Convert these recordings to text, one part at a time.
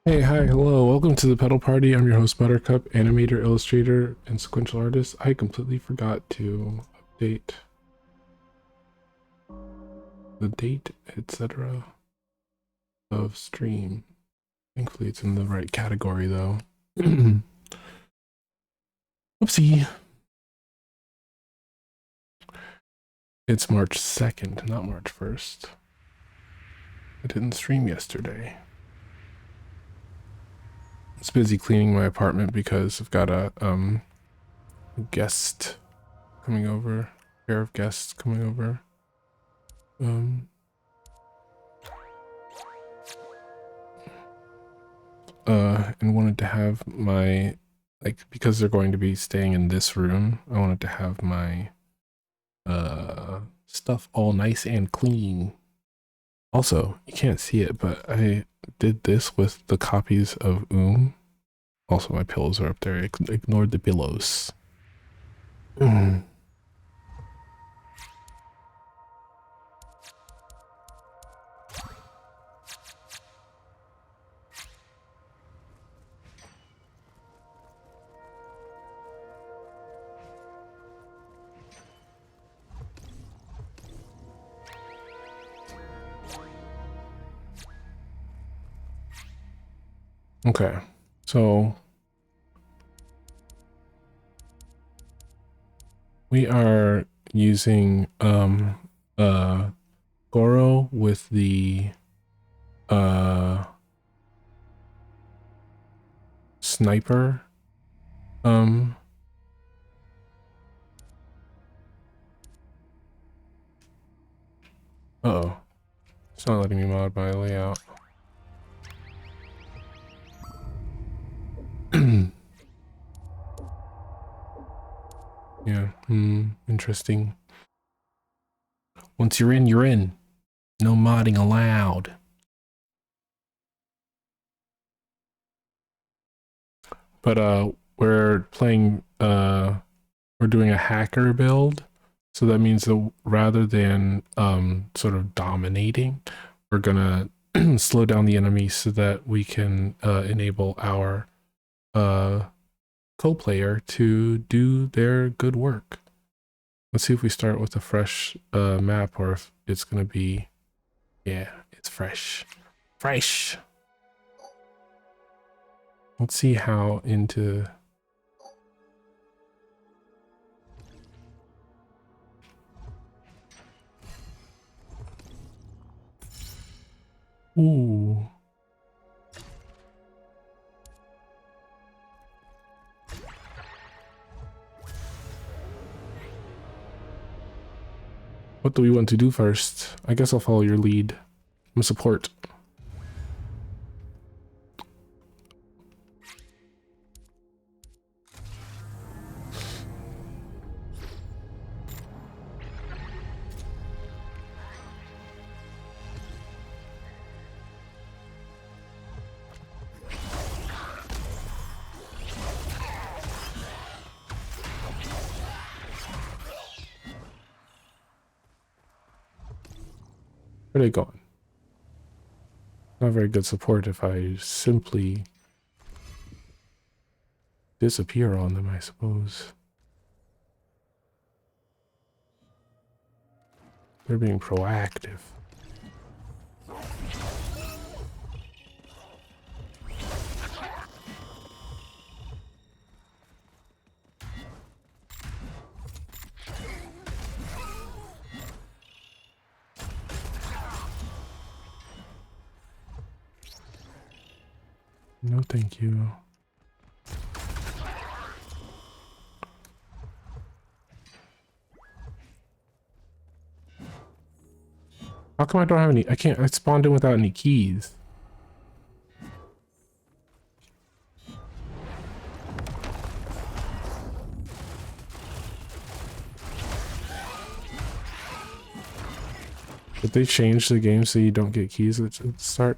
Hey, hi, hello, welcome to the Petal Party. I'm your host, Buttercup, animator, illustrator, and sequential artist. I completely forgot to update the date, etc. of stream. Thankfully, it's in the right category, though. Oopsie. It's March 2nd, not March 1st. I didn't stream yesterday. I was busy cleaning my apartment because I've got a guest coming over, pair of guests coming over. And wanted to have my, like, because they're going to be staying in this room, I wanted to have my stuff all nice and clean. Also, you can't see it, but I did this with the copies of Also, my pillows are up there. I ignored the pillows. Okay, so we are using Goro with the sniper uh-oh, it's not letting me mod my layout. Yeah, interesting. Once you're in, you're in. No modding allowed. But we're playing we're doing a hacker build. So that means that rather than sort of dominating, we're gonna slow down the enemy so that we can enable our co-player to do their good work. Let's see if we start with a fresh map or if it's gonna be, yeah, it's fresh. Fresh. Let's see how into ooh. What do we want to do first? I guess I'll follow your lead. I'm support. Where are they going? Not very good support if I simply disappear on them, I suppose. They're being proactive. No, thank you. How come I don't have any? I spawned in without any keys. Did they change the game so you don't get keys at the start?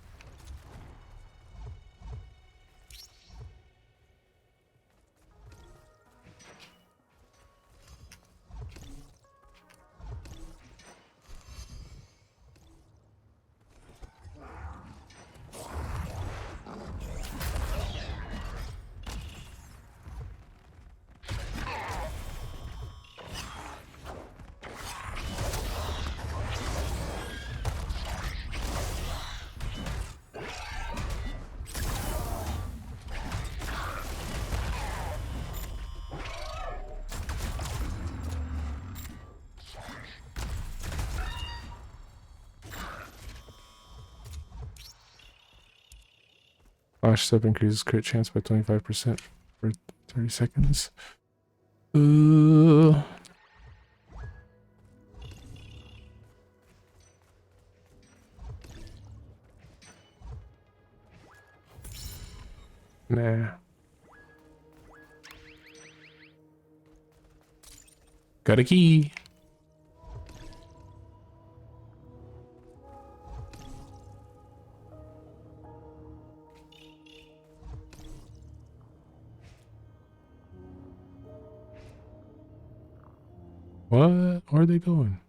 Flash step increases crit chance by 25% for 30 seconds. Nah. Got a key. What? Where are they going?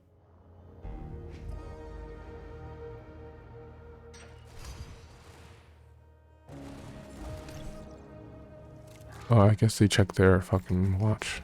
Oh, I guess they checked their fucking watch.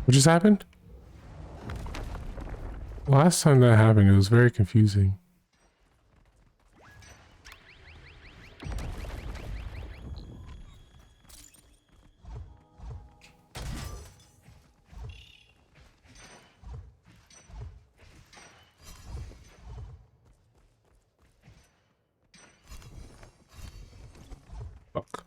What just happened? Last time that happened, it was very confusing. Fuck.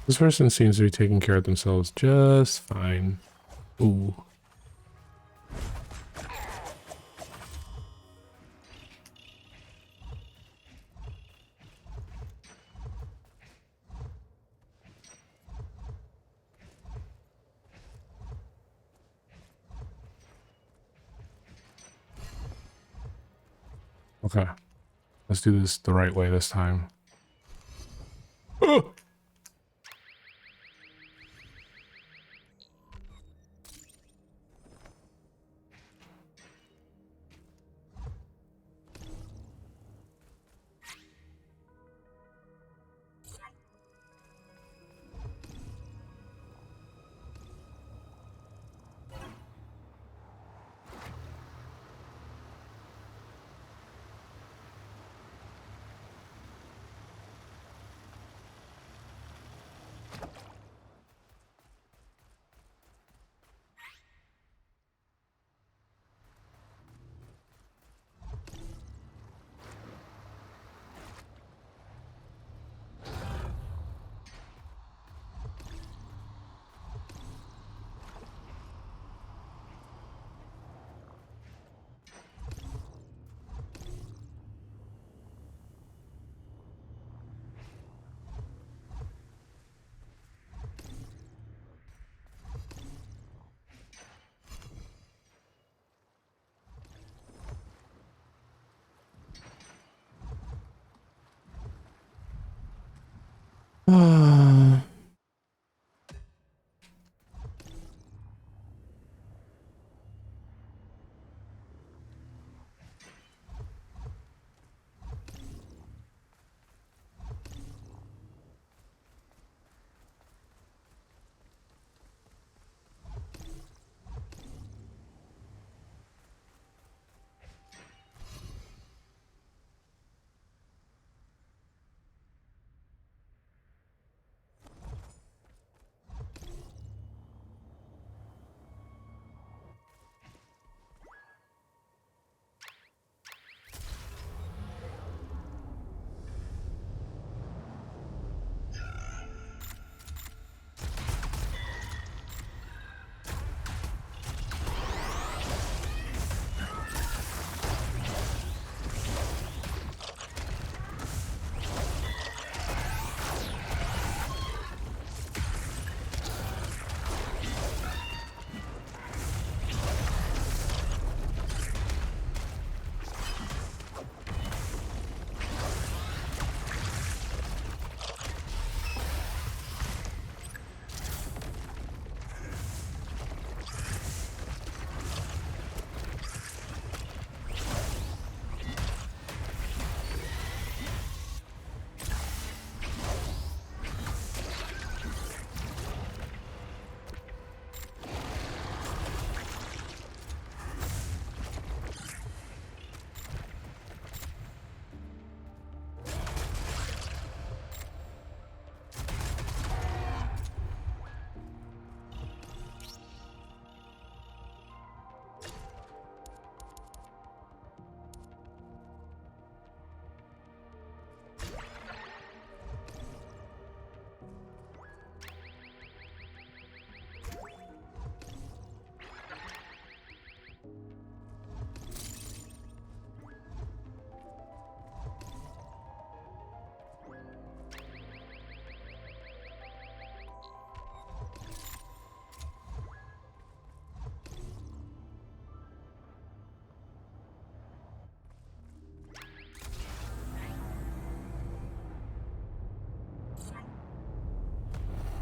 This person seems to be taking care of themselves just fine. Ooh. Okay. Let's do this the right way this time. Oh!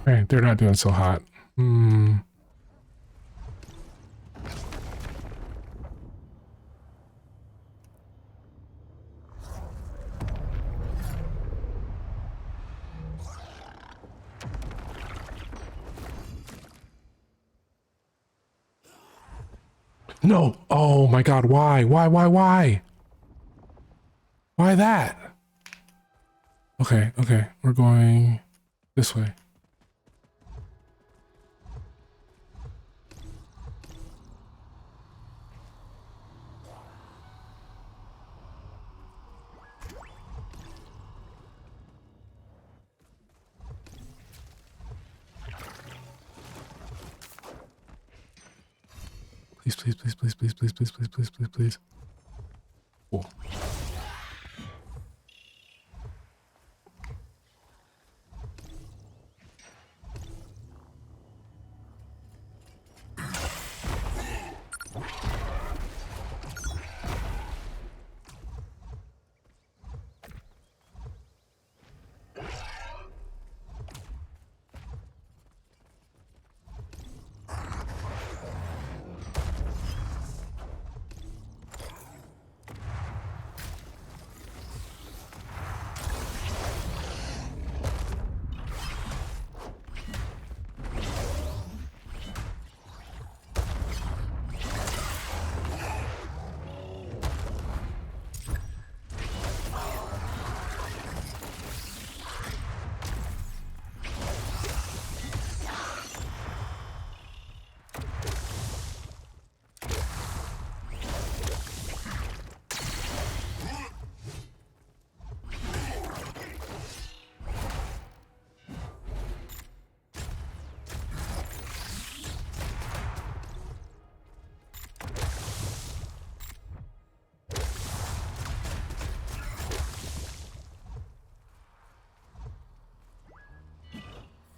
Right, they're not doing so hot. Hmm. No. Oh my God. Why? Why? Why that? Okay. Okay. We're going this way. Please, please, please, please, please, please, please, please, please, please, please. Cool.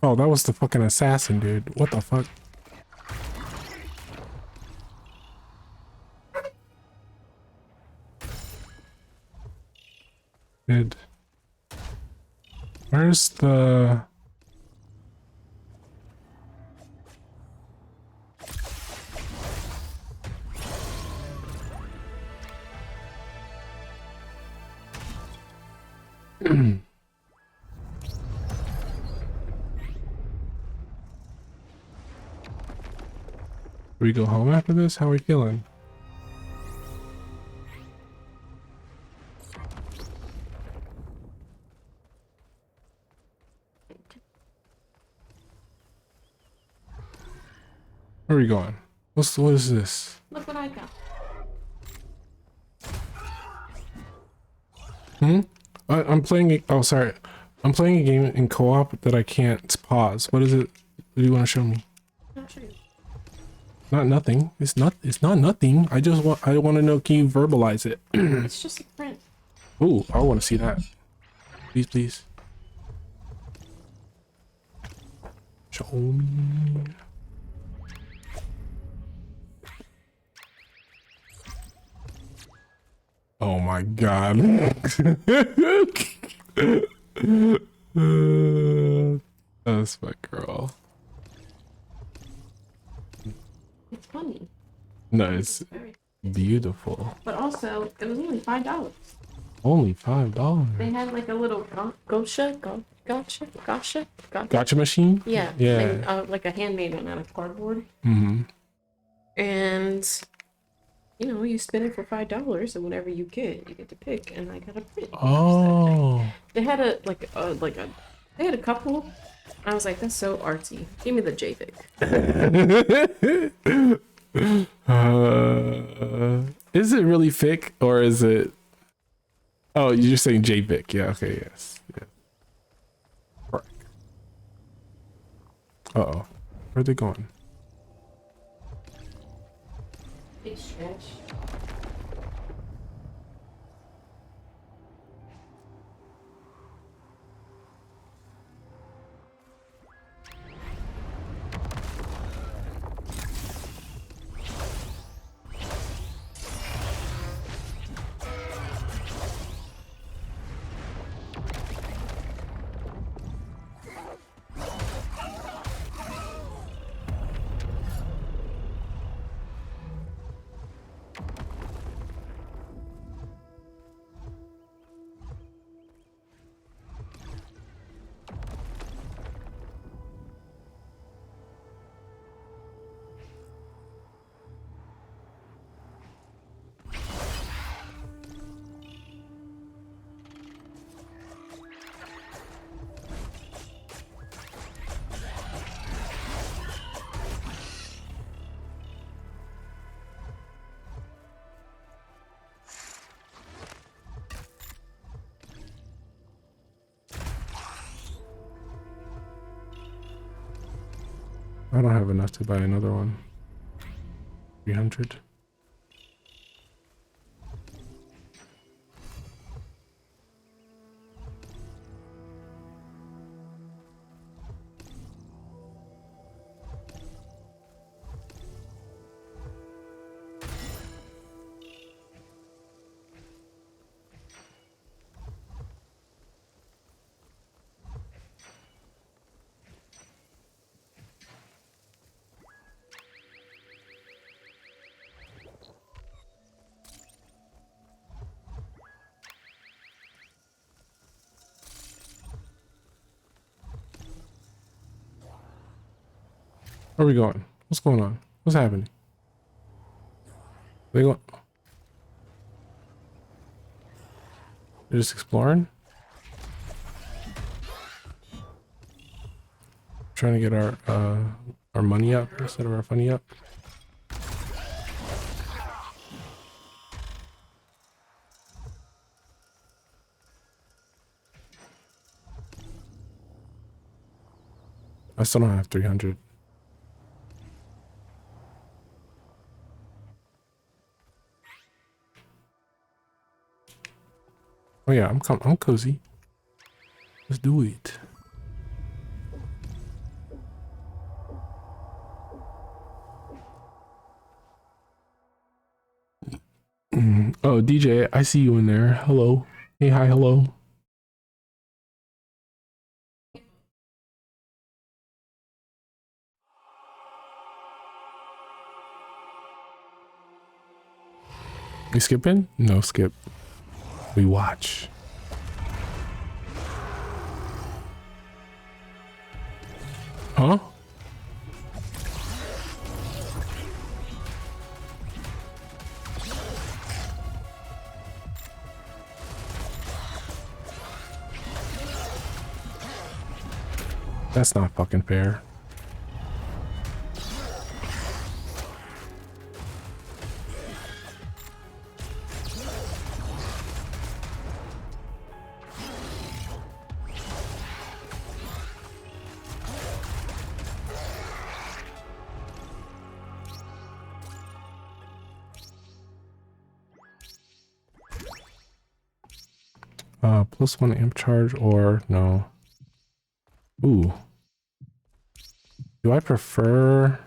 Oh, that was the fucking assassin, dude. What the fuck? Dude. Where's the... Do we go home after this? How are we feeling? Where are we going? What is this? Look what I got. I'm playing. Oh, sorry. I'm playing a game in co-op that I can't pause. What is it? What do you want to show me? I'll show you. Not nothing. It's not nothing. I want to know. Can you verbalize it? It's just a print. Ooh, I want to see that. Please, please. Show me. Oh my God. That's my girl. It's funny. No, it's Very. beautiful. But also, it was only $5. Only $5. They had like a little gotcha Machine? Yeah. Yeah. And, like a handmade one out of cardboard. Mm-hmm. And you know, you spin it for $5, and whatever you get to pick. And I got a print. Oh. They had they had a couple. I was like, that's so artsy. Give me the JPEG. Is it really thick or is it? Oh, you're just saying JPEG. Yeah. Okay. Yes. Yeah. Correct. Uh-oh. Where are they going? Big stretch. I don't have enough to buy another one. 300. Where are we going? What's going on? What's happening? They go. They're just exploring. Trying to get our money up instead of our funny up. I still don't have 300. Oh yeah, I'm cozy. Let's do it. Oh, DJ, I see you in there. Hello. Hey, hi, hello. We skipping? No skip. We watch. Huh? That's not fucking fair. +1 amp charge or no. Ooh. Do I prefer?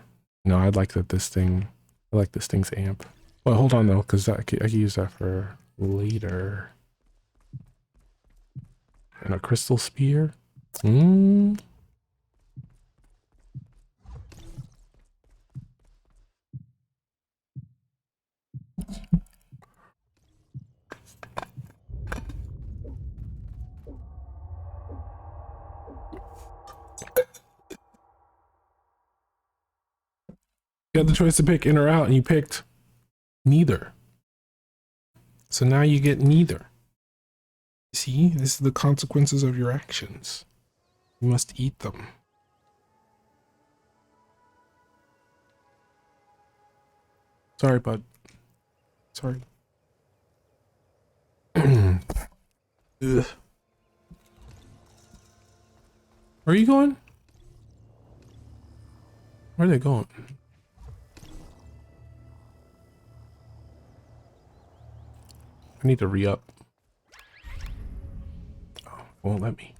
No, I'd like that this thing. I like this thing's amp. Well, hold on though, because I could use that for later. And a crystal spear. Hmm. You had the choice to pick in or out, and you picked neither. So now you get neither. See, this is the consequences of your actions. You must eat them. Sorry, bud. Sorry. Ugh. Where are you going? Where are they going? I need to re-up. Oh, won't let me.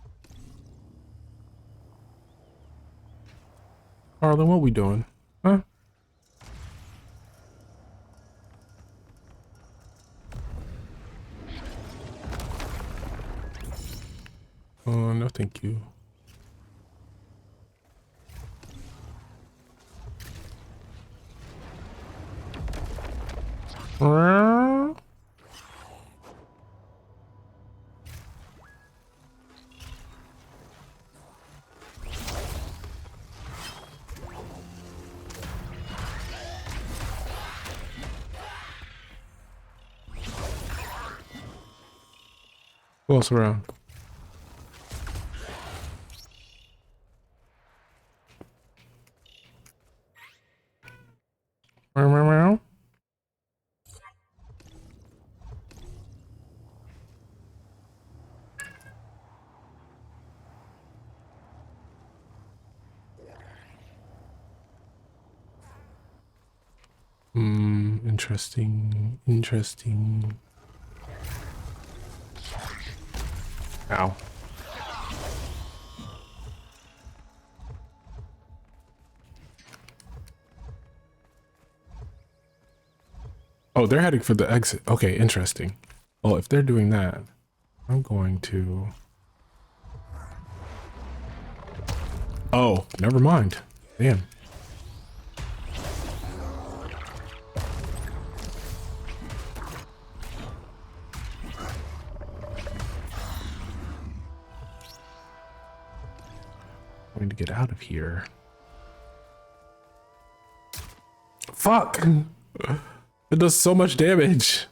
Arlen, what we doing? Huh? Oh, no thank you. Who else around? Meow, meow, meow. Interesting. Interesting. Ow. Oh, they're heading for the exit. Okay, interesting. Well, if they're doing that, I'm going to... Oh, never mind. Damn. I'm going to get out of here. Fuck! It does so much damage.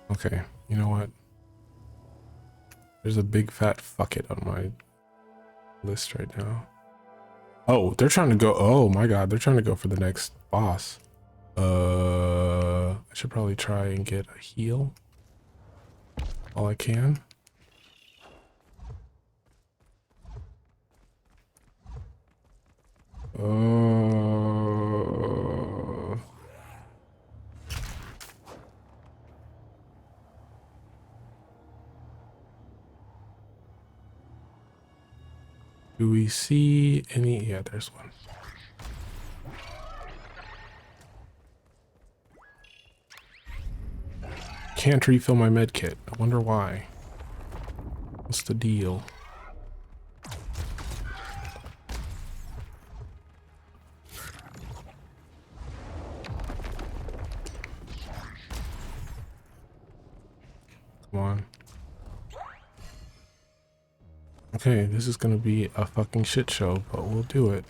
Okay, you know what? There's a big fat fuck it on my list right now. Oh, they're trying to go. Oh my god, they're trying to go for the next boss. I should probably try and get a heal while I can. Do we see any? Yeah, there's one. Can't refill my med kit. I wonder why. What's the deal? Come on. Okay, this is gonna be a fucking shit show, but we'll do it.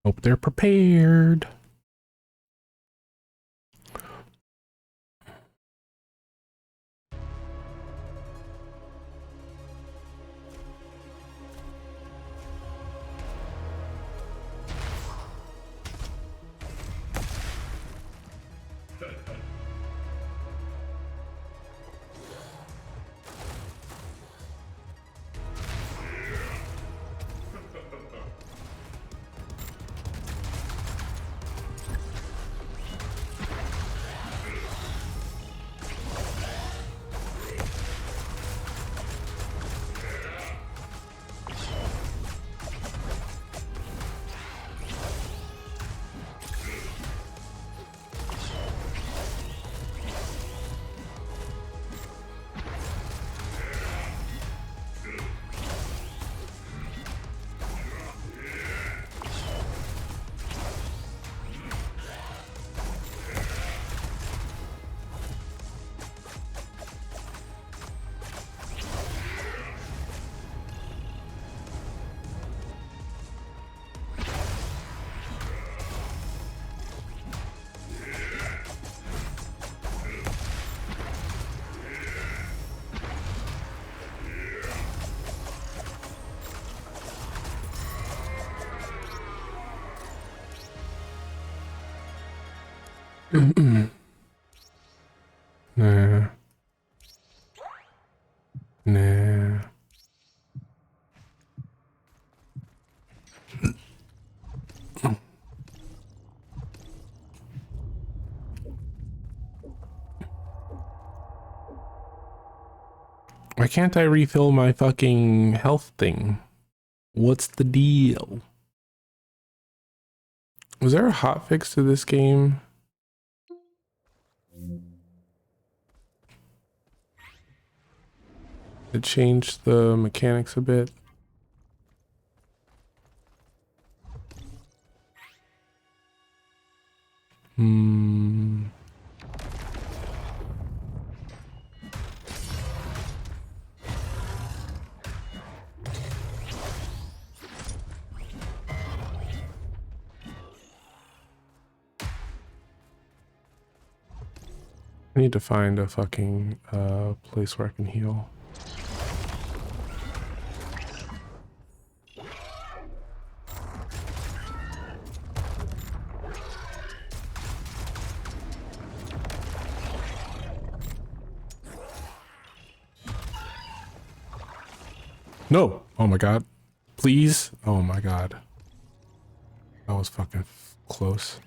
Hope they're prepared. Nah. Nah. Why can't I refill my fucking health thing? What's the deal? Was there a hotfix to this game? It changed the mechanics a bit. I need to find a fucking place where I can heal. No. Oh my god. Please. Oh my god. That was fucking close.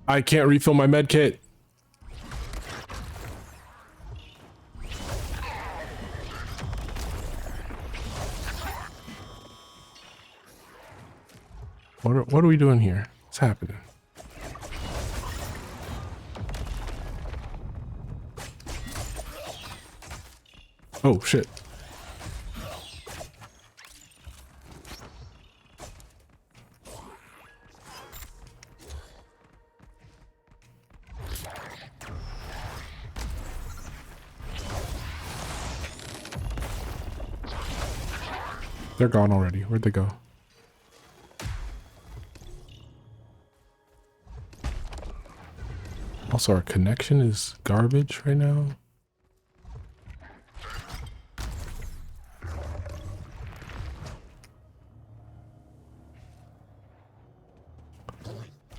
I can't refill my med kit. What are we doing here? What's happening? Oh shit. They're gone already. Where'd they go? Also, our connection is garbage right now.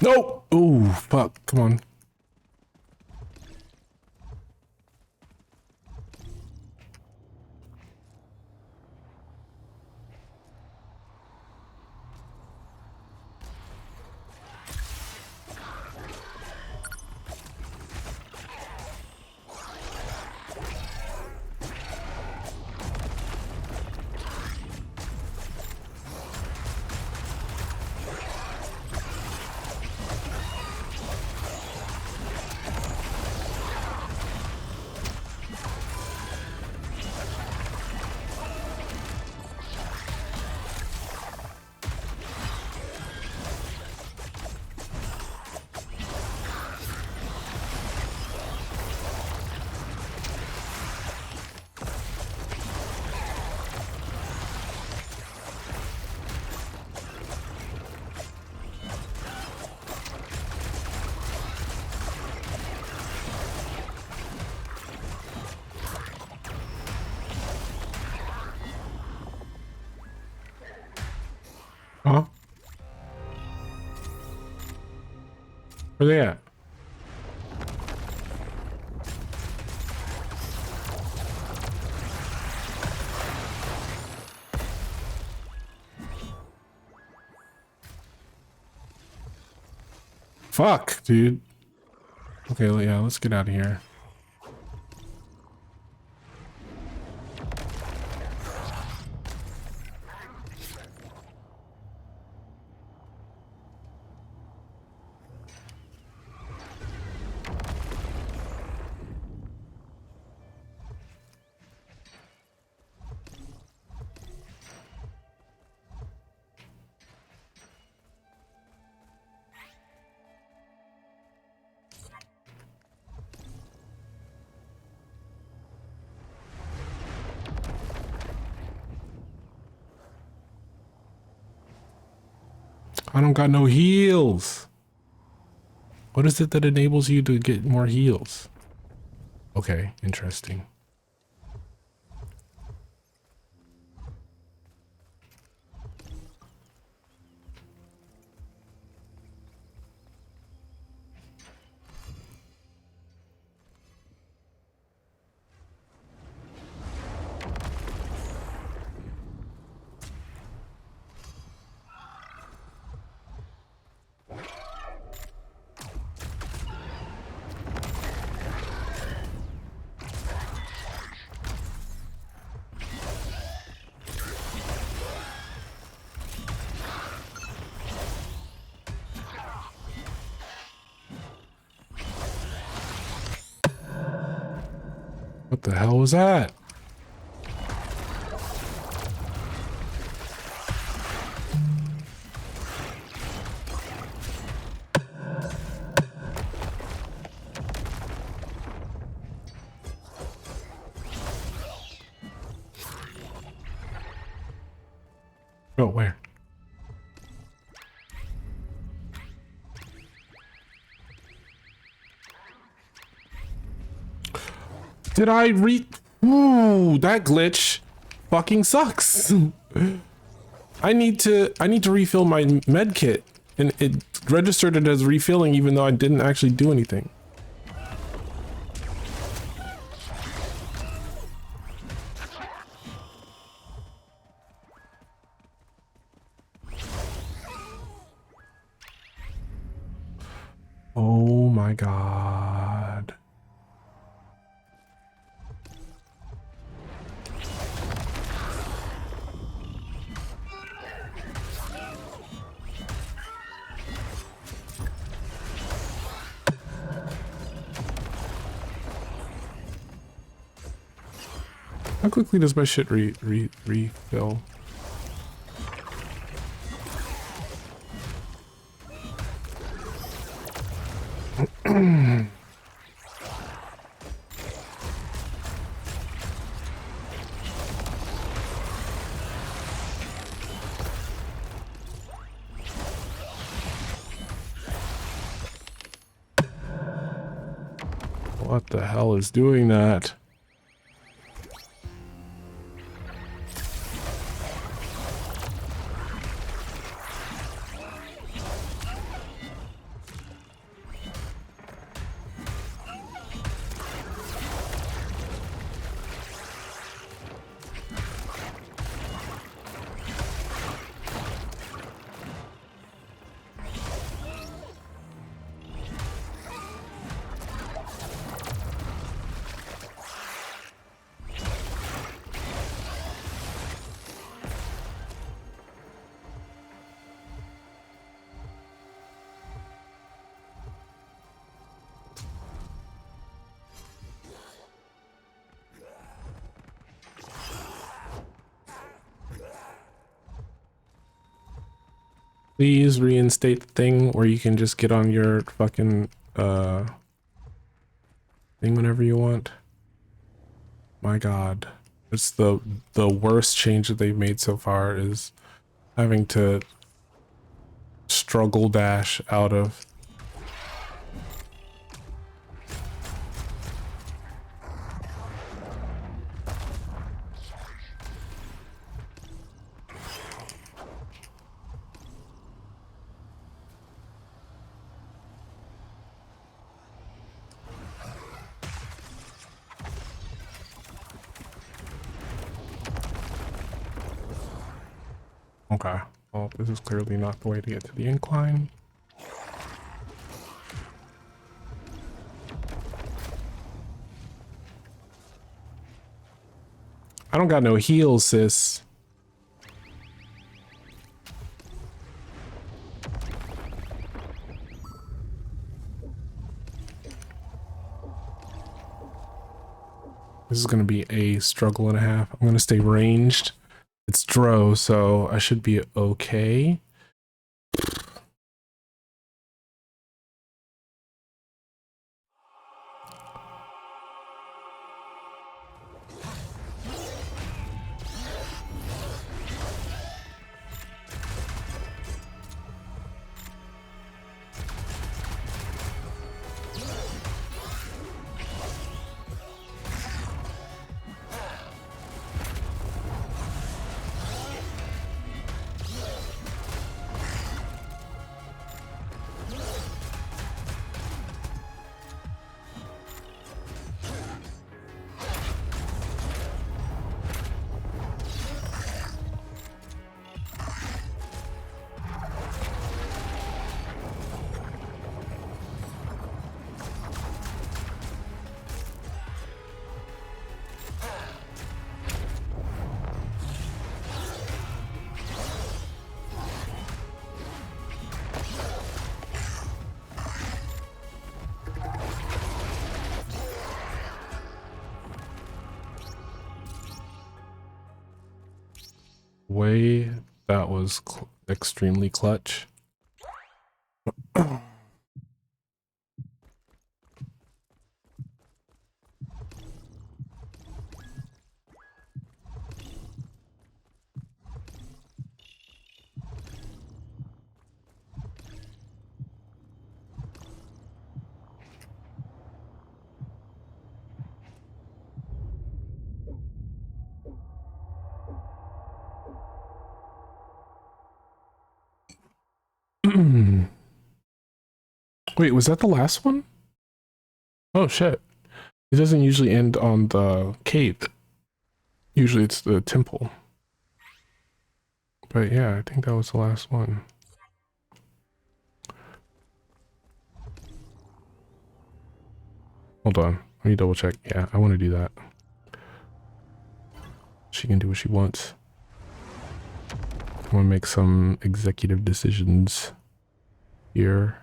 Nope. Ooh, fuck. Come on. Huh? Where they at? Fuck, dude. Okay, yeah, let's get out of here. I don't got no heals. What is it that enables you to get more heals? Okay, interesting. What the hell was that? Oh, where? Did I Ooh, that glitch fucking sucks. I need to refill my med kit, and it registered it as refilling even though I didn't actually do anything. Oh my god. How quickly does my shit refill? What the hell is doing that? Please reinstate the thing where you can just get on your fucking thing whenever you want. My god. It's the worst change that they've made so far is having to struggle dash out of. Okay. Well, this is clearly not the way to get to the incline. I don't got no heals, sis. This is gonna be a struggle and a half. I'm gonna stay ranged. It's Dro, so I should be okay. Way that was extremely clutch. Wait, was that the last one? Oh shit. It doesn't usually end on the cave. Usually it's the temple. But yeah, I think that was the last one. Hold on. Let me double check. Yeah, I want to do that. She can do what she wants. I want to make some executive decisions here.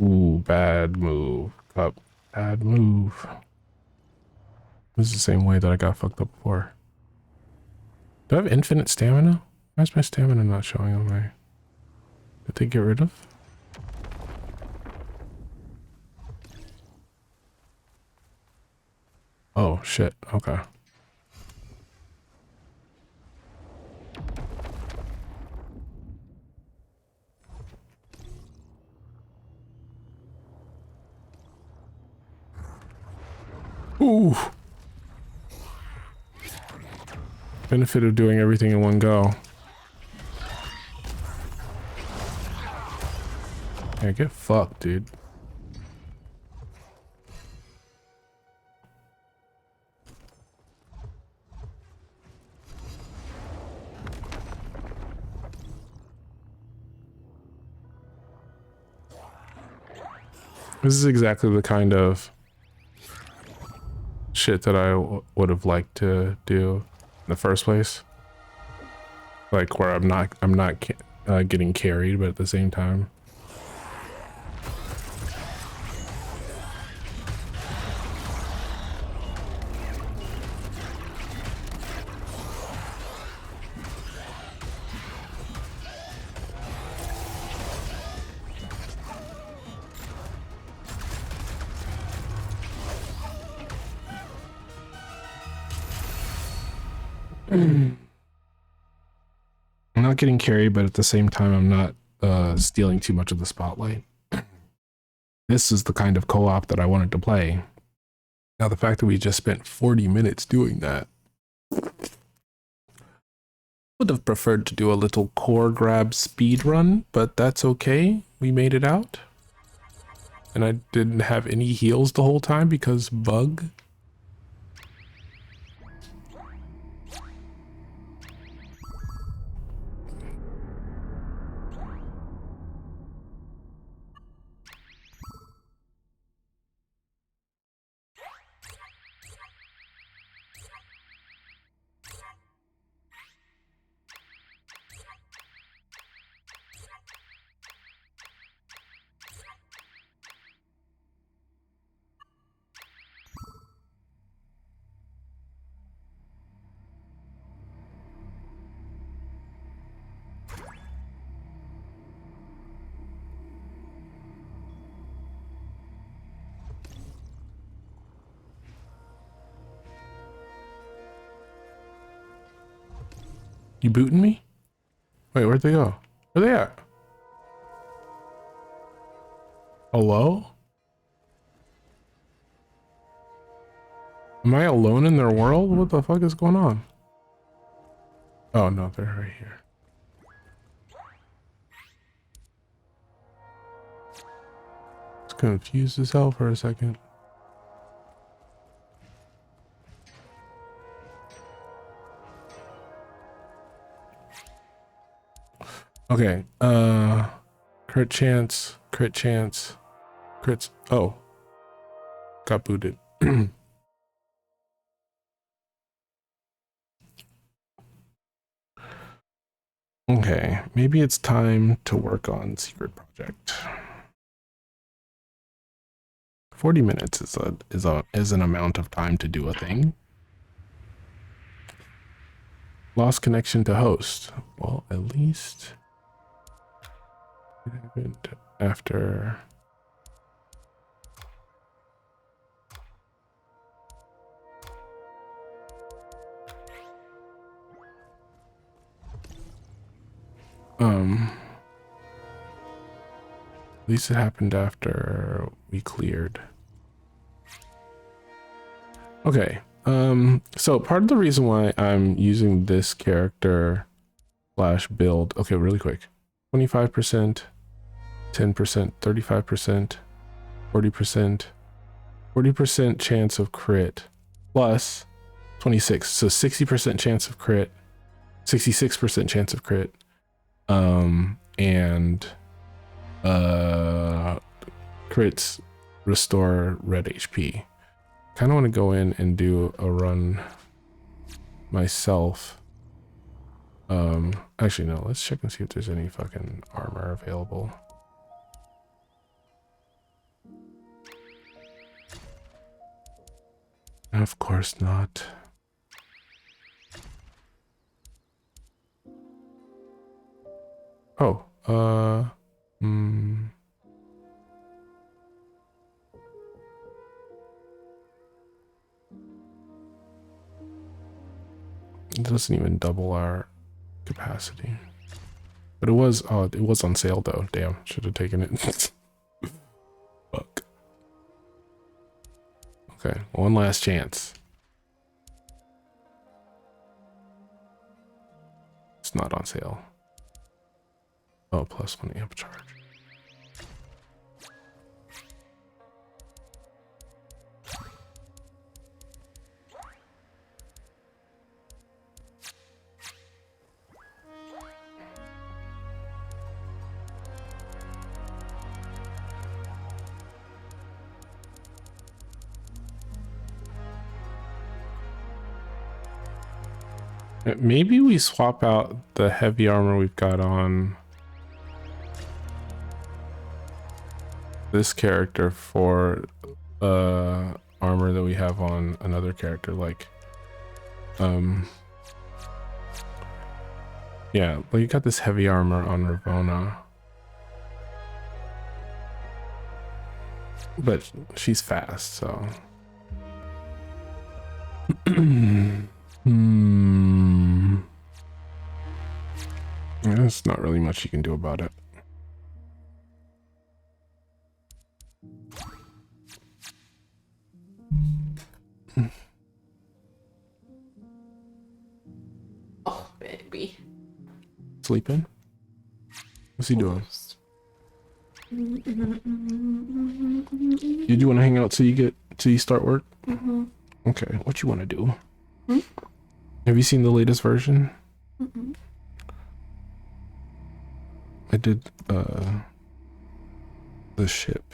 Ooh, bad move. Up. Bad move. This is the same way that I got fucked up before. Do I have infinite stamina? Why is my stamina not showing on my... Did they get rid of? Oh, shit. Okay. Ooh. Benefit of doing everything in one go. Yeah, get fucked, dude. This is exactly the kind of shit that I would have liked to do in the first place. Like where I'm not getting carried, but at the same time. I'm not getting carried, but at the same time, I'm not stealing too much of the spotlight. This is the kind of co-op that I wanted to play. Now, the fact that we just spent 40 minutes doing that, would have preferred to do a little core grab speed run, but that's okay. We made it out. And I didn't have any heals the whole time because bug. You booting me? Wait, where'd they go? Where they at? Hello? Am I alone in their world? What the fuck is going on? Oh no, they're right here. It's confused as hell for a second. Okay, crit chance, crits. Oh, got booted. Okay, maybe it's time to work on secret project. 40 minutes is an amount of time to do a thing. Lost connection to host. Well, at least it happened after. At least it happened after we cleared. Okay. So part of the reason why I'm using this character slash build, okay, really quick. 25%, 10%, 35%, 40%, 40% chance of crit plus 26. So 60% chance of crit, 66% chance of crit. And crits restore red HP. Kind of want to go in and do a run myself. Actually no, let's check and see if there's any fucking armor available. Of course not. Oh, it doesn't even double our capacity. But it was on sale though. Damn, should have taken it. Fuck. Okay, one last chance. It's not on sale. Oh, +1 amp charge. Maybe we swap out the heavy armor we've got on this character for armor that we have on another character, like yeah, well, you got this heavy armor on Ravona, but she's fast, so there's not really much you can do about it. Oh, baby. Sleeping? What's he doing? Did you want to hang out till you start work? Mm-hmm. Okay, what you want to do? Hmm? Have you seen the latest version? Mm-hmm. I did the ship.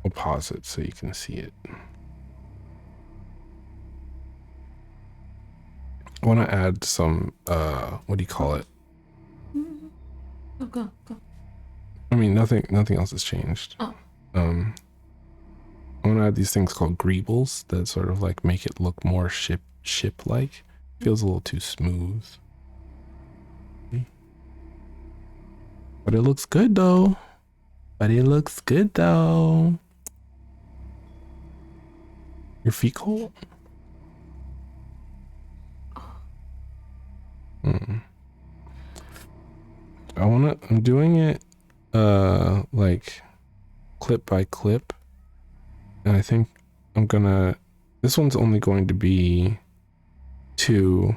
I'll pause it so you can see it. I want to add some what do you call it? Go. I mean, nothing else has changed. Oh. I want to add these things called greebles that sort of like make it look more ship-like. Feels a little too smooth. But it looks good though. Your feet cold? I'm doing it like clip by clip. And I think this one's only going to be 2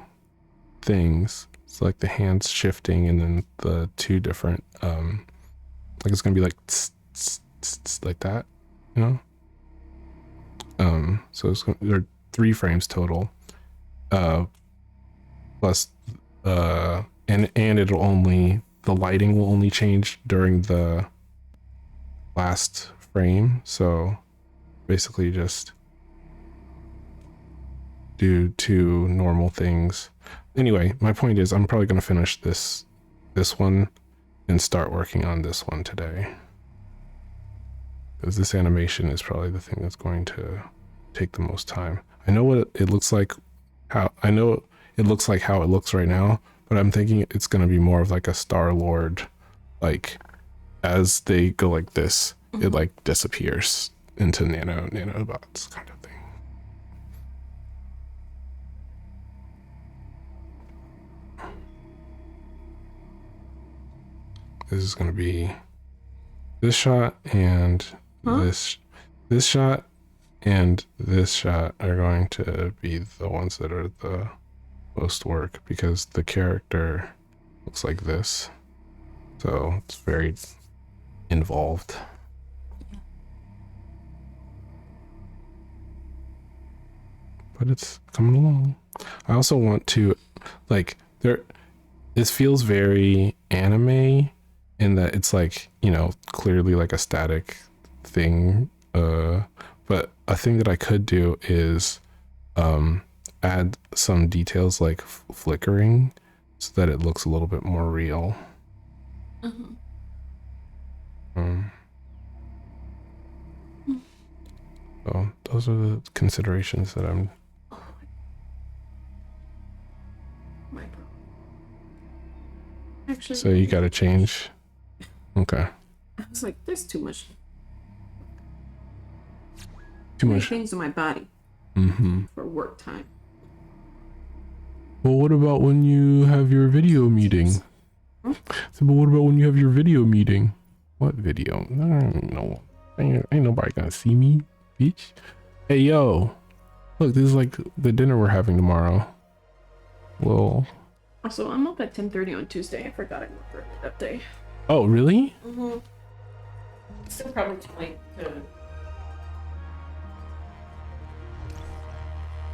things. It's like the hands shifting and then the 2 different, like it's gonna be like tss, tss, tss, tss, like that, you know? So there are 3 frames total, plus, and the lighting will only change during the last frame. So basically just do 2 normal things. Anyway, my point is I'm probably going to finish this one and start working on this one today, because this animation is probably the thing that's going to take the most time. I know what it looks like, how it looks right now, but I'm thinking it's going to be more of like a Star-Lord, like as they go like this, it like disappears into nanobots kind of thing. this is going to be this shot and Huh? this shot and this shot are going to be the ones that are the most work because the character looks like this. So it's very involved. But it's coming along. I also want to like this feels very anime in that it's like, you know, clearly like a static thing. But a thing that I could do is add some details like flickering so that it looks a little bit more real. Uh-huh. Um, so those are the considerations that I'm. Oh my bro. Actually, So you got to change. Okay. I was like, there's too much. Too Many much. things in my body Mm-hmm. for work time. Well, what about when you have your video meeting? Hmm? So, but what about when you have your video meeting? What video? I don't know. Ain't nobody gonna see me, bitch. Hey, yo. Look, this is like the dinner we're having tomorrow. Well. Also, I'm up at 10:30 on Tuesday. I forgot I worked early that day. Oh, really? Mm-hmm. Still probably too late to.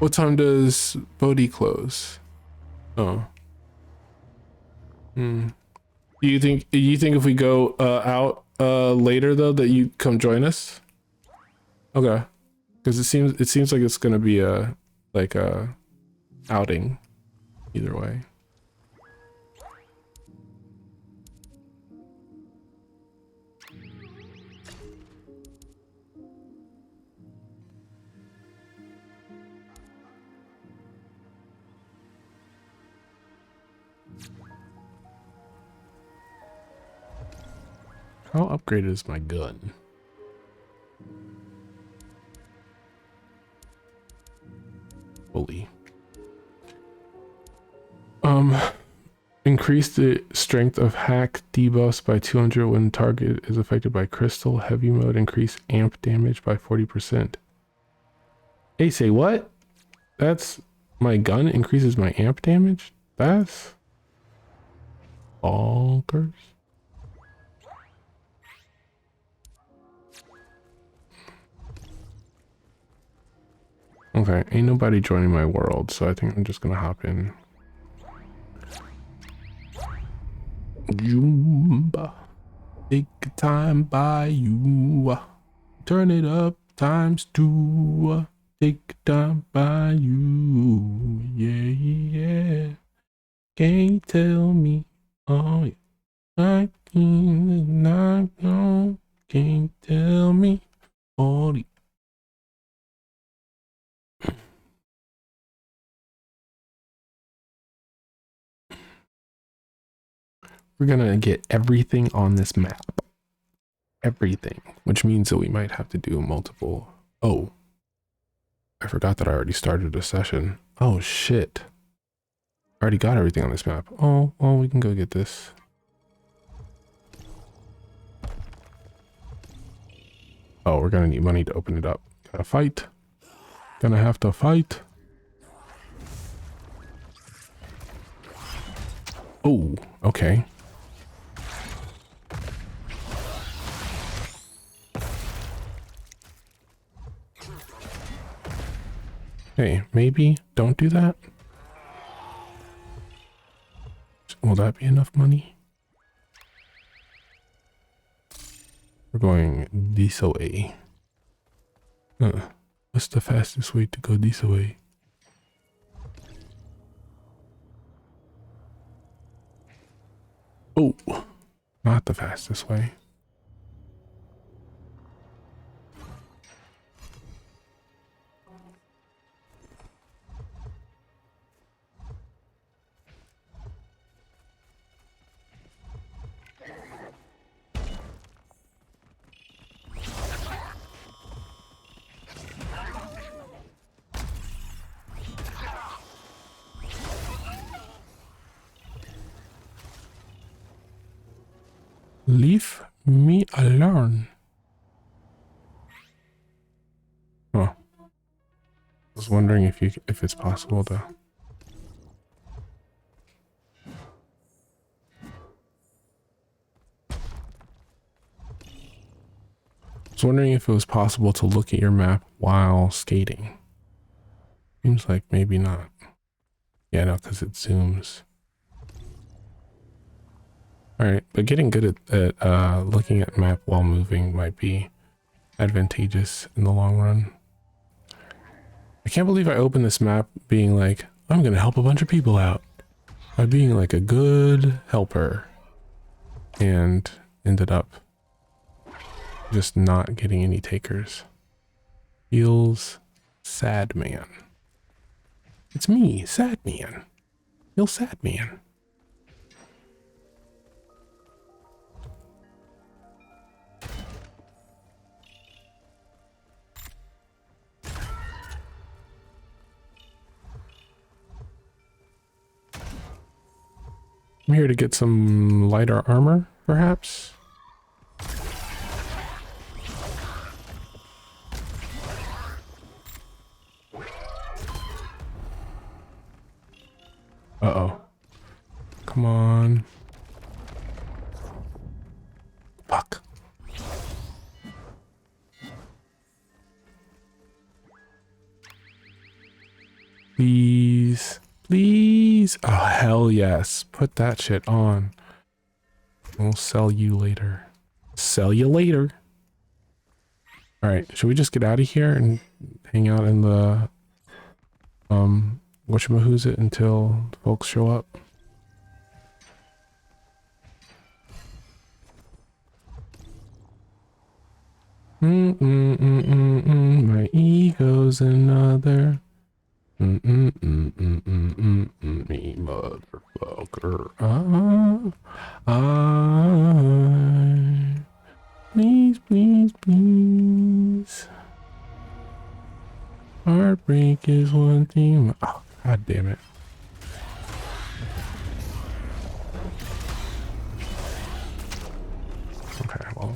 What time does Bodhi close? Oh. Hmm. Do you think if we go out later though that you come join us? Okay. Because it seems like it's gonna be a like a outing either way. How upgraded is my gun? Fully. Increase the strength of hack debuffs by 200 when target is affected by crystal. Heavy mode increase amp damage by 40%. Hey, say what? That's my gun increases my amp damage? That's bonkers. Okay, ain't nobody joining my world, so I think I'm just gonna hop in. Jumba, take time by you. Turn it up times 2. Take time by you. Yeah, yeah. Can't tell me. Oh, yeah. I can't know. Can't tell me. Oh, yeah. We're gonna get everything on this map. Everything. Which means that we might have to do multiple. Oh. I forgot that I already started a session. Oh, shit. I already got everything on this map. Oh, well, we can go get this. Oh, we're gonna need money to open it up. Gotta fight. Gonna have to fight. Oh, okay. Hey, maybe don't do that. Will that be enough money? We're going this way. What's the fastest way to go this way? Oh, not the fastest way. Leave me alone. Oh, I was wondering if it's possible to. I was wondering if it was possible to look at your map while skating. Seems like maybe not. Yeah, no, because it zooms. Alright, but getting good at looking at map while moving might be advantageous in the long run. I can't believe I opened this map being like, I'm gonna help a bunch of people out by being like a good helper, and ended up just not getting any takers. Feels sad, man. It's me, sad man. Feel sad, man. I'm here to get some lighter armor, perhaps. Uh-oh. Come on. Fuck. Please. Please. Oh, hell yes. Put that shit on. We'll sell you later. Sell you later. Alright, should we just get out of here and hang out in the whatchamahoo's it until folks show up? My ego's another. Me motherfucker. Please, please, please. Heartbreak is one thing. Oh, god damn it. Okay, well.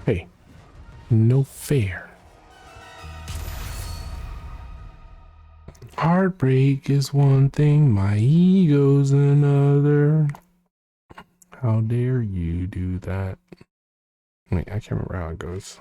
Hey, no fair. Heartbreak is one thing, my ego's another. How dare you do that? Wait, I can't remember how it goes.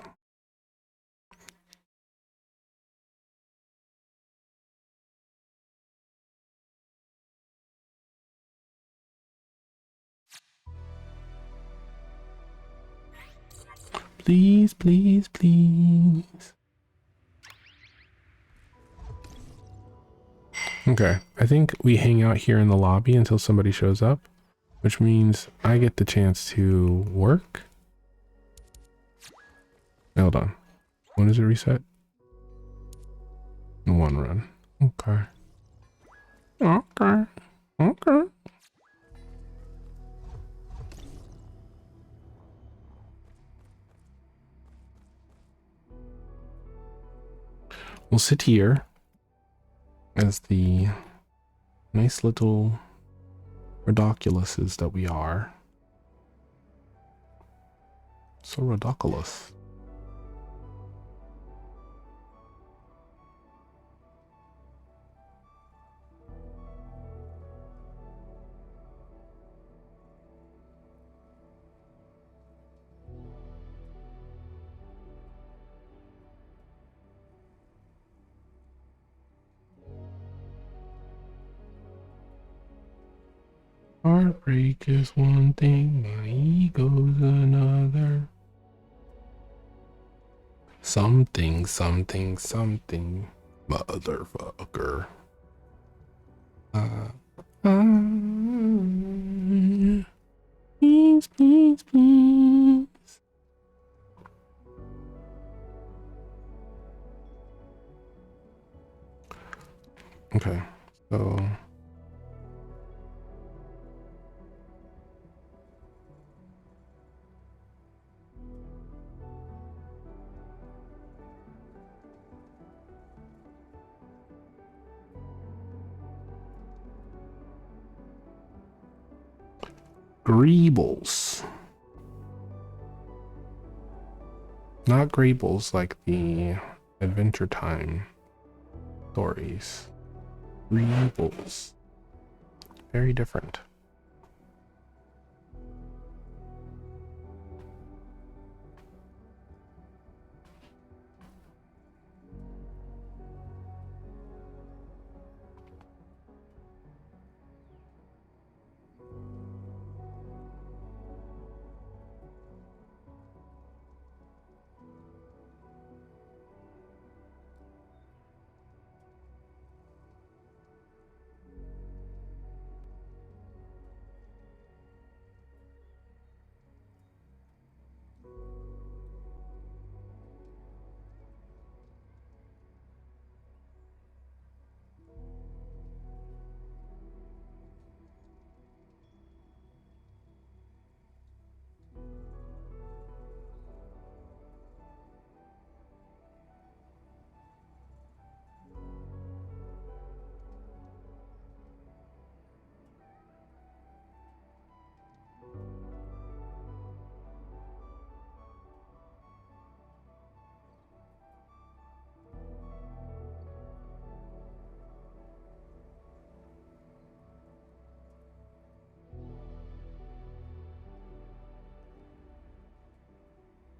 Please, please, please. Okay, I think we hang out here in the lobby until somebody shows up, which means I get the chance to work. Hold on. When does it reset? In one run. Okay. Okay. Okay. We'll sit here as the nice little redoculuses that we are. So ridiculous. Heartbreak is one thing, my ego's another. Something, something, something, motherfucker. Please, please, please. Okay. So Greebles. Not Greebles like the Adventure Time stories. Greebles. Very different.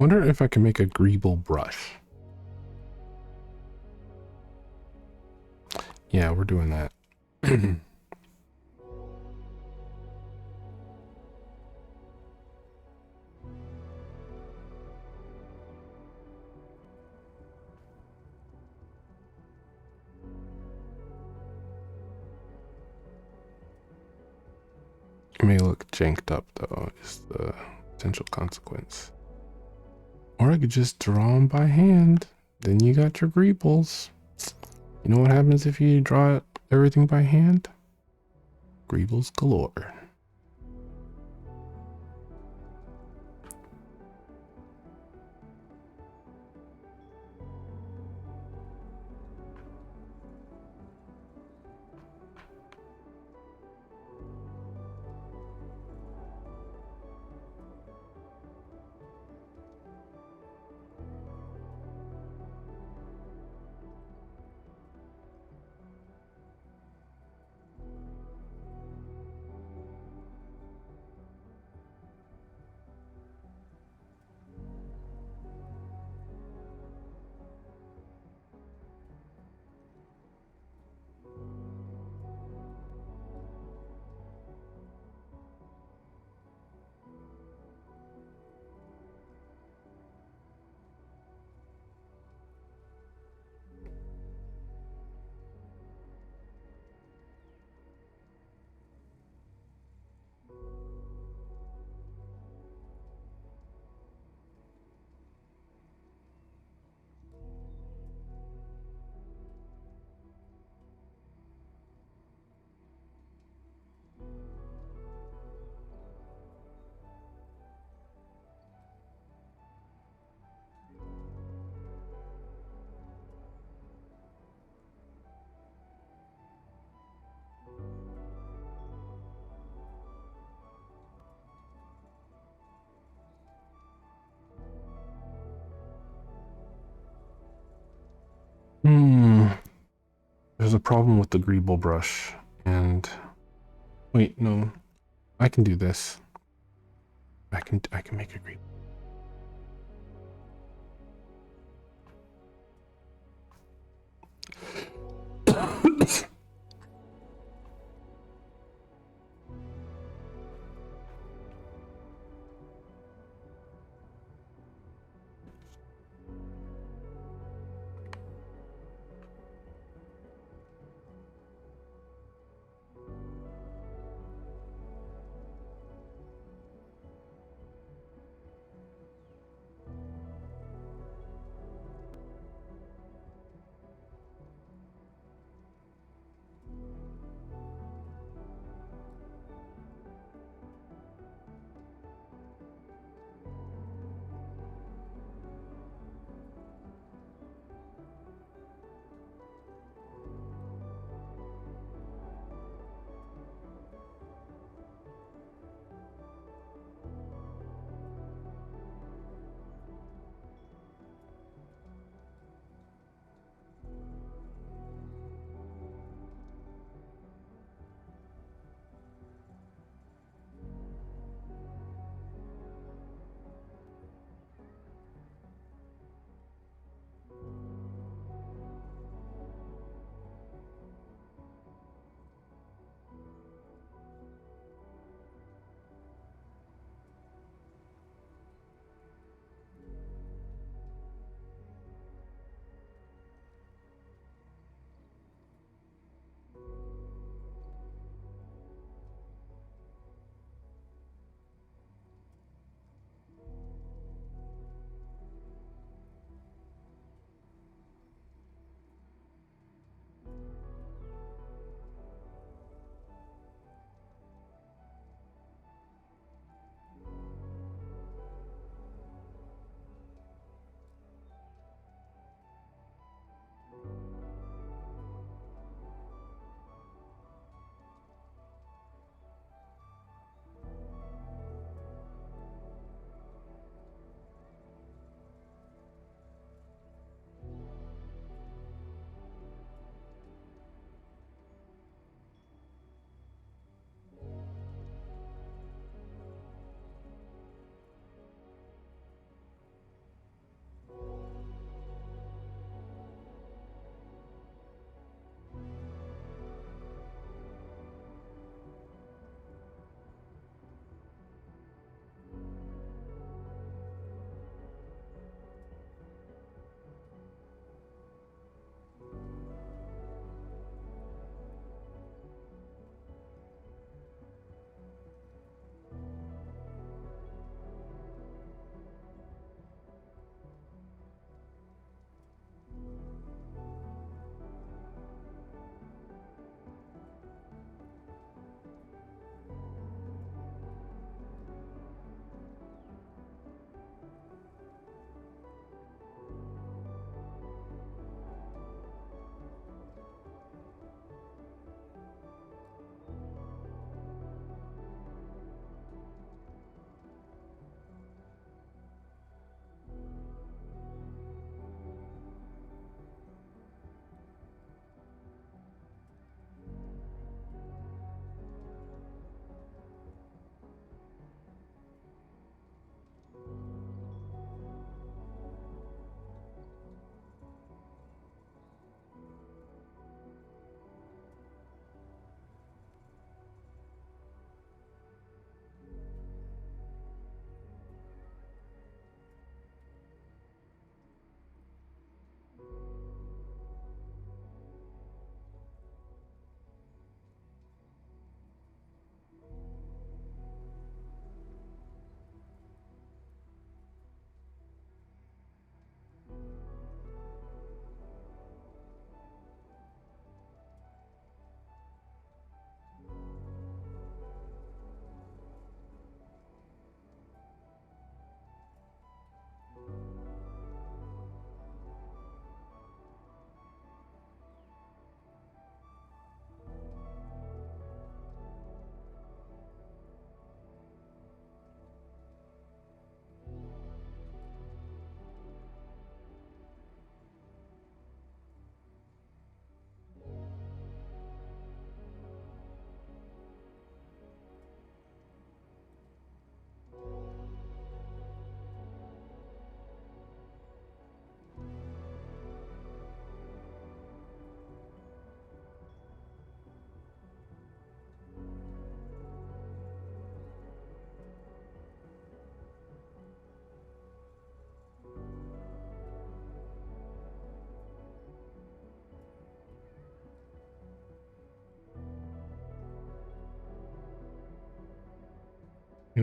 Wonder if I can make a Greeble brush. Yeah, we're doing that. It may look janked up though, is the potential consequence. Or I could just draw them by hand. Then you got your Greebles. You know what happens if you draw everything by hand? Greebles galore. There's a problem with the Greeble brush. And wait, no. I can do this. I can make a Greeble.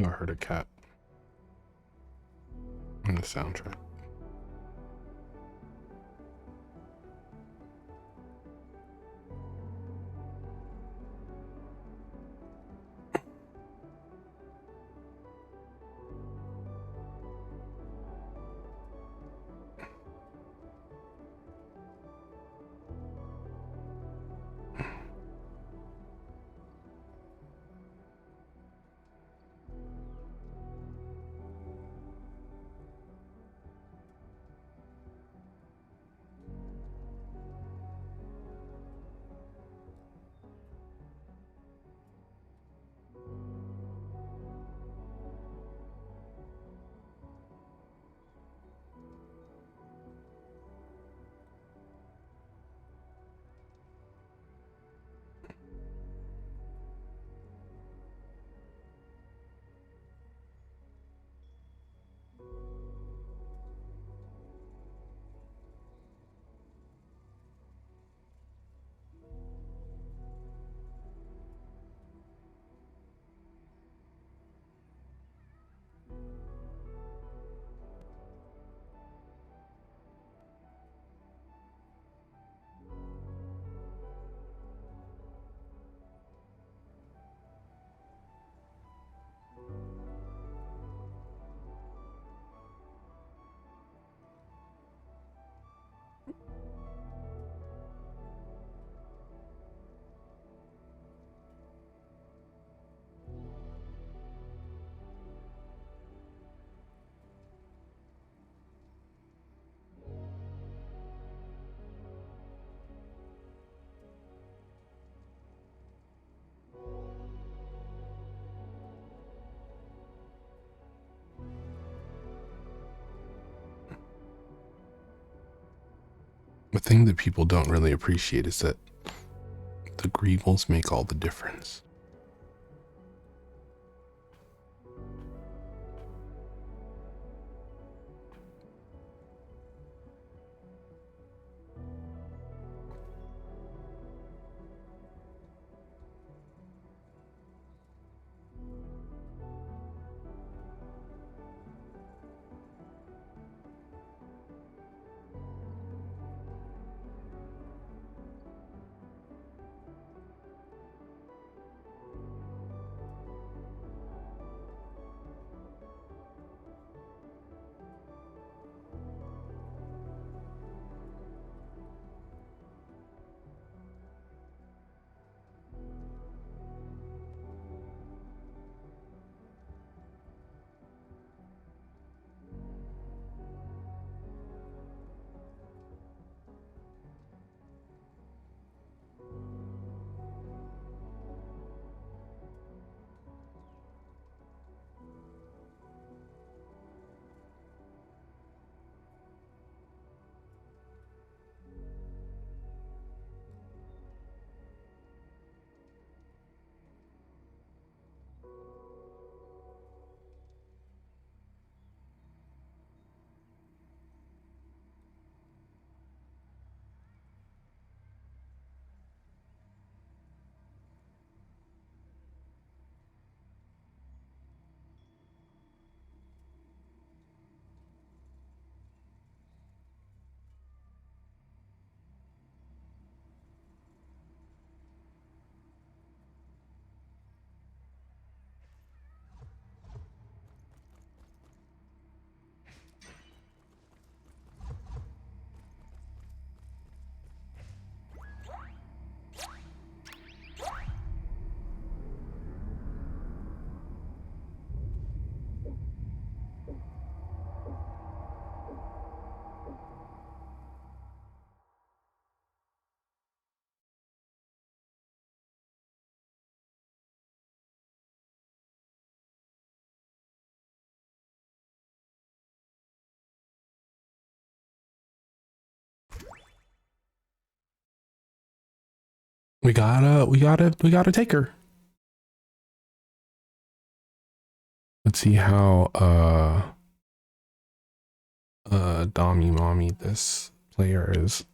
knew I heard a cat on the soundtrack. The thing that people don't really appreciate is that the greebles make all the difference. We gotta take her. Let's see how dommy mommy this player is.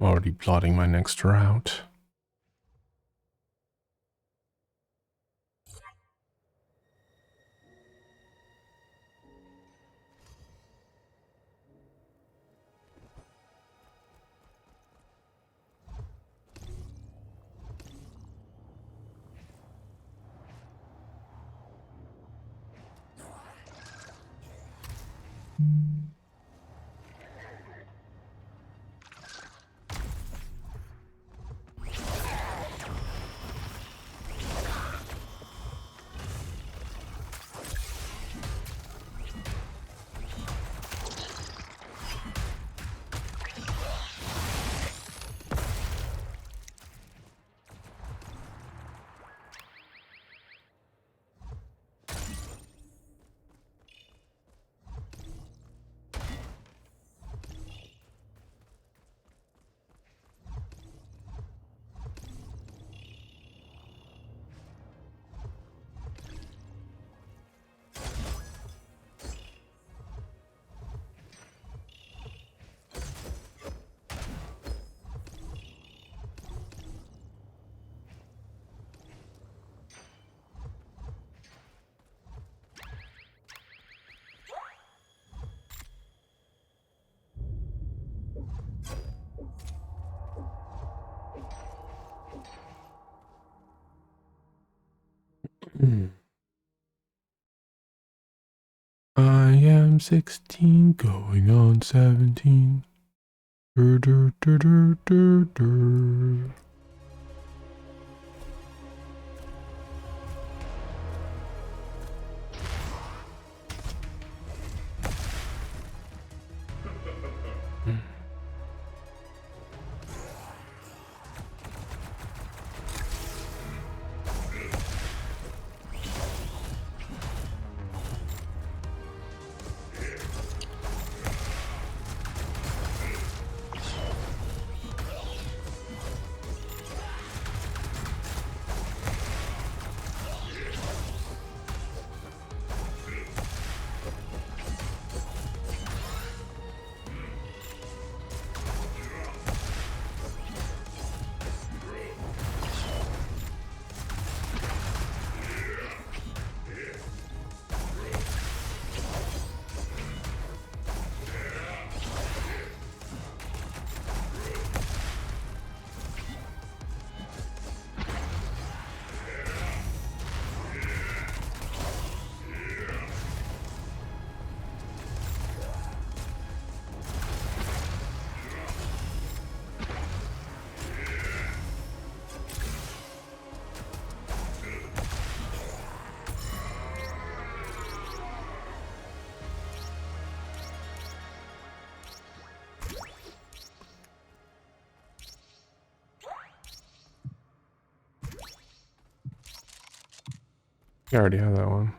Already plotting my next route. I am 16, going on 17. Dur, dur, dur, dur, dur, dur. You already have that one.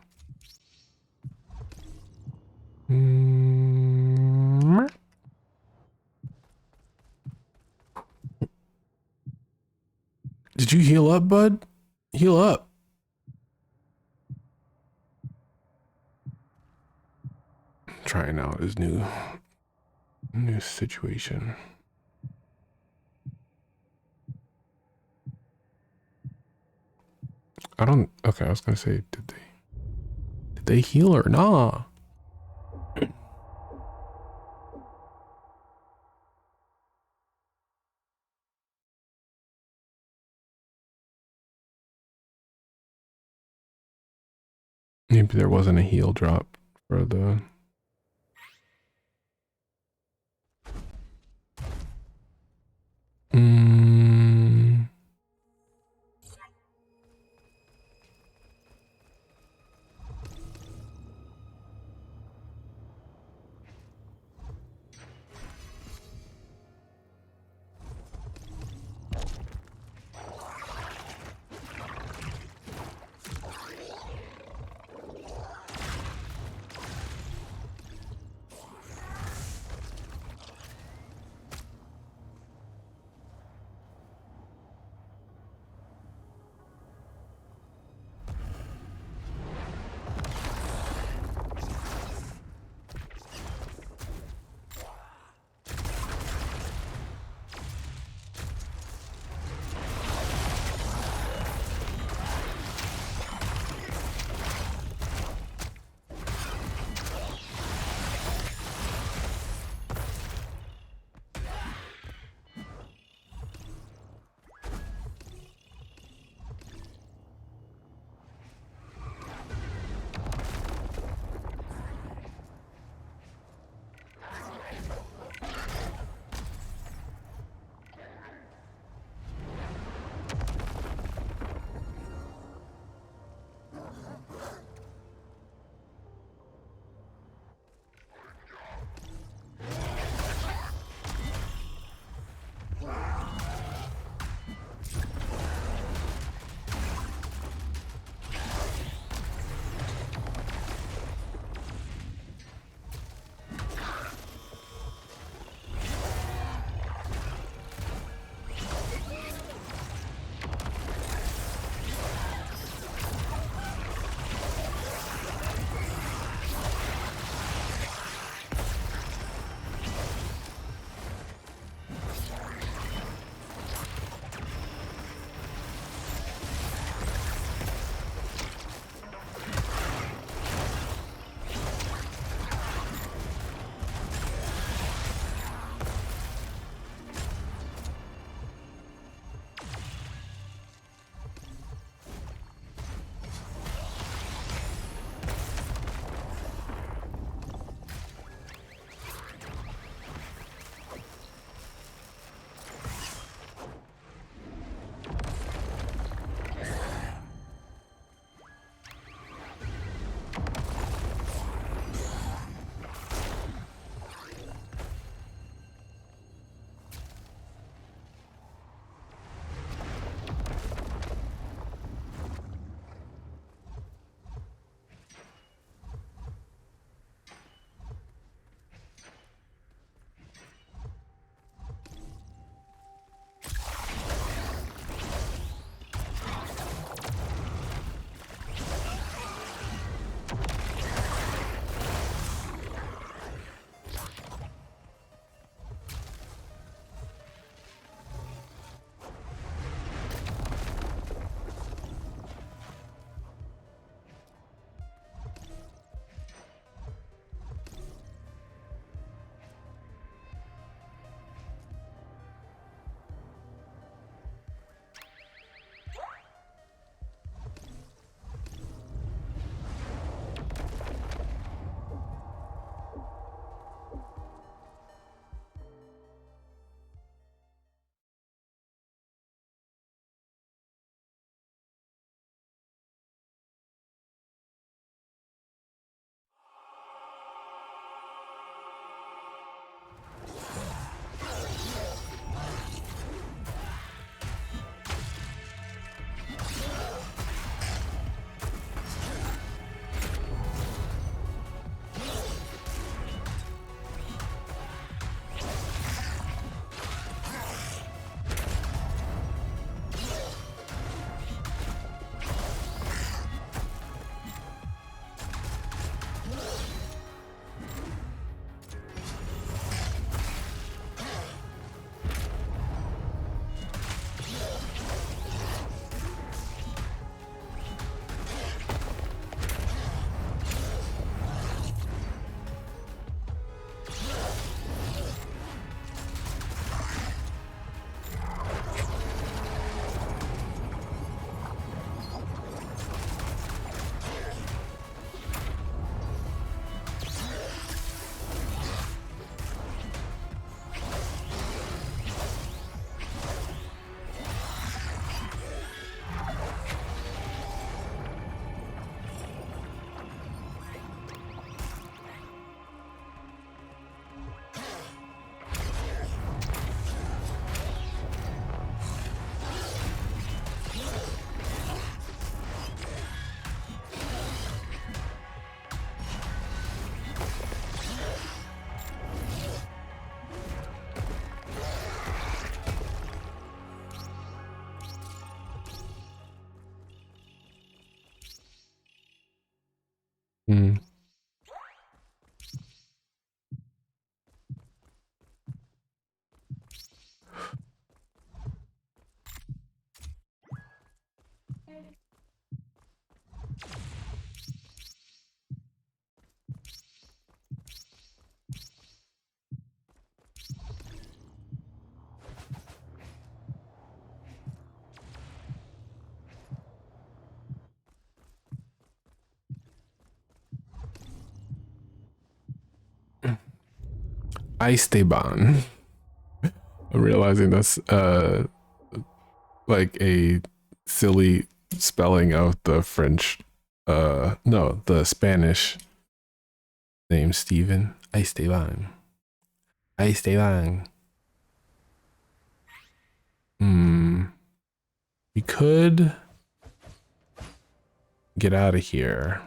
Did you heal up, bud? Heal up. Trying out his new situation. I don't. Okay, I was gonna say, did they heal or nah? Maybe there wasn't a heal drop for the. Mm, Mm. Esteban. I'm realizing that's like a silly spelling of the French no, the Spanish name Steven. Esteban. Esteban. Hmm. We could get out of here.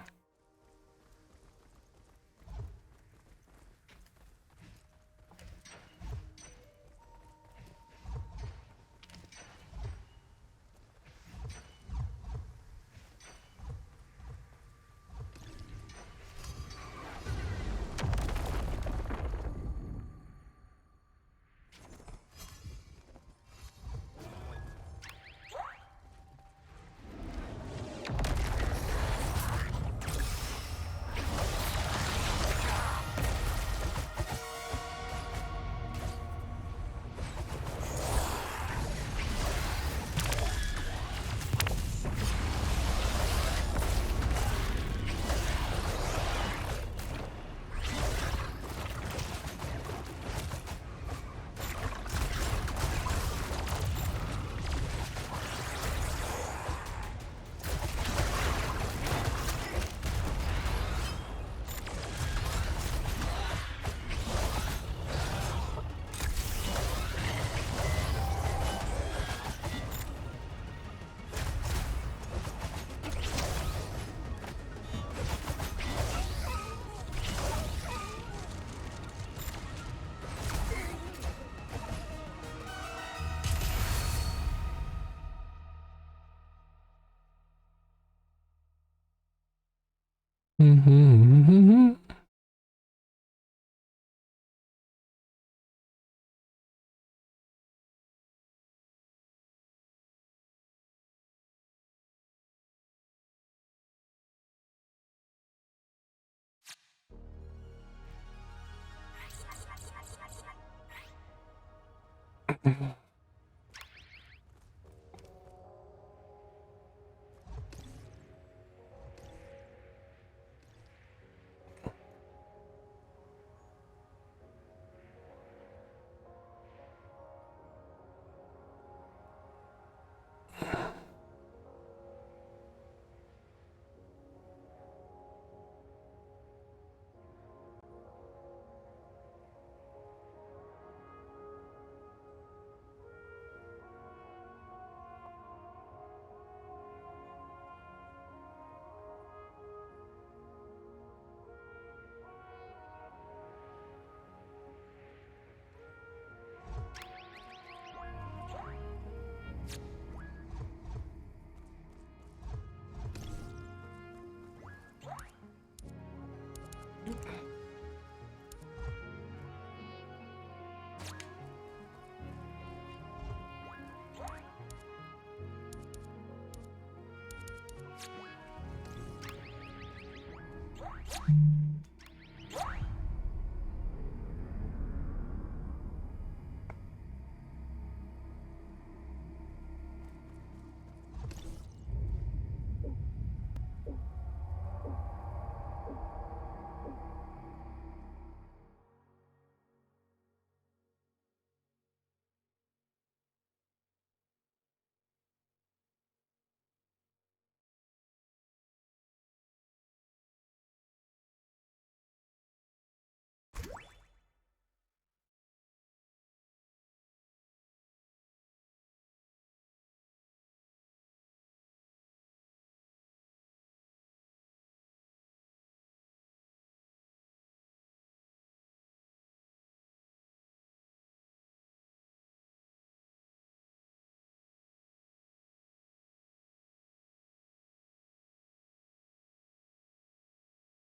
Mm-hmm.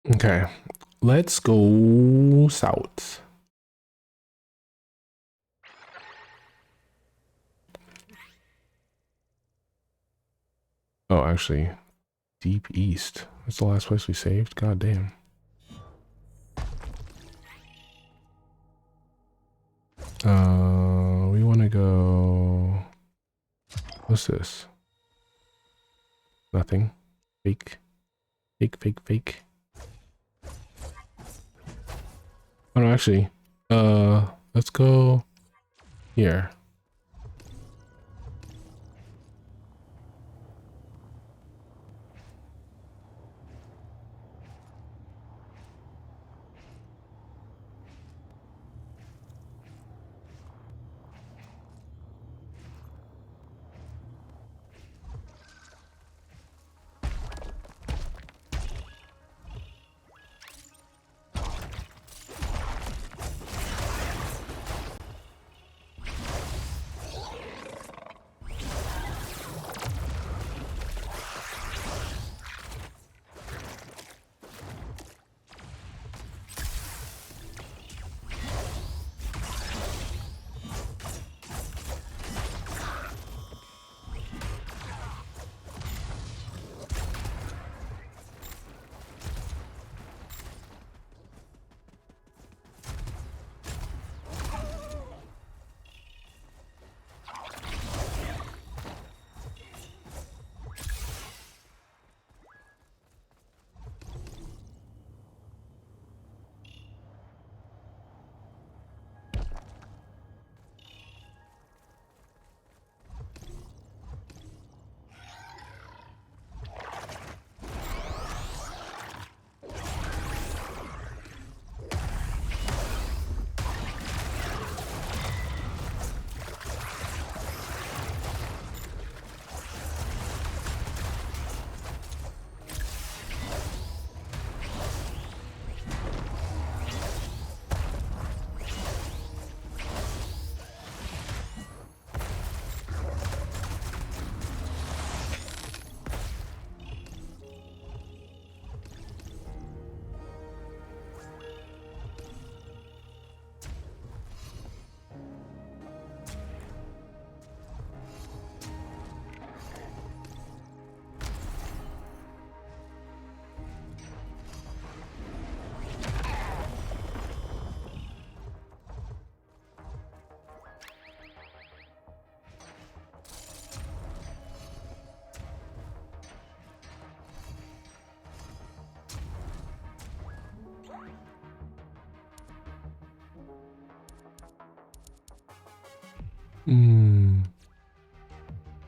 Okay, let's go south. Oh, actually, deep east. That's the last place we saved? God damn. We want to go... What's this? Nothing. Fake. Fake, fake, fake. Oh, no, actually, let's go here.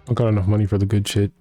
I got enough money for the good shit.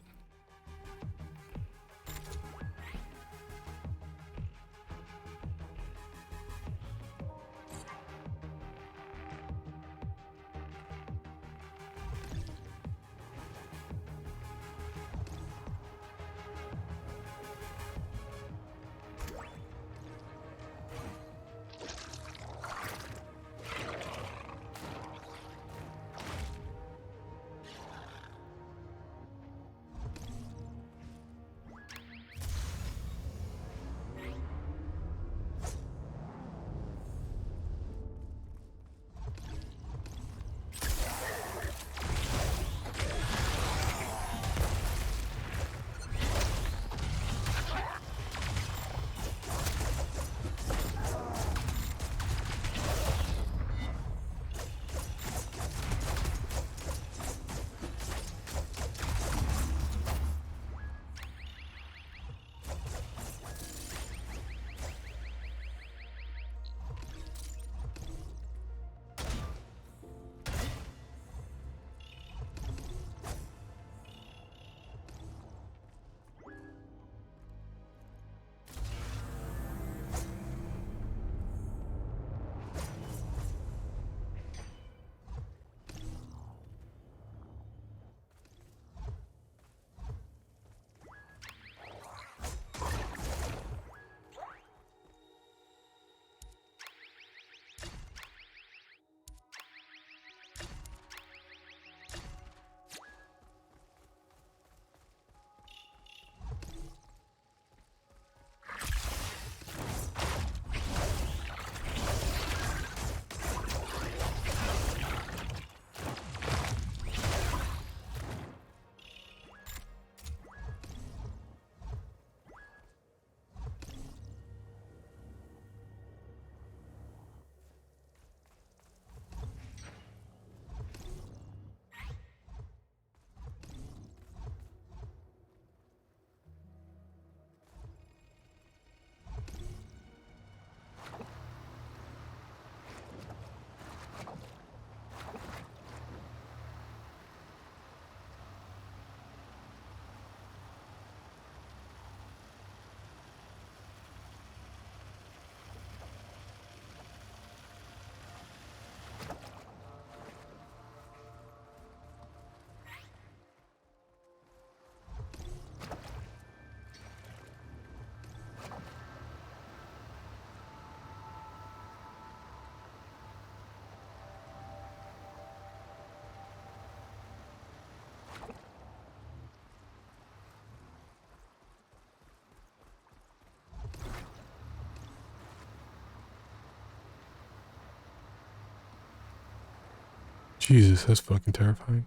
Jesus, that's fucking terrifying.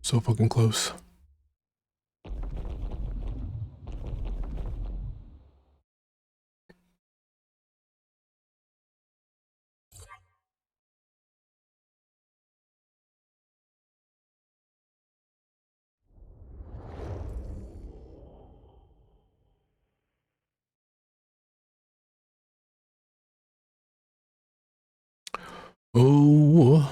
So fucking close. Oh.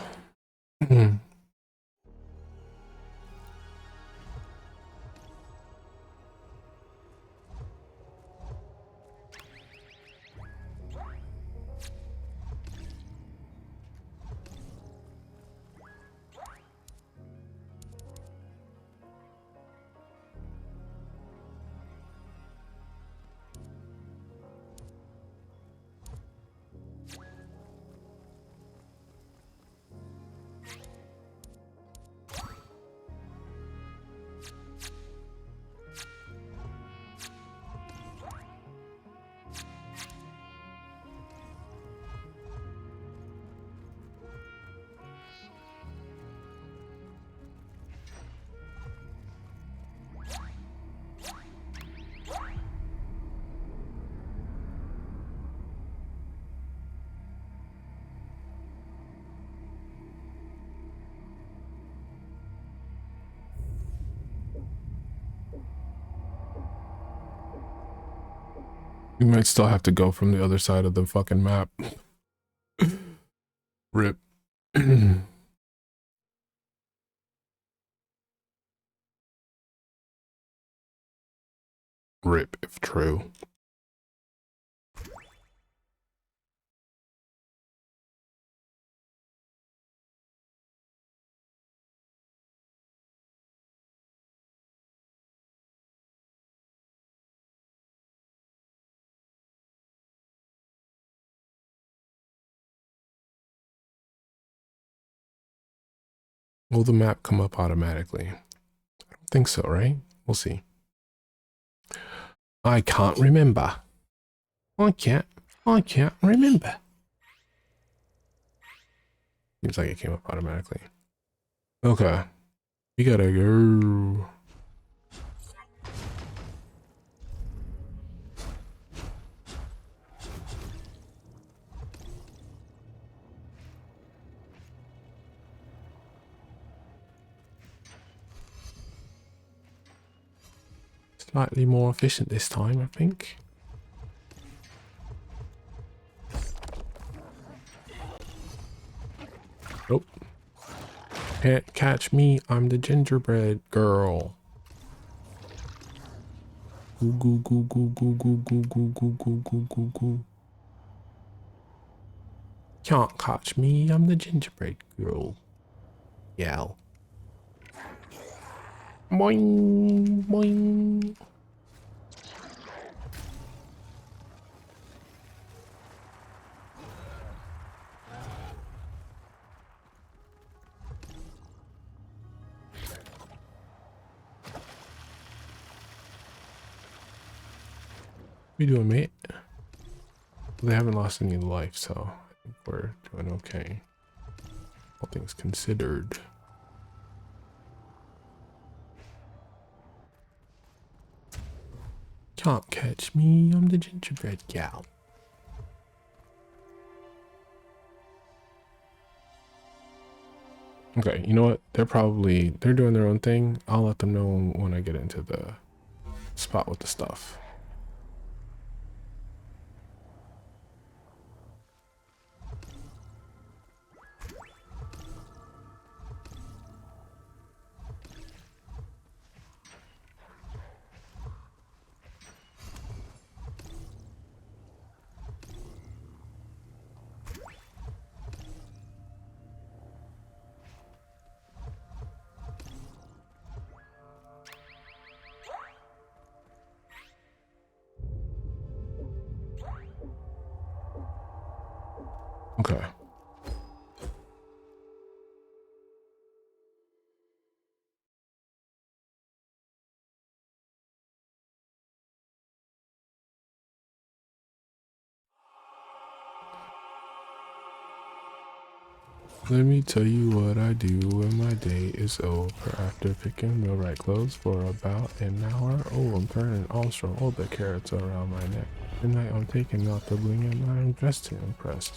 You might still have to go from the other side of the fucking map. Rip. Rip, if true. Will the map come up automatically? I don't think so, right? We'll see. I can't remember. I can't remember. Seems like it came up automatically. Okay. We gotta go. Slightly more efficient this time, I think. Nope. Can't catch me. I'm the gingerbread girl. Goo goo goo goo goo goo goo goo goo goo goo goo goo. Can't catch me. I'm the gingerbread girl. Yell. Boing boing. We doing, mate? They haven't lost any life, so I think we're doing okay. All things considered. Can't catch me, I'm the gingerbread gal. Okay, you know what? They're doing their own thing. I'll let them know when I get into the spot with the stuff. Okay. Let me tell you what I do when my day is over. After picking the right clothes for about an hour. Oh, I'm turning all strong. All the carrots around my neck. Tonight I'm taking out the bling and I'm dressed to impress.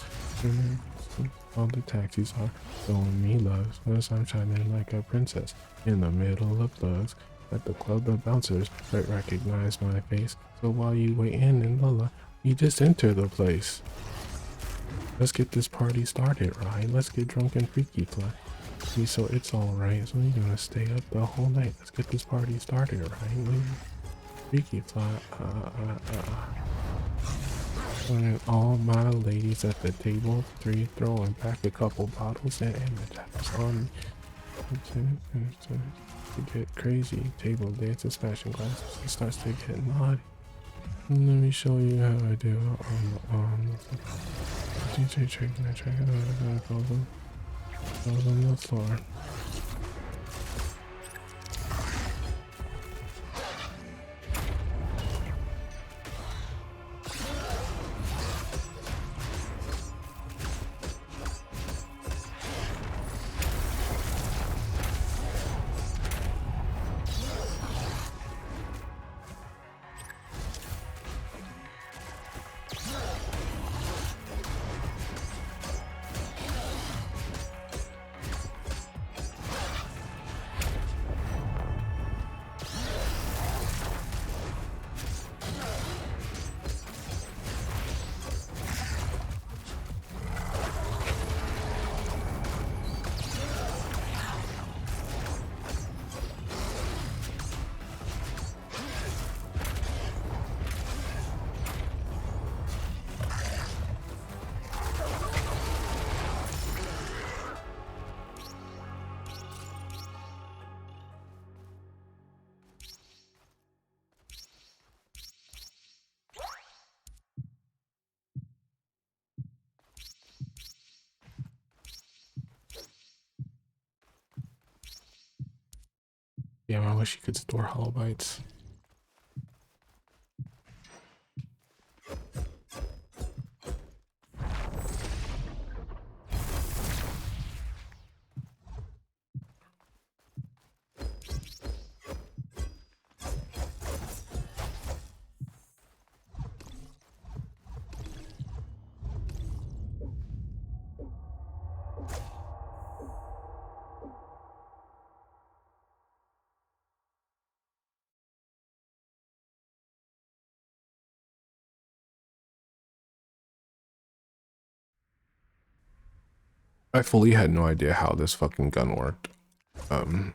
All the taxis are showing me love. Cause I'm shining like a princess in the middle of thugs. At the club, the bouncers might recognize my face. So while you wait in the line, you just enter the place. Let's get this party started, right? Let's get drunk and freaky fly. See, so it's alright. So you're gonna stay up the whole night. Let's get this party started, right? Freaky fly. And all my ladies at the table, three throwing back a couple bottles and the taps on to get crazy. Table dances, smashing glasses. It starts to get naughty. Let me show you how I do DJ checking it, check it out. I gotta call them. Those on the floor. Damn, I wish you could store hollow bites. I fully had no idea how this fucking gun worked. Um,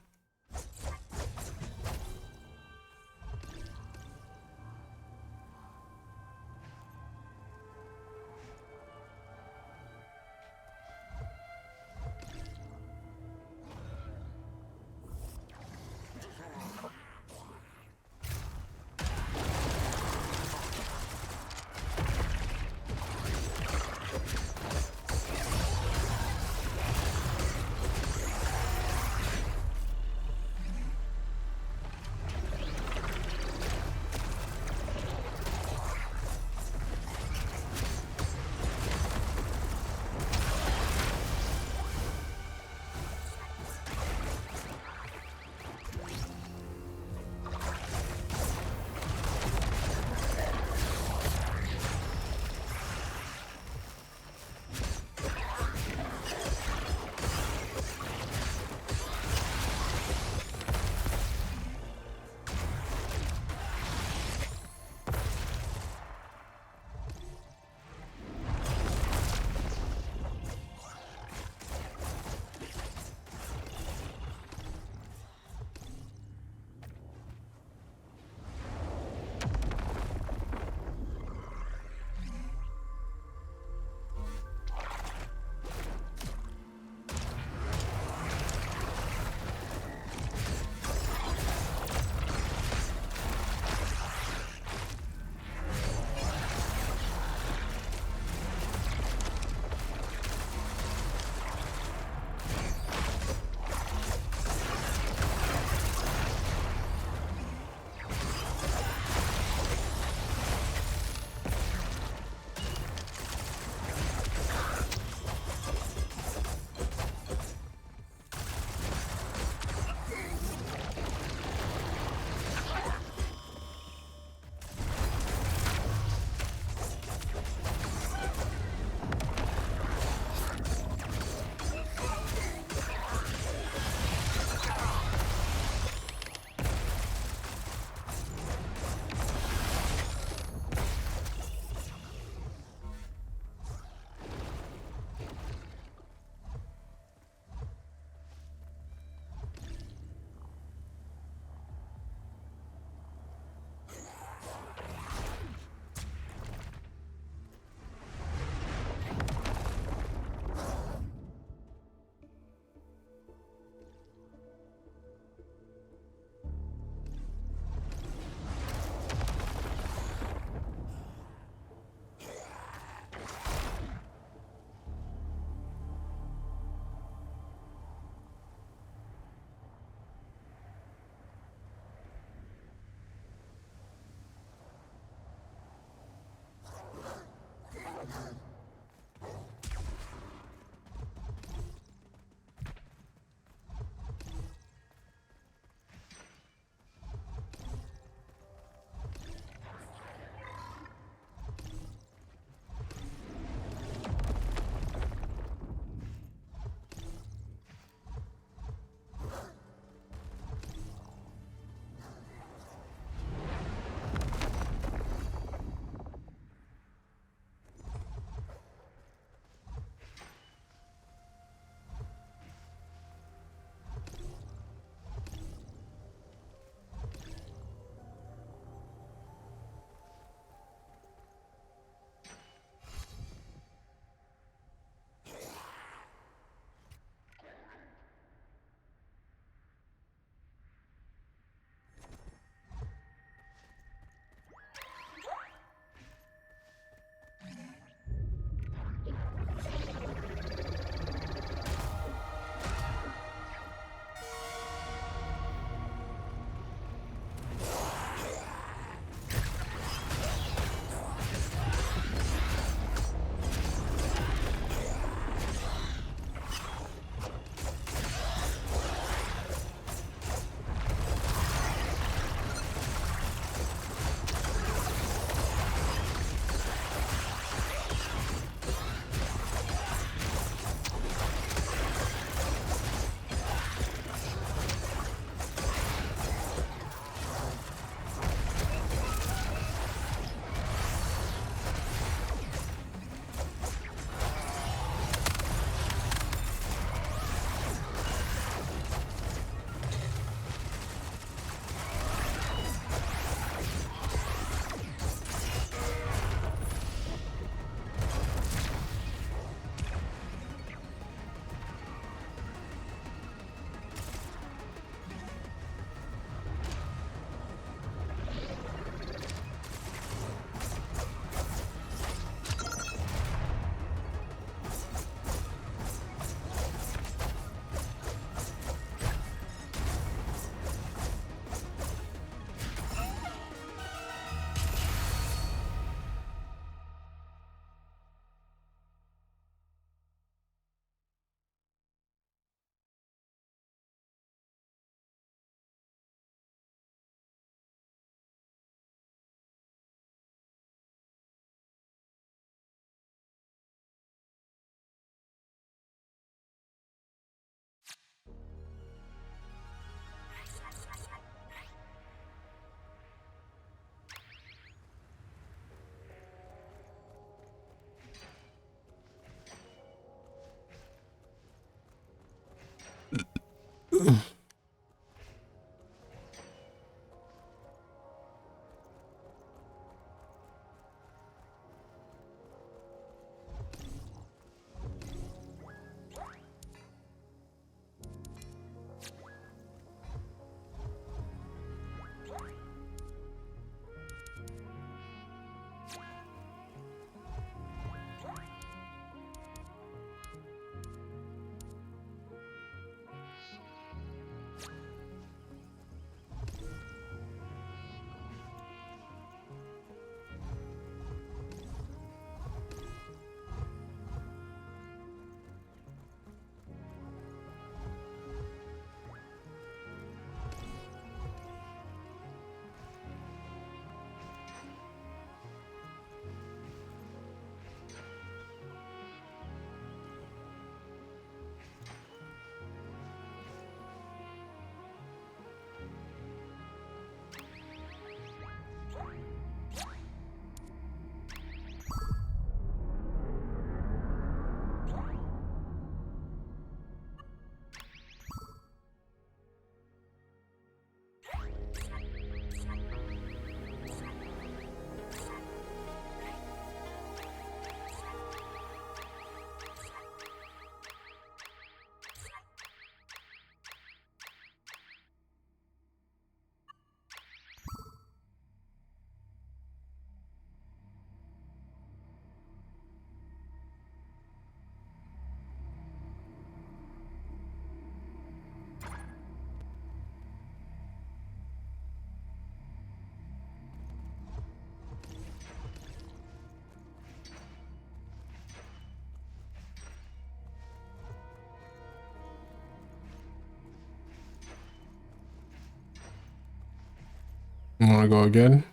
want to go again?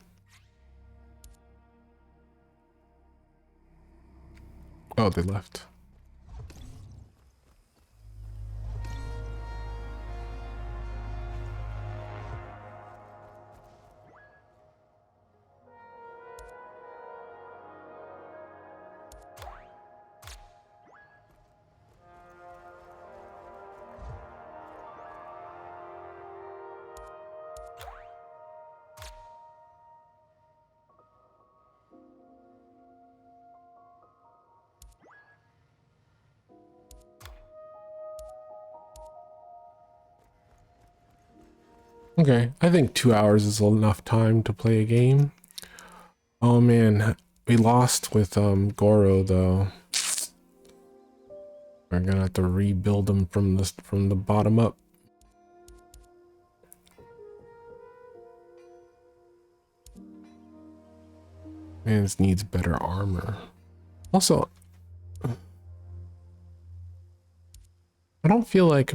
Oh, they left. Okay, I think 2 hours is enough time to play a game. Oh man, we lost with Goro though. We're gonna have to rebuild them from the bottom up. Man, this needs better armor. Also, I don't feel like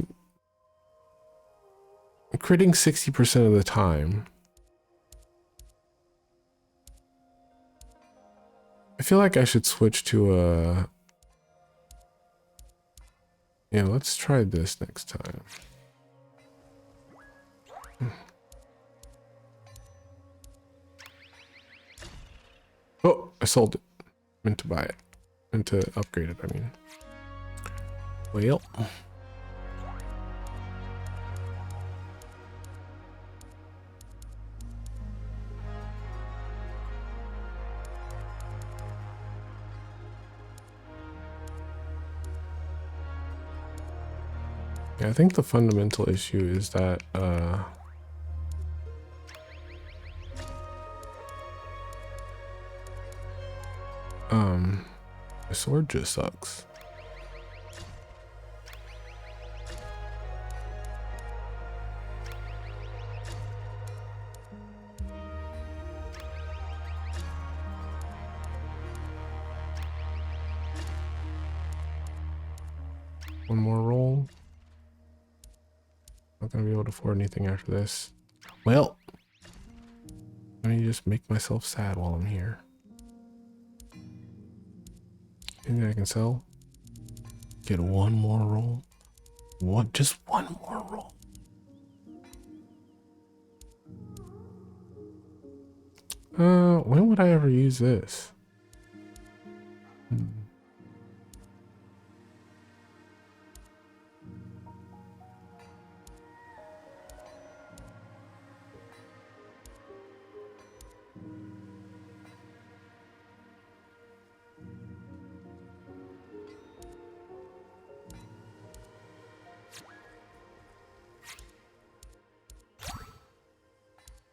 critting 60% of the time. I feel like I should switch to a... Yeah, let's try this next time. Oh, I sold it. Meant to buy it. Meant to upgrade it, I mean. Well. Yeah, I think the fundamental issue is that my sword just sucks. One more roll. Not gonna be able to afford anything after this. Well, let me just make myself sad while I'm here. Anything I can sell? Get one more roll. What? Just one more roll. When would I ever use this?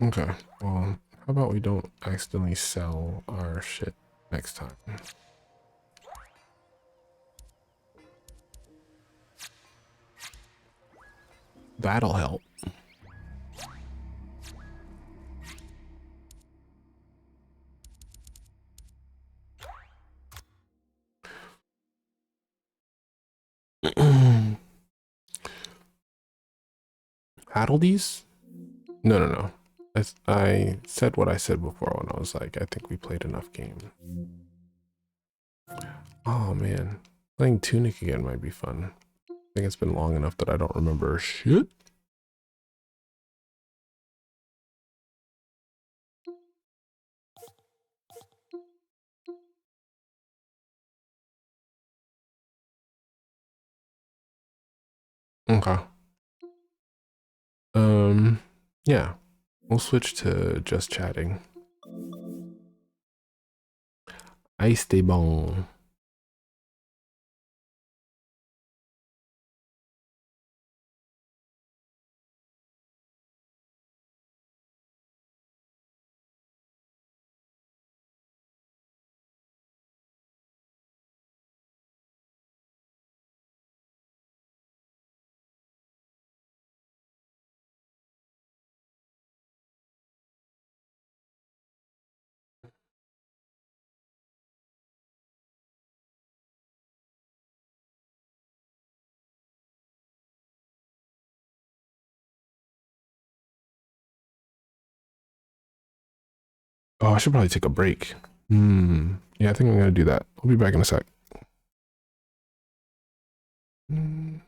Okay, well, how about we don't accidentally sell our shit next time? That'll help. Paddle these? No, no, no. I said what I said before when I was like, I think we played enough game. Oh man, playing Tunic again might be fun. I think it's been long enough that I don't remember shit. Okay. Yeah, we'll switch to just chatting. Ice de bon. Oh, I should probably take a break. Yeah, I think I'm gonna do that. I'll be back in a sec. Mm.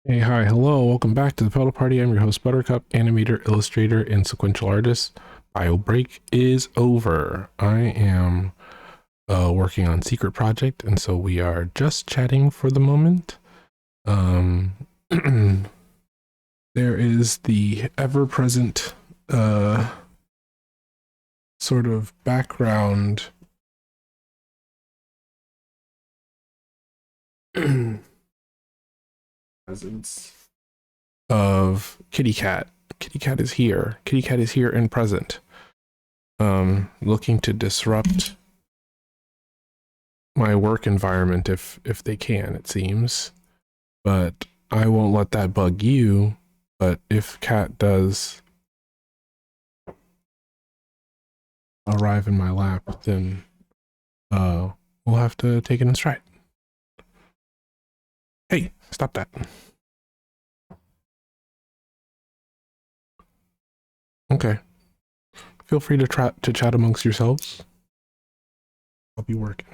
Hey, hi, hello, welcome back to the Petal Party. I'm your host, Buttercup, animator, illustrator, and sequential artist. Bio break is over. I am working on Secret Project, and so we are just chatting for the moment. There is the ever-present sort of background presence of Kitty Cat. Kitty Cat is here. Kitty Cat is here and present. Looking to disrupt my work environment if they can, it seems. But I won't let that bug you. But if Cat does arrive in my lap, then we'll have to take it in stride. Hey, stop that. Okay. Feel free to try to chat amongst yourselves. I'll be working.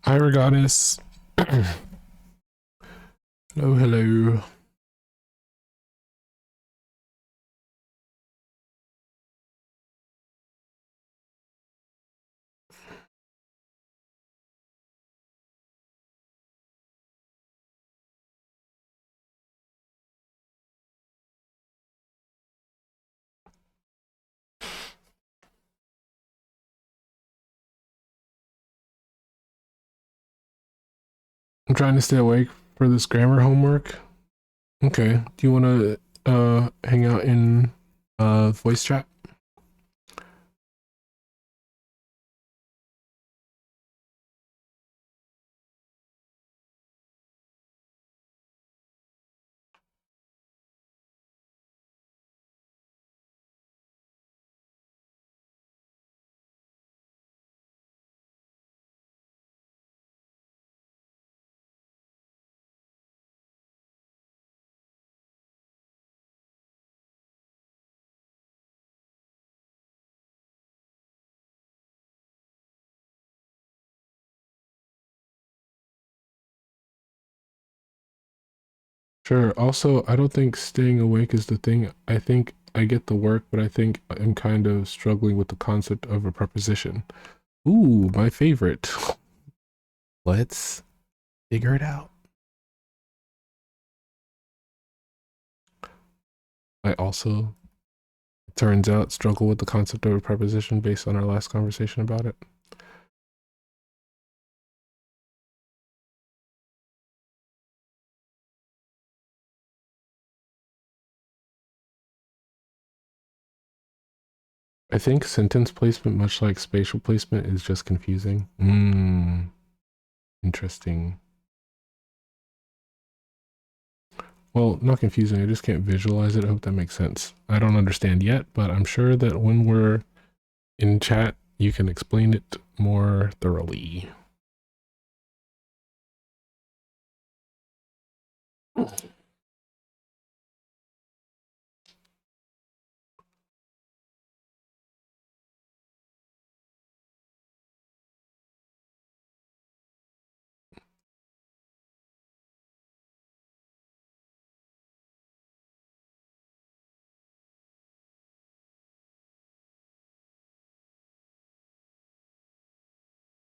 Hi, Reganis. Hello, hello. I'm trying to stay awake for this grammar homework. Okay. Do you want to hang out in voice chat? Sure. Also, I don't think staying awake is the thing. I think I get the work, but I think I'm kind of struggling with the concept of a preposition. Ooh, my favorite. Let's figure it out. I also, it turns out, struggle with the concept of a preposition based on our last conversation about it. I think sentence placement, much like spatial placement, is just confusing. Interesting. Well, not confusing. I just can't visualize it. I hope that makes sense. I don't understand yet, but I'm sure that when we're in chat, you can explain it more thoroughly.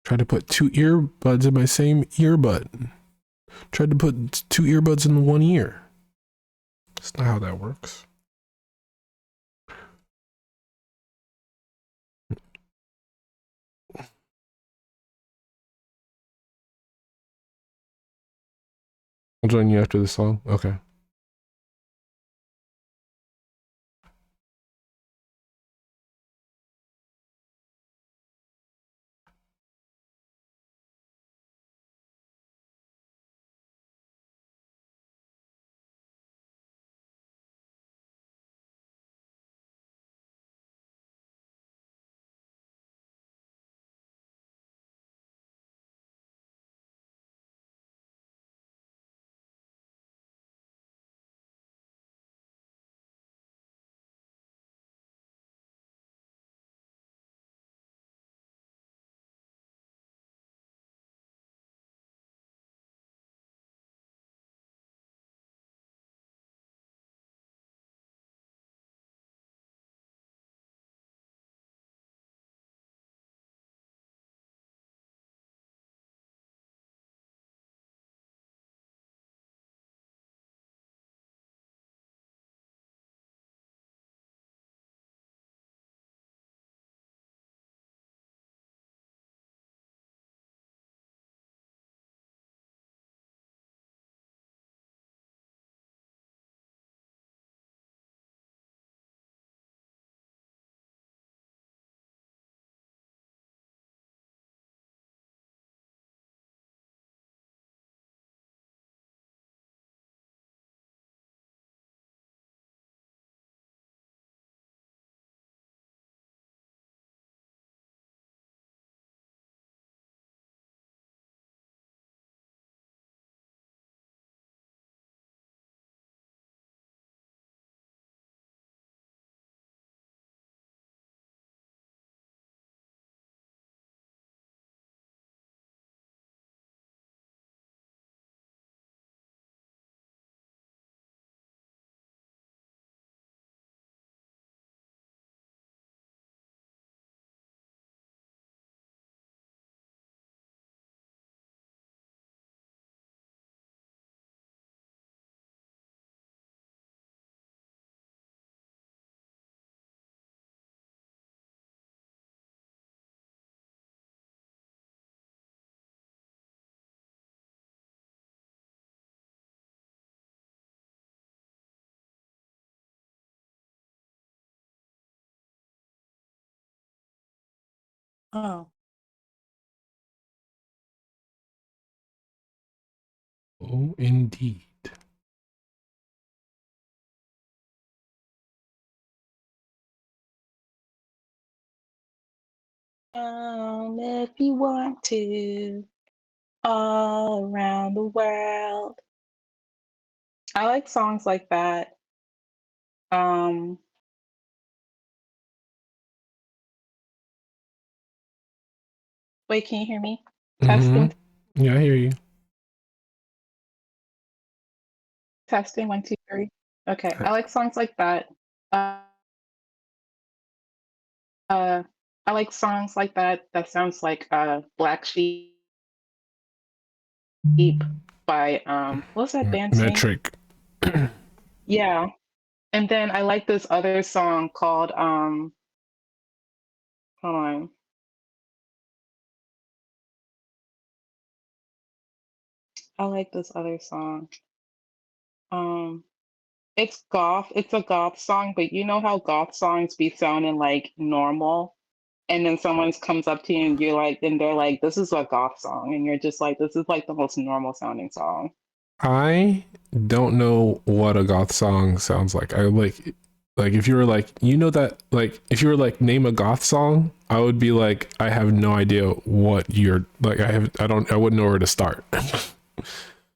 Tried to put two earbuds in my same earbud. Tried to put two earbuds in one ear. That's not how that works. I'll join you after this song. Okay. Oh. Oh, indeed. If you want to, all around the world. I like songs like that. Um, Wait, can you hear me? Mm-hmm. Testing, Yeah, I hear you. testing, one, two, three. Okay, I- I like songs like that. Uh, uh, I like songs like that. That sounds like Black Sheep by what's that band's name? Metric. Yeah. And then I like this other song called hold on. I like this other song. Um it's goth. It's a goth song, but you know how goth songs be sounding like normal, and then someone comes up to you and you're like, and they're like, "This is a goth song," and you're just like, "This is like the most normal sounding song." I don't know what a goth song sounds like. I like if you were like, you know that like if you were like name a goth song, I would be like, I have no idea what you're like. I wouldn't know where to start.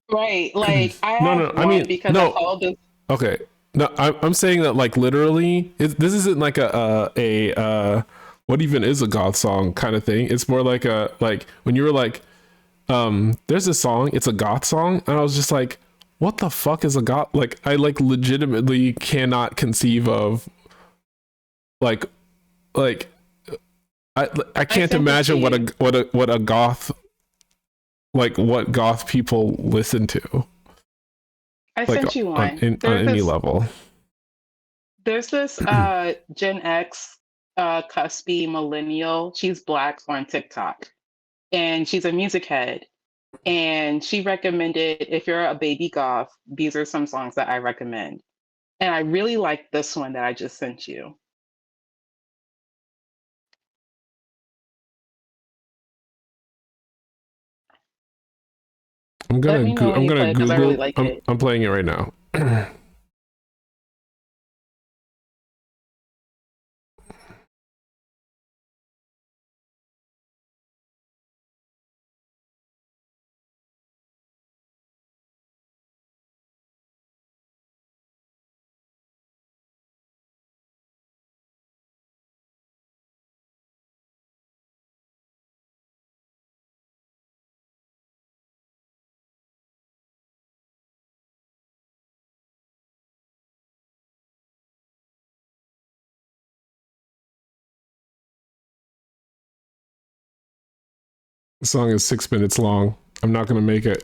Right. Like I No, have no. I one mean, because I no. followed this. Okay. No, I'm saying that like literally, this isn't like what even is a goth song kind of thing. It's more like a like when you were like there's a song, it's a goth song, and I was just like, what the fuck is a goth? Like I like legitimately cannot conceive of like like I I can't sent it to imagine you. what a goth like what goth people listen to I like sent you on one. on any level. There's this Gen X cuspy millennial. She's black on TikTok and she's a music head. And she recommended if you're a baby goth, these are some songs that I recommend. And I really like this one that I just sent you. Let me know when I'm you gonna play it because I really Google. like it. I'm playing it right now. The song is 6 minutes long. I'm not gonna make it.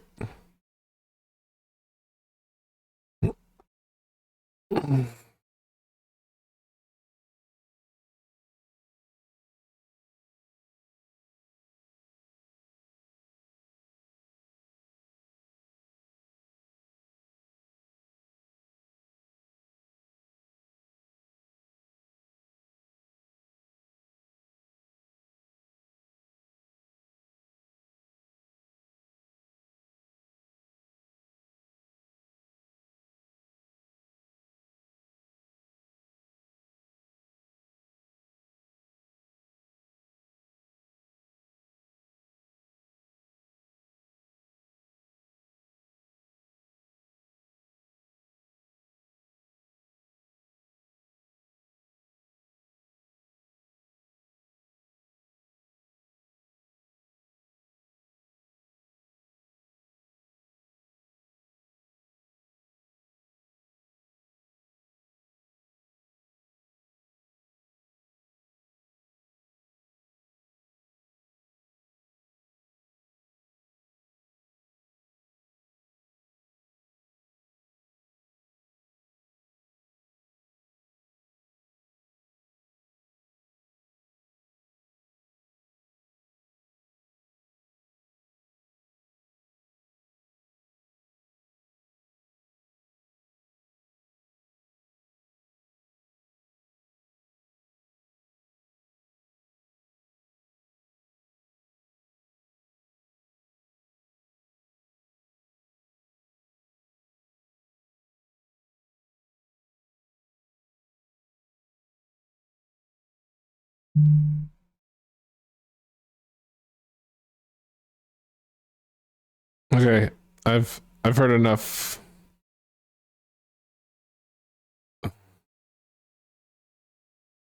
Okay, I've heard enough.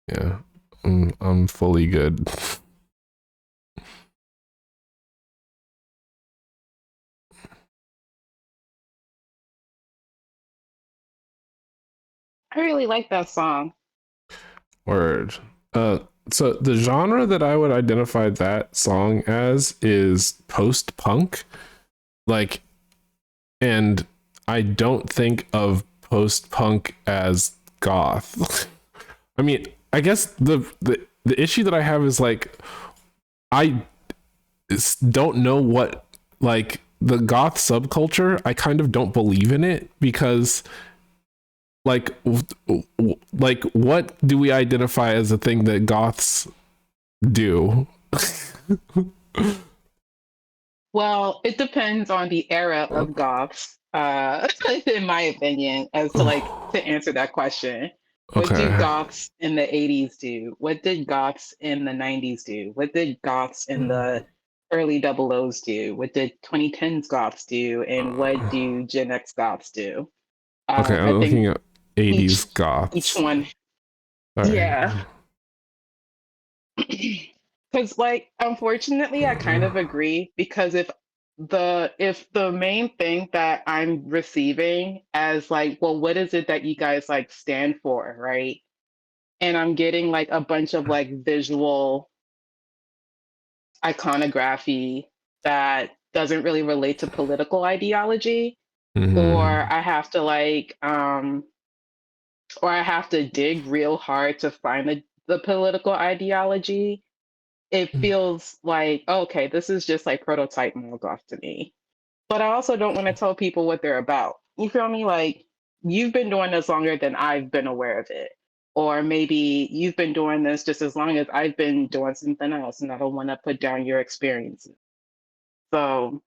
Yeah, I'm fully good. I really like that song. Word. Uh, so the genre that I would identify that song as is post-punk. Like, and I don't think of post-punk as goth. I mean, I guess the issue that I have is like I don't know what like the goth subculture. I kind of don't believe in it because like like what do we identify as a thing that goths do? Well, it depends on the era of goths, in my opinion, as to like to answer that question. What do Okay. goths in the 80s do? What did goths in the 90s do? What did goths in the early double O's do? What did 2010s goths do? And what do Gen X goths do? Okay, I I'm think looking at 80s each goths. one, Sorry. yeah. Because like unfortunately I kind of agree because if the main thing that I'm receiving as like, well, what is it that you guys like stand for, right? And I'm getting like a bunch of like visual iconography that doesn't really relate to political ideology, Mm-hmm. or I have to like or I have to dig real hard to find the political ideology. It feels like, okay, this is just like prototype Molgoth to me. But I also don't want to tell people what they're about. You feel me? Like, you've been doing this longer than I've been aware of it. Or maybe you've been doing this just as long as I've been doing something else, and I don't want to put down your experiences. So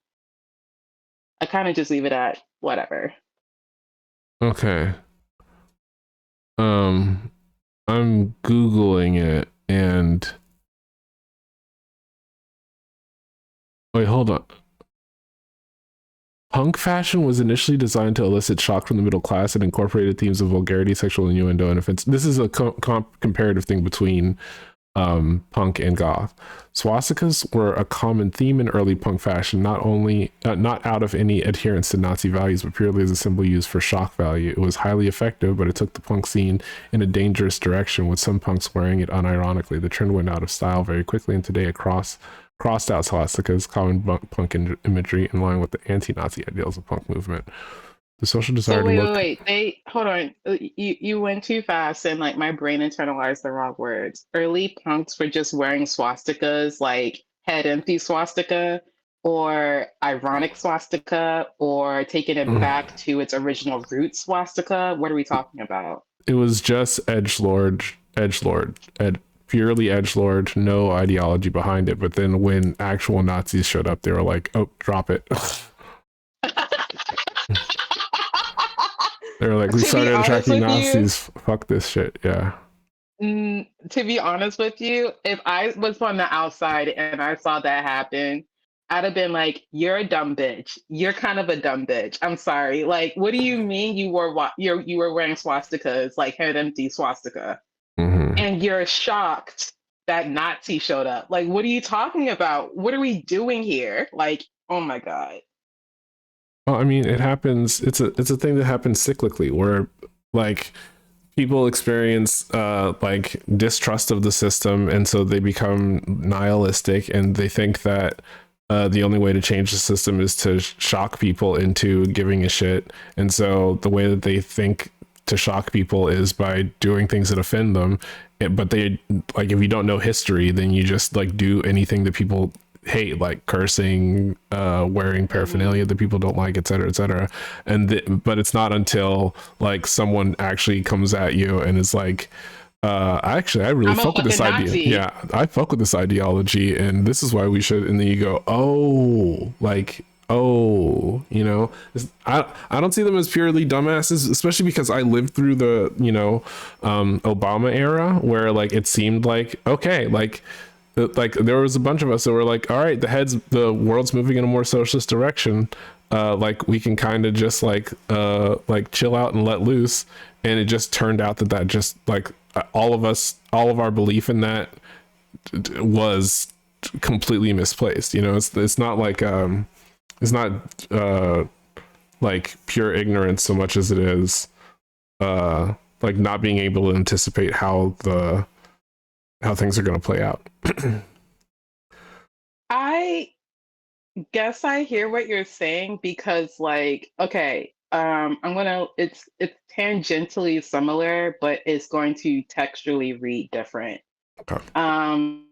I kind of just leave it at whatever. Okay. Um, I'm Googling it and wait, hold on. Punk fashion was initially designed to elicit shock from the middle class and incorporated themes of vulgarity, sexual innuendo, and offense. This is a comparative thing between punk and goth. Swastikas were a common theme in early punk fashion, not out of any adherence to Nazi values, but purely as a symbol used for shock value. It was highly effective, but it took the punk scene in a dangerous direction, with some punks wearing it unironically. The trend went out of style very quickly, and today crossed out swastikas, common punk imagery in line with the anti-Nazi ideals of punk movement. The social So desire to wait, wait, look. wait. They hold on. You went too fast, and like my brain internalized the wrong words. Early punks were just wearing swastikas, like head empty swastika, or ironic swastika, or taking it back to its original root swastika. What are we talking about? It was just purely edge lord, no ideology behind it. But then when actual Nazis showed up, they were like, "Oh, drop it." They were like, "We To be started honest attracting with you, Nazis. Fuck this shit." Yeah. to be honest with you, if I was from the outside and I saw that happen, I'd have been like, "You're a dumb bitch. You're kind of a dumb bitch. I'm sorry. Like, what do you mean you were wearing swastikas, like head empty swastika, Mm-hmm. and you're shocked that Nazi showed up? Like, what are you talking about? What are we doing here? Like, oh my god." Well, I mean, it happens. It's a thing that happens cyclically, where like people experience like distrust of the system, and so they become nihilistic, and they think that the only way to change the system is to shock people into giving a shit. And so the way that they think to shock people is by doing things that offend them. But they like if you don't know history, then you just like do anything that people hate, like cursing, wearing Hmm. paraphernalia that people don't like, etc., etc. But it's not until like someone actually comes at you and is like, actually, I really I'm a fuck with this fucking idea. Nazi. Yeah, I fuck with this ideology, and this is why we should. And then you go, oh, like oh, I don't see them as purely dumbasses, especially because I lived through the, Obama era where like it seemed like, okay, like there was a bunch of us that were like, all right, the world's moving in a more socialist direction. Like we can kind of just like chill out and let loose. And it just turned out that just like all of our belief in that was completely misplaced. It's not like it's not like pure ignorance so much as it is like not being able to anticipate how things are going to play out. I guess I hear what you're saying because like, okay, it's tangentially similar, but it's going to textually read different. Okay. Um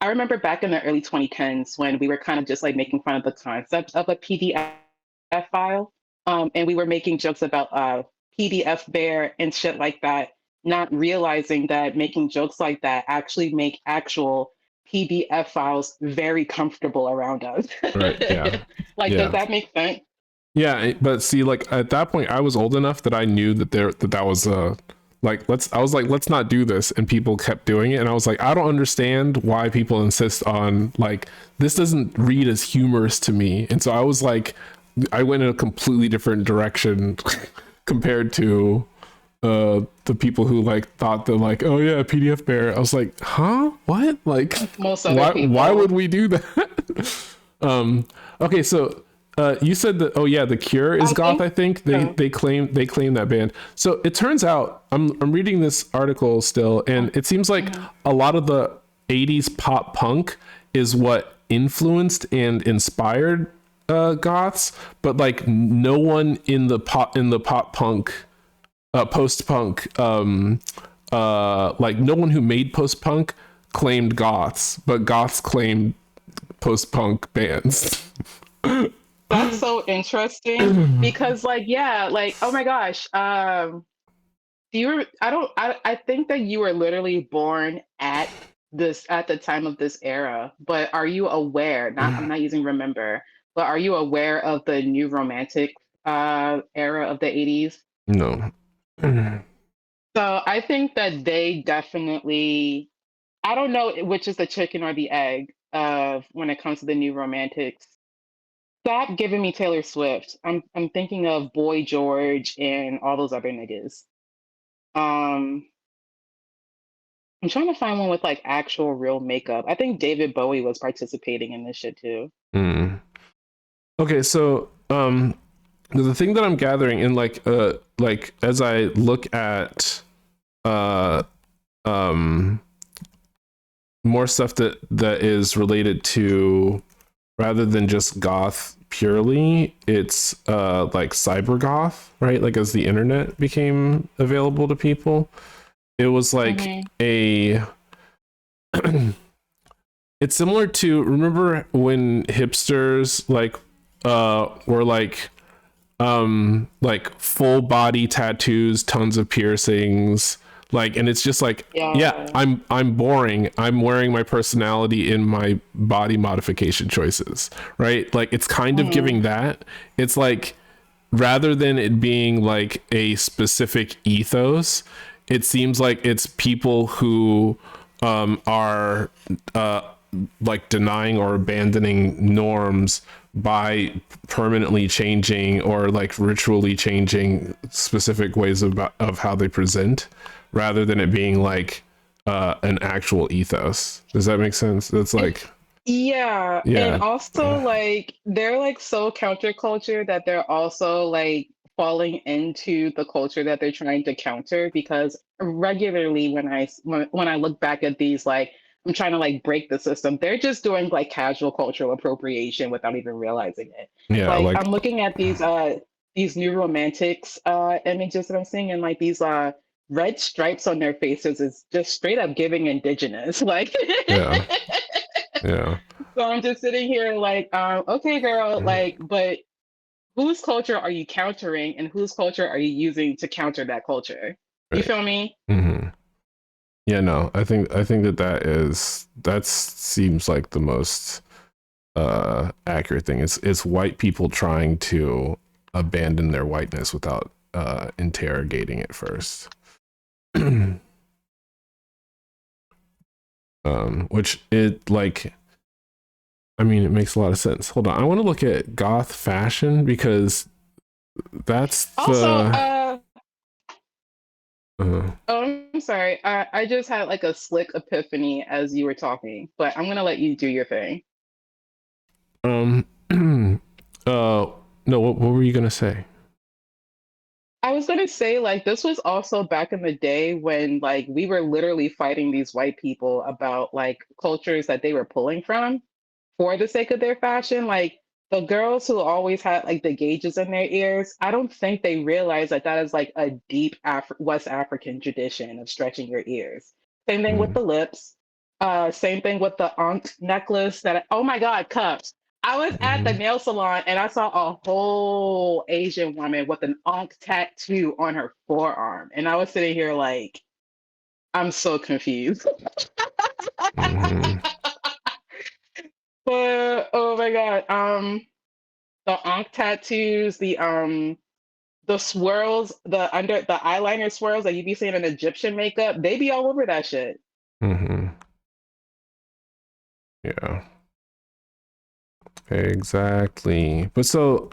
I remember back in the early 2010s when we were kind of just like making fun of the concept of a PDF file. And we were making jokes about PDF bear and shit like that, not realizing that making jokes like that actually make actual PDF files very comfortable around us. Right. Yeah. Like, does Yeah. that make sense? Yeah, but see, like at that point, I was old enough that I knew that was like I was like, let's not do this, and people kept doing it, and I was like, I don't understand why people insist on like this doesn't read as humorous to me, and so I was like, I went in a completely different direction compared to the people who like thought that like, oh yeah, PDF bear. I was like, huh, what, like Most other why would people. we do that? Okay, so you said that, oh yeah, the Cure is I goth. think I think so. they claim that band. So it turns out I'm reading this article still, and it seems like Mhm. a lot of the 80s pop punk is what influenced and inspired goths, but like no one in the pop punk post punk like no one who made post punk claimed goths, but goths claimed post punk bands. That's so interesting because, like, yeah, like, oh my gosh, I think that you were literally born at the time of this era, but are you aware, not I'm not using remember, but are you aware of the new romantic era of the 80s? No. So I think that they definitely, I don't know which is the chicken or the egg of when it comes to the new romantics. Stop giving me Taylor Swift. I'm thinking of Boy George and all those other niggas. Um I'm trying to find one with like actual real makeup. I think David Bowie was participating in this shit too. Mm. Okay, so the thing that I'm gathering in like as I look at uh um more stuff that is related to, rather than just goth purely, it's like cyber goth, right? Like as the internet became available to people, it was like Hmm. a it's similar to, remember when hipsters were like full body tattoos, tons of piercings, like, and it's just like, yeah, Yeah. I'm boring, I'm wearing my personality in my body modification choices, right? Like it's kind of Hmm. giving that. It's like, rather than it being like a specific ethos, it seems like it's people who are like denying or abandoning norms by permanently changing or like ritually changing specific ways of how they present, rather than it being like an actual ethos. Does that make sense? That's like, Yeah, and yeah, also like they're like so counterculture that they're also like falling into the culture that they're trying to counter because regularly when I look back at these like I'm trying to like break the system, they're just doing like casual cultural appropriation without even realizing it. yeah, Like like I'm looking at these new romantics images that I'm seeing and like these red stripes on their faces is just straight up giving indigenous like yeah, yeah, So I'm just sitting here like, okay, girl, like, but whose culture are you countering and whose culture are you using to counter that culture? You right. feel me? Hmm. Yeah, no, I think that seems like the most accurate thing. It's white people trying to abandon their whiteness without interrogating it first. Which it like, I mean, it makes a lot of sense. Hold on, I want to look at goth fashion because that's Also, the. oh, I'm sorry. I just had like a slick epiphany as you were talking, but I'm gonna let you do your thing. Um. No. What were you gonna say? I was gonna say, like, this was also back in the day when, like, we were literally fighting these white people about like cultures that they were pulling from for the sake of their fashion. Like the girls who always had like the gauges in their ears, I don't think they realize that that is like a deep West African tradition of stretching your ears. Same thing with Mm, the lips. Same thing with the ankh necklace that, oh my God, cups. I was at the mhm, nail salon and I saw a whole Asian woman with an ankh tattoo on her forearm. And I was sitting here like, I'm so confused. mhm, But oh my God. The ankh tattoos, the swirls, the eyeliner swirls that you be seeing in Egyptian makeup, they be all over that shit. mhm. Yeah, exactly. But so,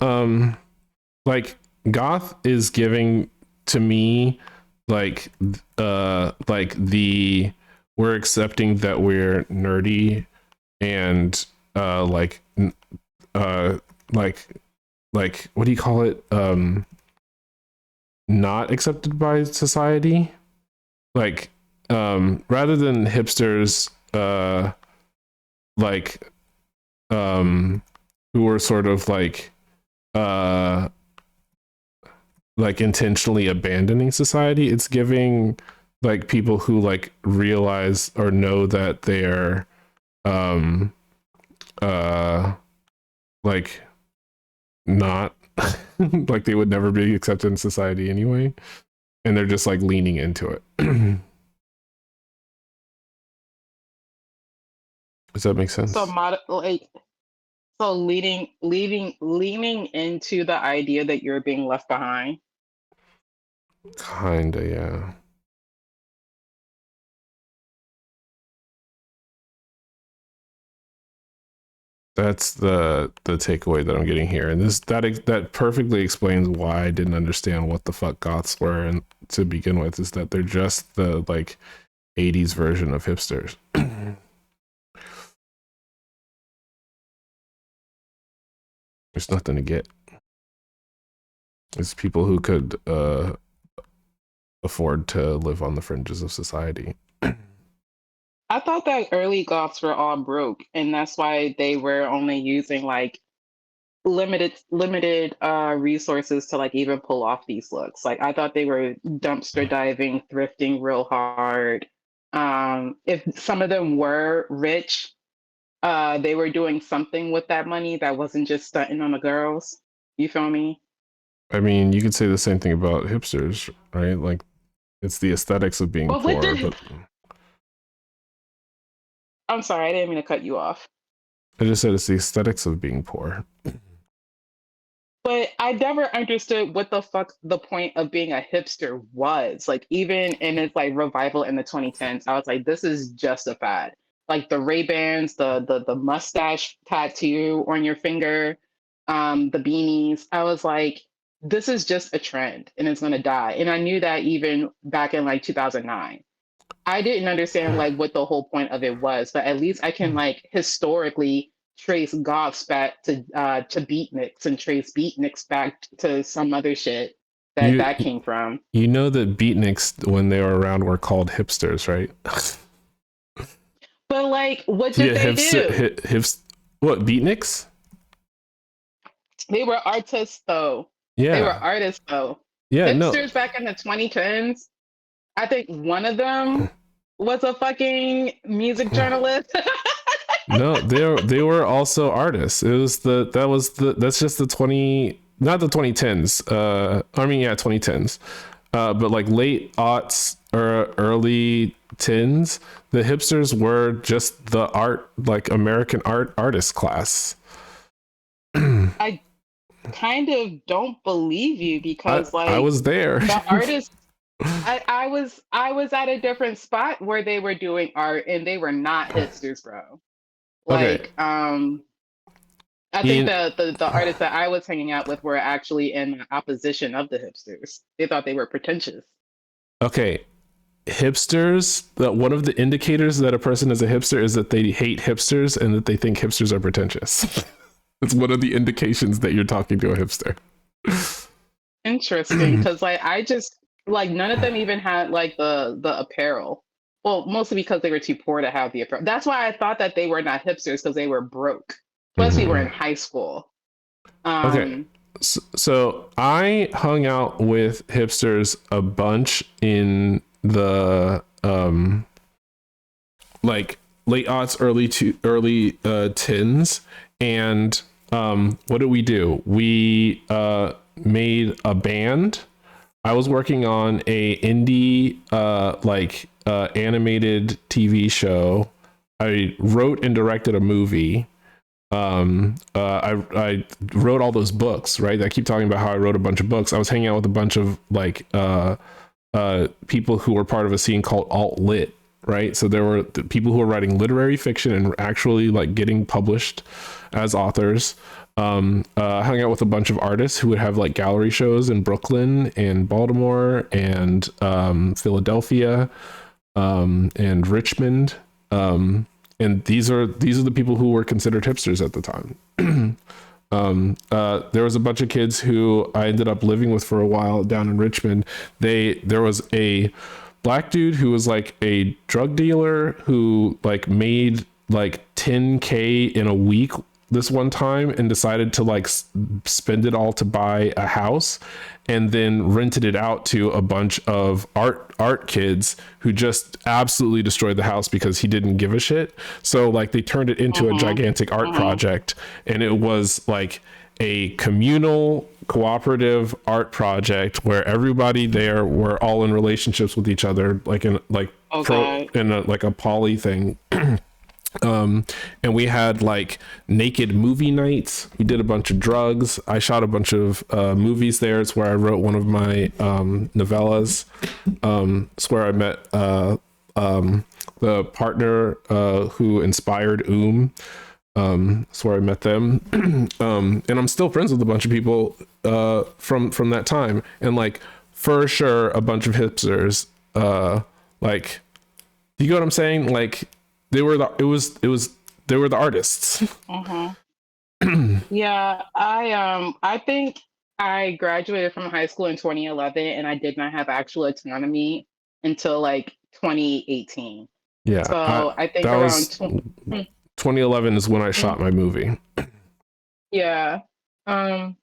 like goth is giving to me like the we're accepting that we're nerdy and uh like like what do you call it, not accepted by society, like rather than hipsters like who were sort of uh like intentionally abandoning society. It's giving like people who like realize or know that they're um uh like not like they would never be accepted in society anyway, and they're just like leaning into it. Does that make So sense? like so leaning into the idea that you're being left behind. Kinda, yeah. That's the takeaway that I'm getting here, and that perfectly explains why I didn't understand what the fuck goths were, and to begin with, is that they're just the like 80s version of hipsters. There's nothing to get. It's people who could afford to live on the fringes of society. I thought that early goths were all broke, and that's why they were only using like limited resources to like even pull off these looks. Like I thought they were dumpster diving, thrifting real hard. If some of them were rich, they were doing something with that money that wasn't just stunting on the girls. You feel me? I mean, you could say the same thing about hipsters, right? Like, it's the aesthetics of being But what poor, did but I'm sorry, I didn't mean to cut you off. I just said it's the aesthetics of being poor. But I never understood what the fuck the point of being a hipster was. Like even in its like revival in the 2010s, I was like, this is just a fad. Like the Ray-Bans, the mustache tattoo on your finger, the beanies. I was like, this is just a trend and it's gonna die. And I knew that even back in like 2009. I didn't understand like what the whole point of it was, but at least I can like historically trace goths back to beatniks and trace beatniks back to some other shit that You that came from. you know that beatniks when they were around were called hipsters, right? But like, what did Yeah, they do? what beatniks? They were artists though. They were Yeah, artists though. yeah, no, Hipsters back in the 2010s, I think one of them was a fucking music journalist. no, they were also artists. It was that's just the 20, not the 2010s. I mean, yeah, 2010s. But like late aughts or early tins, the hipsters were just the art, like American artist class. I kind of don't believe you because I like was there. the artists I was at a different spot where they were doing art and they were not hipsters, bro. Okay. Like I think In the artists that I was hanging out with were actually in opposition of the hipsters. They thought they were pretentious. okay, hipsters, that one of the indicators that a person is a hipster is that they hate hipsters and that they think hipsters are pretentious. It's one of the indications that you're talking to a hipster. Interesting, because like I just like none of them even had like the apparel. Well, mostly because they were too poor to have the apparel. That's why I thought that they were not hipsters because they were broke. Plus, we were in Mhm. high school. Okay. Um, So I hung out with hipsters a bunch in the like late aughts, early tens, and what did we do? We made a band. I was working on a indie animated TV show. I wrote and directed a movie. I wrote all those books, right? I keep talking about how I wrote a bunch of books. I was hanging out with a bunch of people who were part of a scene called alt lit, right? So there were the people who were writing literary fiction and actually like getting published as authors. Hung out with a bunch of artists who would have like gallery shows in Brooklyn and Baltimore and Philadelphia and Richmond. And these are the people who were considered hipsters at the time. There was a bunch of kids who I ended up living with for a while down in Richmond. There was a black dude who was like a drug dealer who like made like 10K in a week this one time and decided to like spend it all to buy a house and then rented it out to a bunch of art kids who just absolutely destroyed the house because he didn't give a shit. So like they turned it into a mhm, gigantic art mhm. project, and it was like a communal cooperative art project where everybody there were all in relationships with each other, like in like Oh pro God. in a, like a poly thing. And we had like naked movie nights. We did a bunch of drugs. I shot a bunch of movies there. It's where I wrote one of my novellas. It's where I met the partner who inspired It's where I met them. And I'm still friends with a bunch of people from that time, and like for sure a bunch of hipsters. Like, you get what I'm saying? Like, they were the artists. Mhm. Yeah, I think I graduated from high school in 2011 and I did not have actual autonomy until like 2018. Yeah, So I think that around was 2011 is when I shot my movie. yeah. Um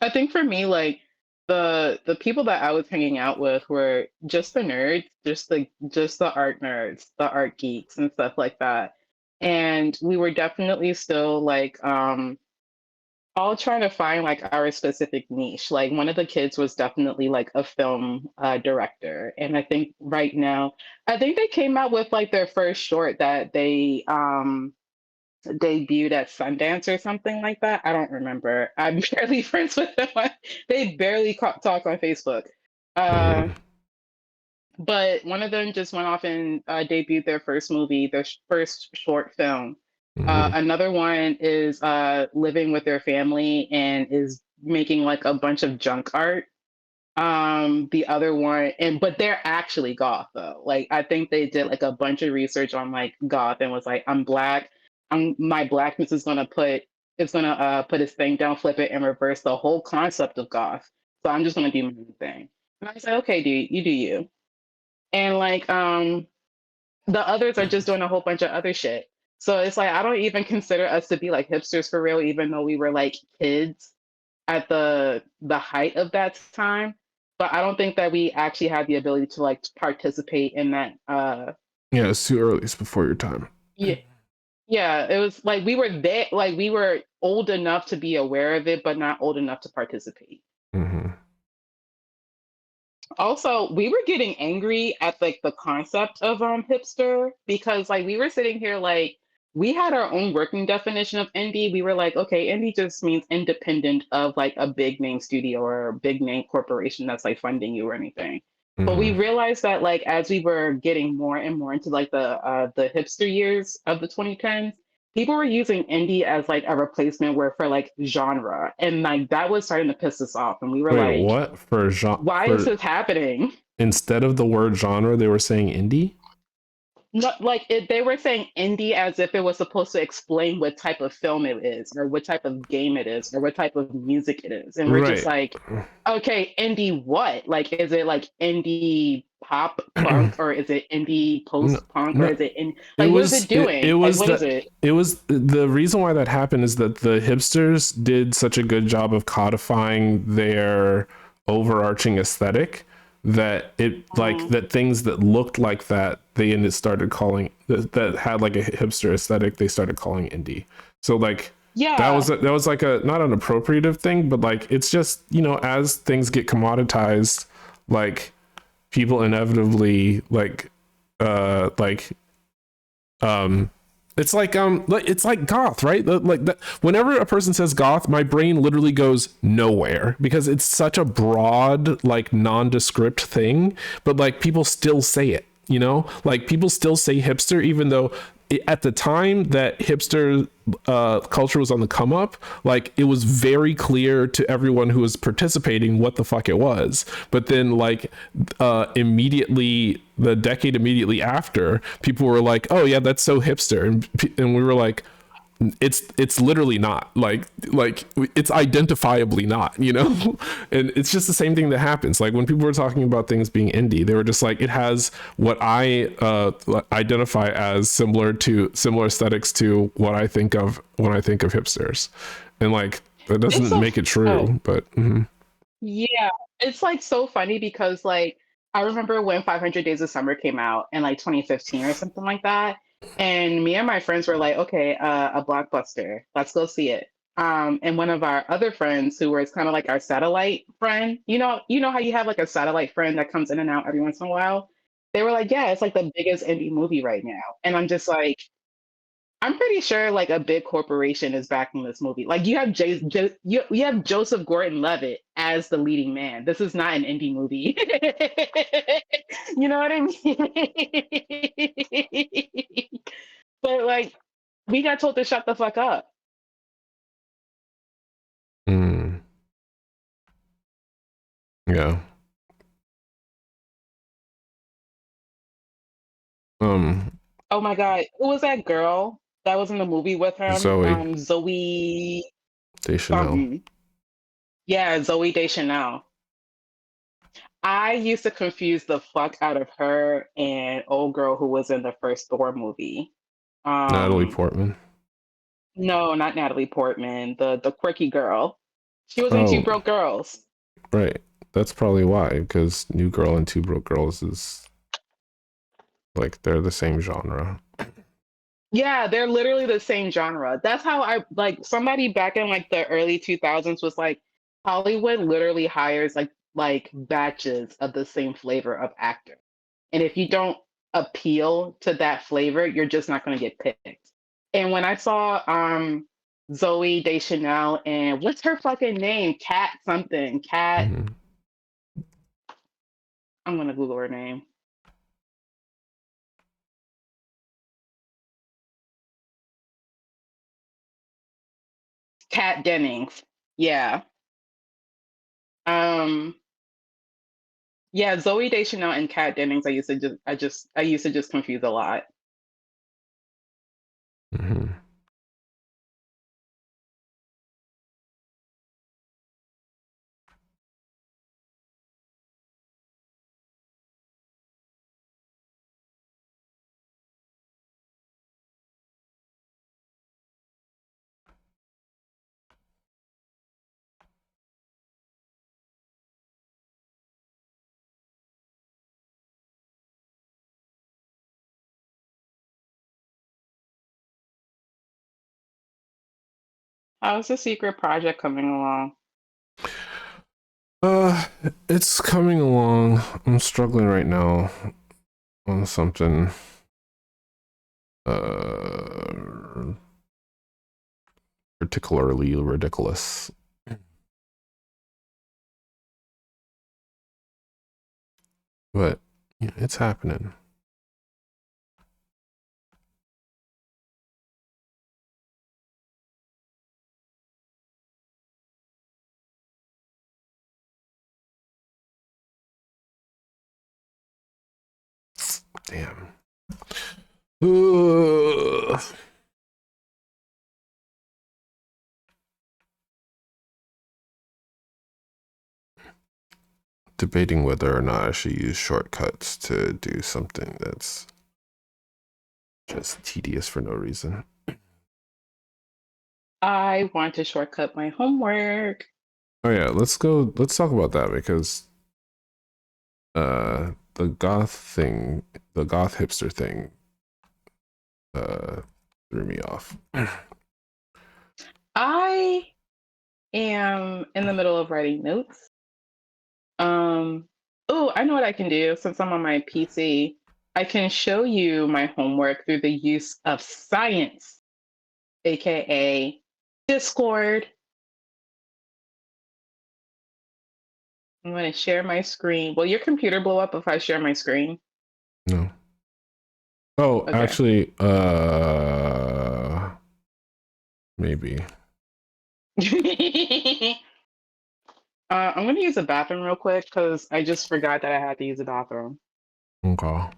I think for me like the people that I was hanging out with were just the nerds, just the art nerds, the art geeks and stuff like that. And we were definitely still like all trying to find like our specific niche. Like one of the kids was definitely like a film director, and I think right now, I think they came out with like their first short that they debuted at Sundance or something like that. I don't remember. I'm barely friends with them. They barely talk on Facebook. Uh, Mhm, but one of them just went off and debuted their first movie, their first short film. mhm. Another one is living with their family and is making like a bunch of junk art. The other one, and but they're actually goth though. Like I think they did like a bunch of research on like goth and was like, I'm black. My blackness is gonna put his thing down, flip it, and reverse the whole concept of goth. So I'm just gonna do my own thing. And I said, okay, dude, you do you. And like the others are just doing a whole bunch of other shit. So it's like I don't even consider us to be like hipsters for real, even though we were like kids at the height of that time. But I don't think that we actually had the ability to like participate in that. Yeah, it's too early. It's before your time. Yeah, yeah. It was like we were there, like we were old enough to be aware of it, but not old enough to participate. Hmm. Also, we were getting angry at like the concept of hipster because like we were sitting here like we had our own working definition of indie. We were like, okay, indie just means independent of like a big name studio or a big name corporation that's like funding you or anything. But we Mm-hmm. realized that like as we were getting more and more into like the hipster years of the 2010s, people were using indie as like a replacement word for like genre. And like that was starting to piss us off. And we were Wait, like, what for why is for this happening? instead of the word genre, they were saying indie? Not like they were saying indie as if it was supposed to explain what type of film it is, or what type of game it is, or what type of music it is. And we're just Right. like, okay, indie what? Like, is it like indie pop punk, or is it indie No, post punk, or no, is it in it like what is it was it doing? Like, was what is that it? it was the reason why that happened is that the hipsters did such a good job of codifying their overarching aesthetic that it like Mm, that things that looked like that they ended started calling that had like a hipster aesthetic they started calling indie. So like yeah, that was like a not an appropriative thing, but like it's just, you know, as things get commoditized, like people inevitably like um it's like goth, right? Like that, whenever a person says goth, my brain literally goes nowhere because it's such a broad like nondescript thing, but like people still say it, you know, like people still say hipster even though at the time that hipster culture was on the come up, like it was very clear to everyone who was participating what the fuck it was. But then, like, immediately, the decade immediately after, people were like, "Oh yeah, that's so hipster," and we were like, it's literally not like it's identifiably not, you know. And it's just the same thing that happens like when people were talking about things being indie, they were just like it has what I identify as similar aesthetics to what I think of when I think of hipsters, and like that it's doesn't so. make it Oh, true, but yeah, it's like so funny because like I remember when 500 Days of Summer came out in like 2015 or something like that, and me and my friends were like, okay, a blockbuster, let's go see it. And one of our other friends, who was kind of like our satellite friend, you know how you have like a satellite friend that comes in and out every once in a while. They were like, yeah, it's like the biggest indie movie right now, and I'm just like, I'm pretty sure like a big corporation is backing this movie. Like you have you have Joseph Gordon-Levitt as the leading man. This is not an indie movie. You know what I mean? But like we got told to shut the fuck up. mm, yeah. um Oh my god, who was that girl that was in the movie with him? Zoe Zoe Deschanel. something. Yeah, Zoe Deschanel. I used to confuse the fuck out of her and old girl who was in the first Thor movie. Natalie Um, Portman. no, not Natalie Portman, the quirky girl. She was in Two Oh, Broke Girls. right. That's probably why, because New Girl and Two Broke Girls is like they're the same genre. Yeah, they're literally the same genre. That's how I like somebody back in like the early 2000s was like Hollywood literally hires like batches of the same flavor of actor. And if you don't appeal to that flavor, you're just not going to get picked. And when I saw Zoe Deschanel and what's her fucking name? Cat something. Cat. Mm-hmm. I'm going to Google her name. Cat Dennings. Yeah. Um yeah, Zoe Deschanel and Cat Dennings I used to just confuse a lot. Mm-hmm. How's the secret project coming along? Uh, it's coming along. I'm struggling right now on something particularly ridiculous. But yeah, it's happening. Damn. Ugh. Debating whether or not I should use shortcuts to do something that's just tedious for no reason. I want to shortcut my homework. Oh yeah, let's go. Let's talk about that because the goth thing, the goth hipster thing, uh, threw me off. I am in the middle of writing notes. Um, oh, I know what I can do since I'm on my PC. I can show you my homework through the use of science, aka Discord. I'm going to share my screen. Will your computer blow up if I share my screen? No. Oh, Okay. actually, maybe. I'm going to use the bathroom real quick because I just forgot that I had to use the bathroom. Okay.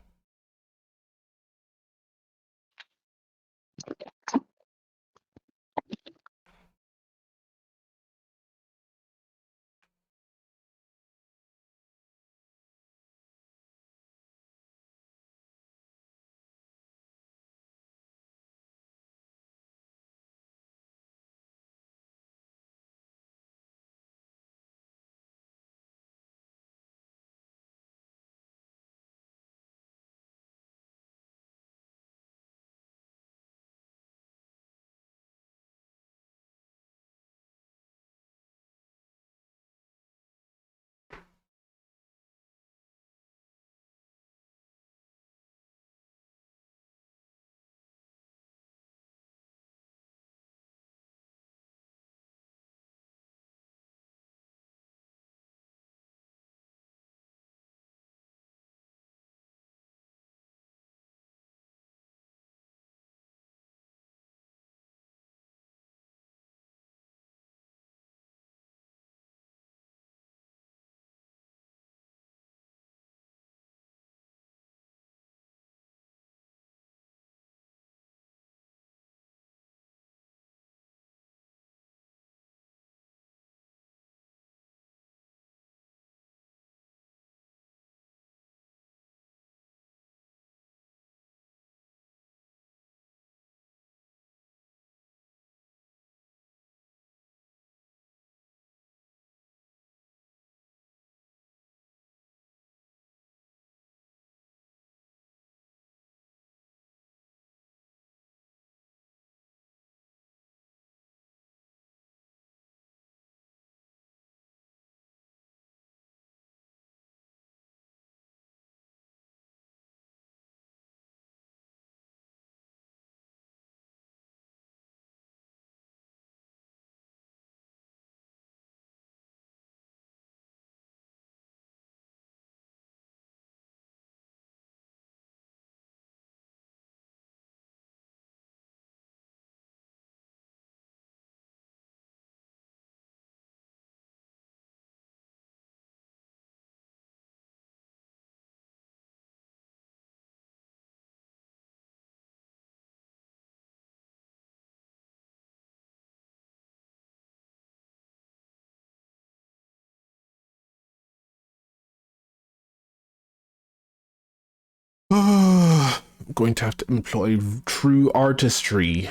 I'm going to have to employ true artistry.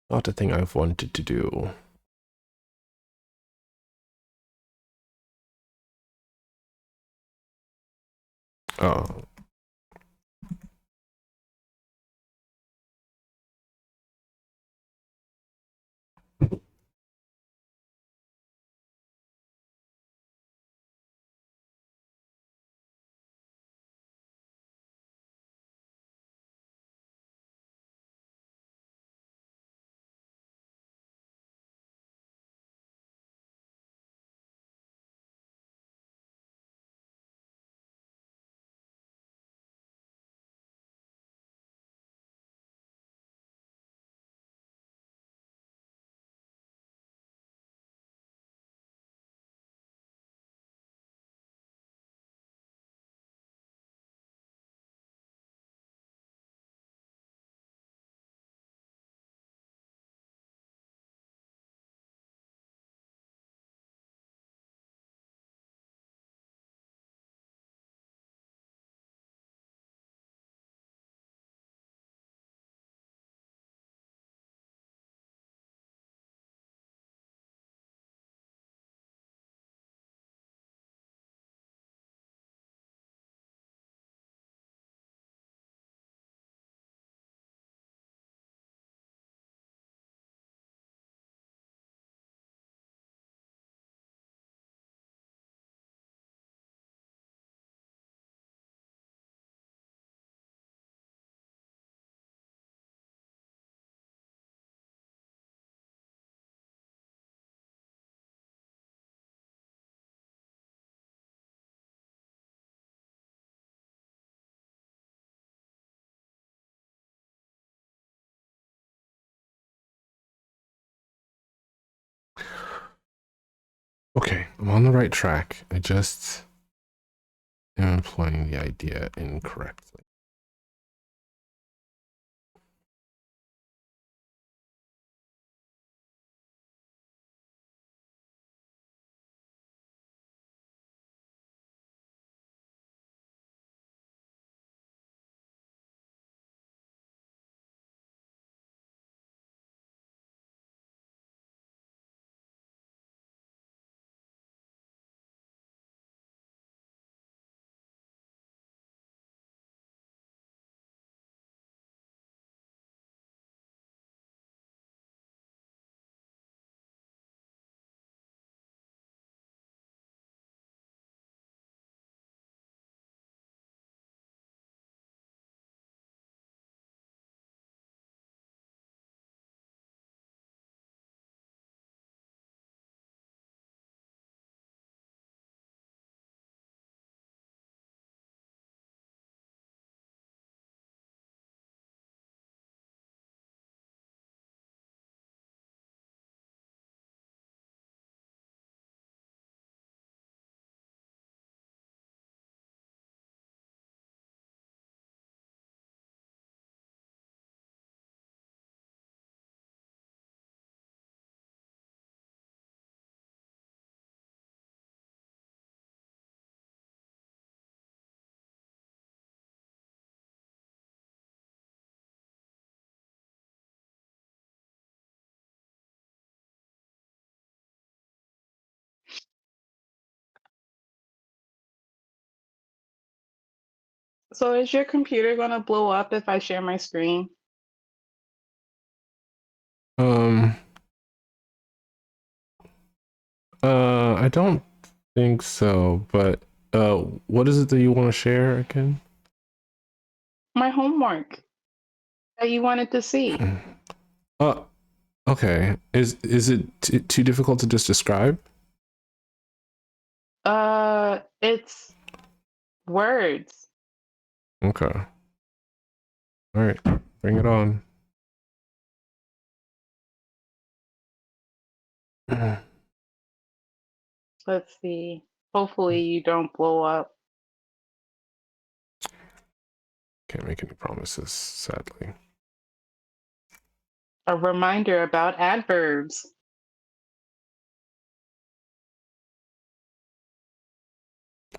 Not a thing I've wanted to do. Oh, Okay, I'm on the right track. I just am employing the idea incorrectly. So is your computer gonna blow up if I share my screen? Um, I don't think so, but what is it that you want to share again? My homework that you wanted to see. Uh, okay. Is it too difficult to just describe? It's words. Okay. All right. Bring it on. Can't Let's see. Hopefully you don't blow up. make any promises, sadly. A reminder about adverbs.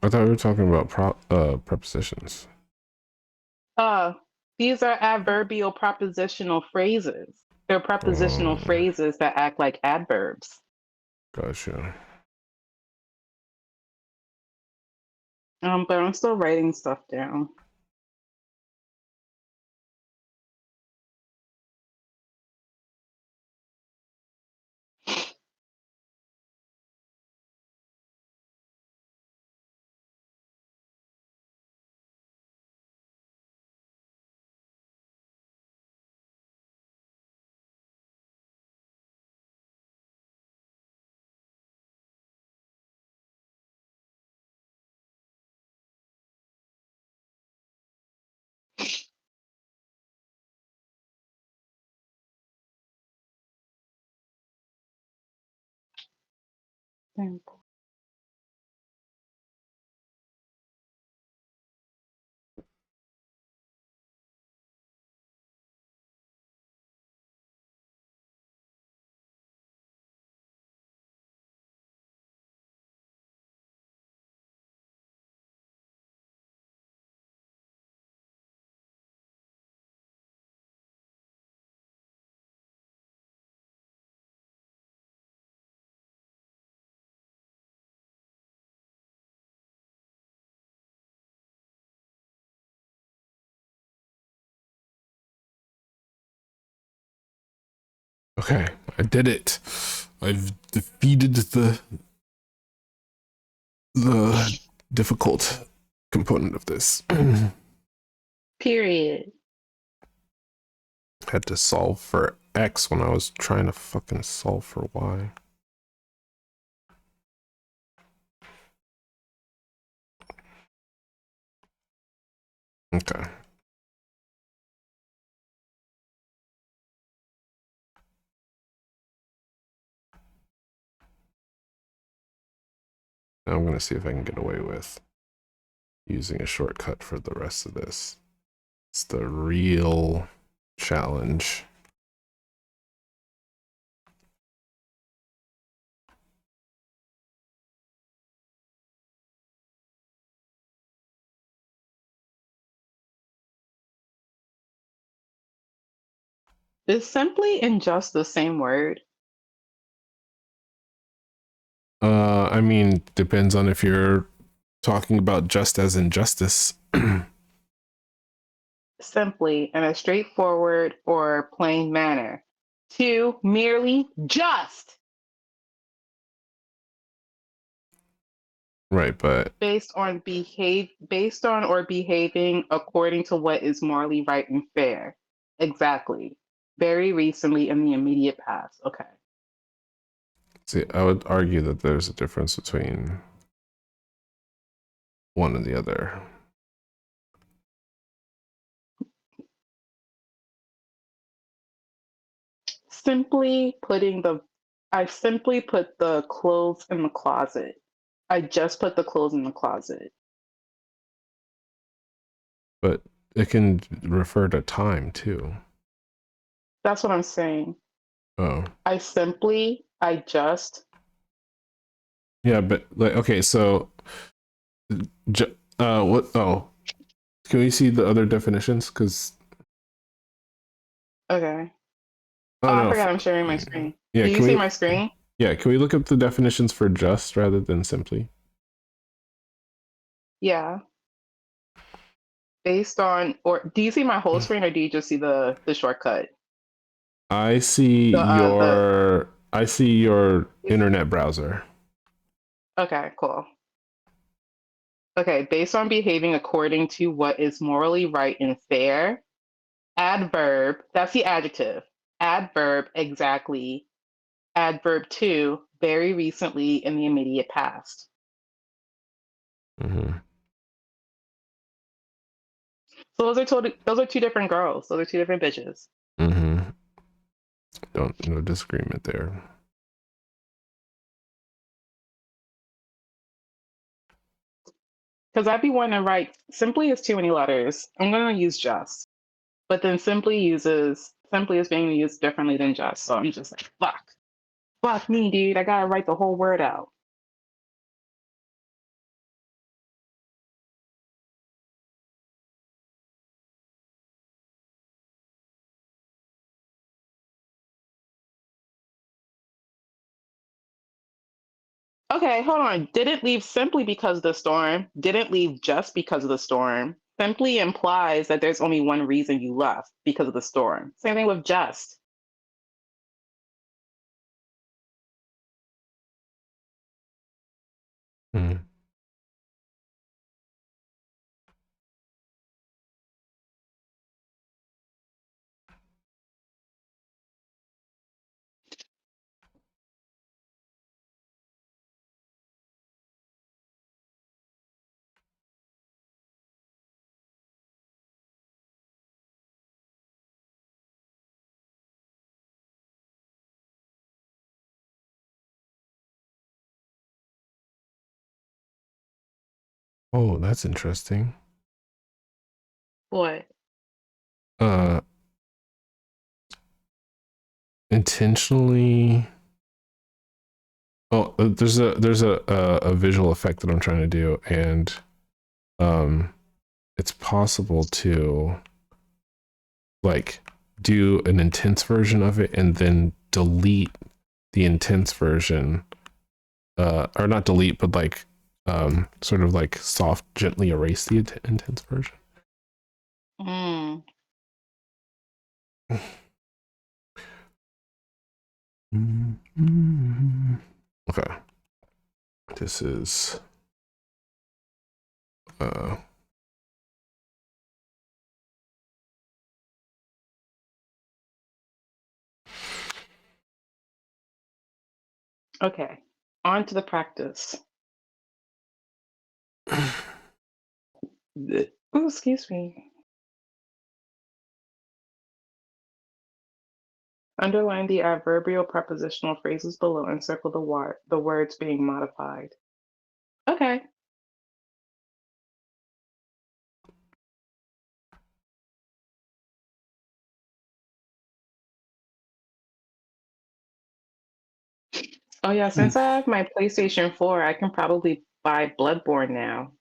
I thought we were talking about prepositions. Uh, these are adverbial propositional phrases. They're prepositional Um, phrases that act like adverbs. gotcha. But I'm still writing stuff down. Okay, I did it. I've defeated the difficult component of this. Period. Had to solve for X when I was trying to fucking solve for Y. Okay. I'm going to see if I can get away with using a shortcut for the rest of this. It's the real challenge. Is simply and just the same word? I mean, depends on if you're talking about just as injustice. Simply in a straightforward or plain manner. 2, merely just. Right, but Based on or behaving according to what is morally right and fair. Exactly. Very recently in the immediate past. Okay. see, I would argue that there's a difference between one and the other. Simply putting the I simply put the clothes in the closet. I just put the clothes in the closet. But it can refer to time too. That's what I'm saying. Oh, I just. yeah, but like, okay, so, what? Oh, can we see the other definitions? Because Okay. oh Oh, I no, forgot I'm sharing my screen. yeah, Do you can see we? my screen? Yeah, can we look up the definitions for just rather than simply? Yeah. Based on, or do you see my whole screen or do you just see the shortcut? The I see your internet browser. Okay, cool. Okay, based on behaving according to what is morally right and fair. Adverb, that's the adjective. Adverb, exactly. Adverb 2, very recently in the immediate past. Mm-hmm. So those are two different girls. Those are two different bitches. Mm-hmm. Don't no disagreement there. Because I'd be wanting to write simply is too many letters. I'm gonna use just. But then simply is being used differently than just. So I'm just like, fuck. Fuck me, dude. I gotta write the whole word out. Okay, hold on. Didn't leave simply because of the storm. Didn't leave just because of the storm. Simply implies that there's only one reason you left because of the storm. Same thing with just. Mm. Oh, that's interesting. What? Uh, intentionally. Oh, there's a visual effect that I'm trying to do, and um, it's possible to like do an intense version of it and then delete the intense version, or not delete, but like sort of like soft, gently erase the intense version. Mm. Okay, this is uh Okay. On to the practice. Ooh, excuse me. Underline the adverbial prepositional phrases below and circle the words being modified. Okay. Oh yeah, Hmm. since I have my PlayStation 4, I can probably buy Bloodborne now.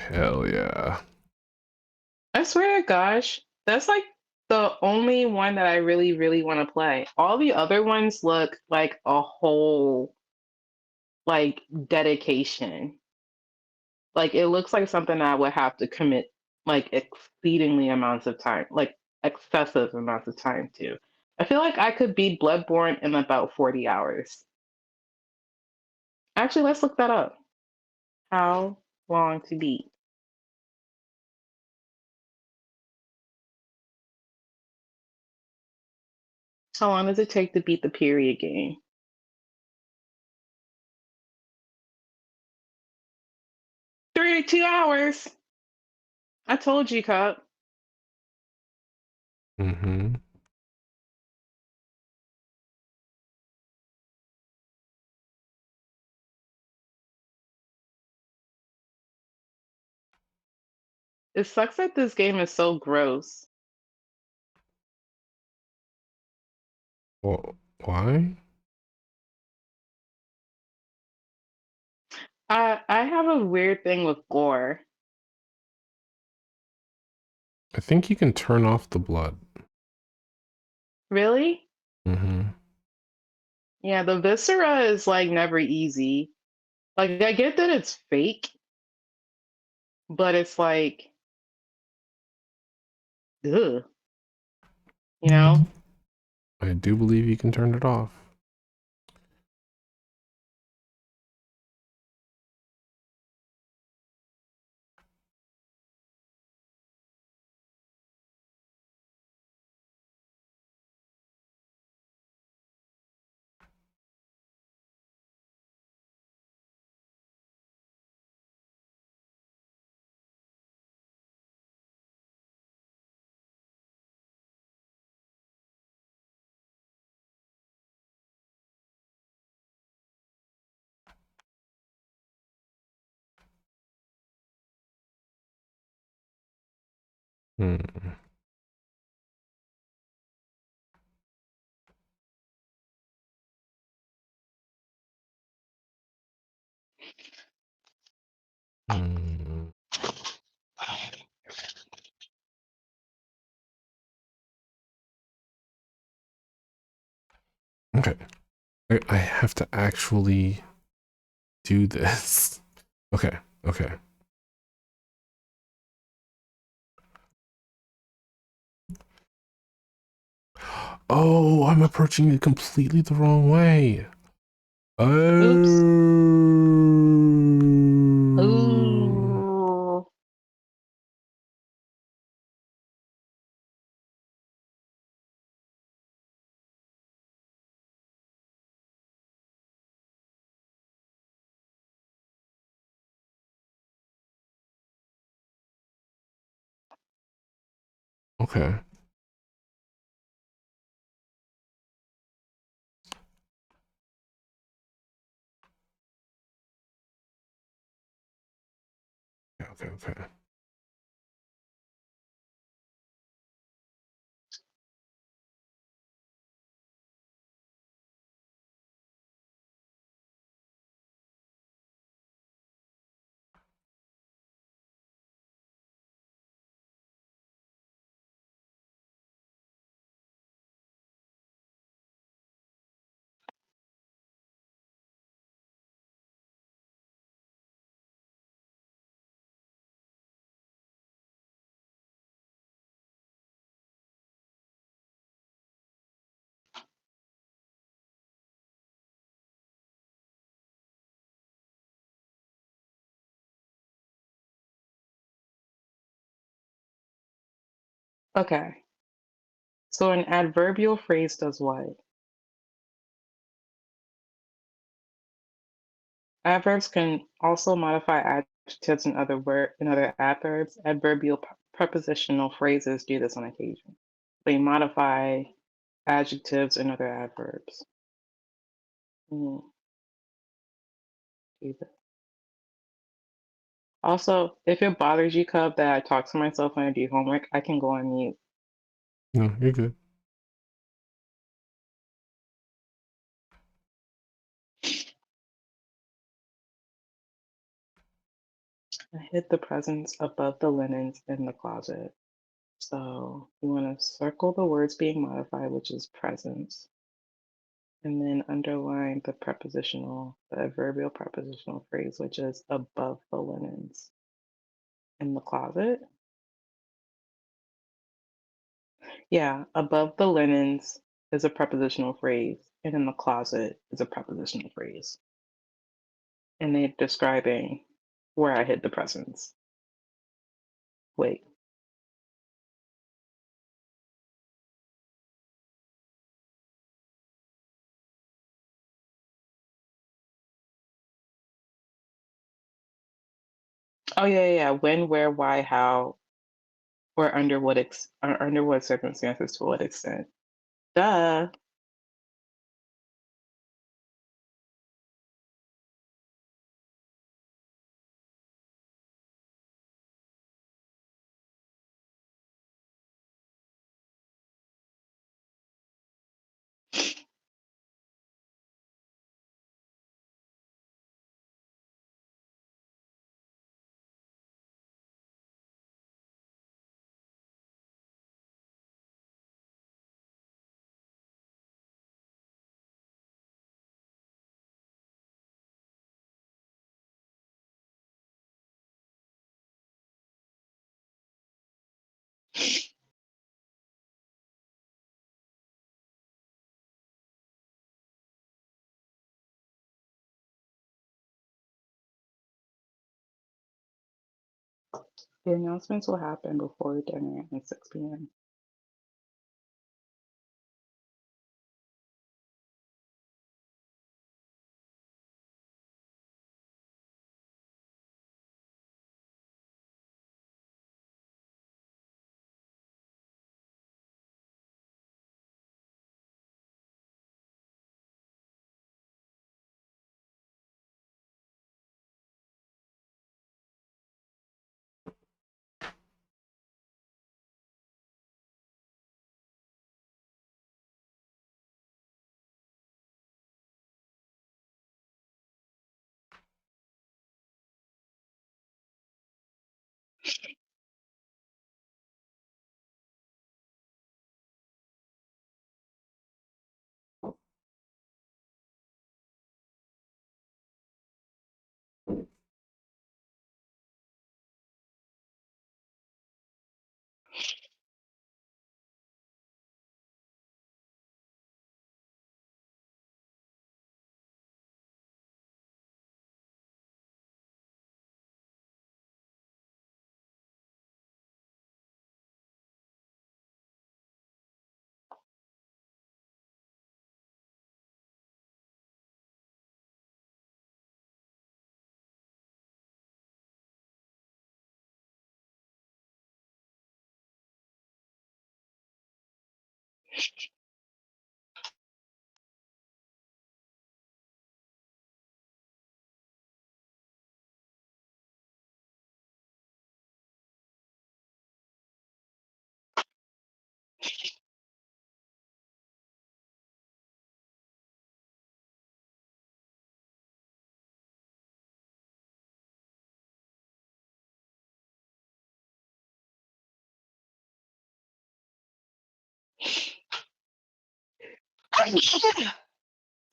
Hell yeah. I swear to gosh, that's like the only one that I really, really want to play. All the other ones look like a whole like dedication. Like it looks like something I would have to commit like exceedingly amounts of time, like excessive amounts of time to. I feel like I could beat Bloodborne in about 40 hours. Actually, let's look that up. How long to beat? How long does it take to beat the period game? 32 hours. I told you, Cup. Mm-hmm. It sucks that this game is so gross. Well, why? I have a weird thing with gore. I think you can turn off the blood. Really? Mm-hmm. Yeah, the viscera is like never easy. Like I get that it's fake, but it's like, ugh, you know? I do believe you can turn it off. Hmm. Hmm. Okay. I have to actually do this. Okay. Okay. Oh, I'm approaching it completely the wrong way. Oops. Oh. Ooh. Okay. Okay. Okay. Okay. So an adverbial phrase does what? Adverbs can also modify adjectives and other adverbs. Adverbial prepositional phrases do this on occasion. They modify adjectives and other adverbs. Mm, do this. Also, if it bothers you, Cub, that I talk to myself when I do homework, I can go on mute. No, you're good. I hid the presents above the linens in the closet. So you want to circle the words being modified, which is presents, and then underline the adverbial prepositional phrase, which is above the linens in the closet. Yeah, above the linens is a prepositional phrase, and in the closet is a prepositional phrase. And they're describing where I hid the presents. Wait. Oh yeah. When, where, why, how, or under what circumstances to what extent. Duh. The announcements will happen before dinner at 6 p.m.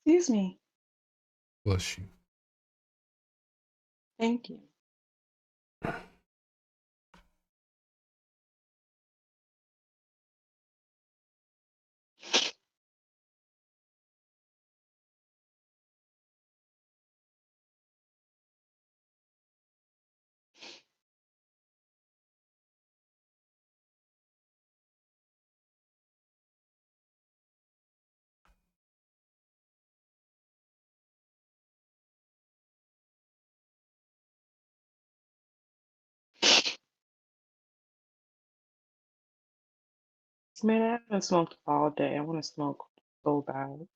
Excuse me. Bless you. Thank you. Man, I haven't smoked all day. I want to smoke so bad.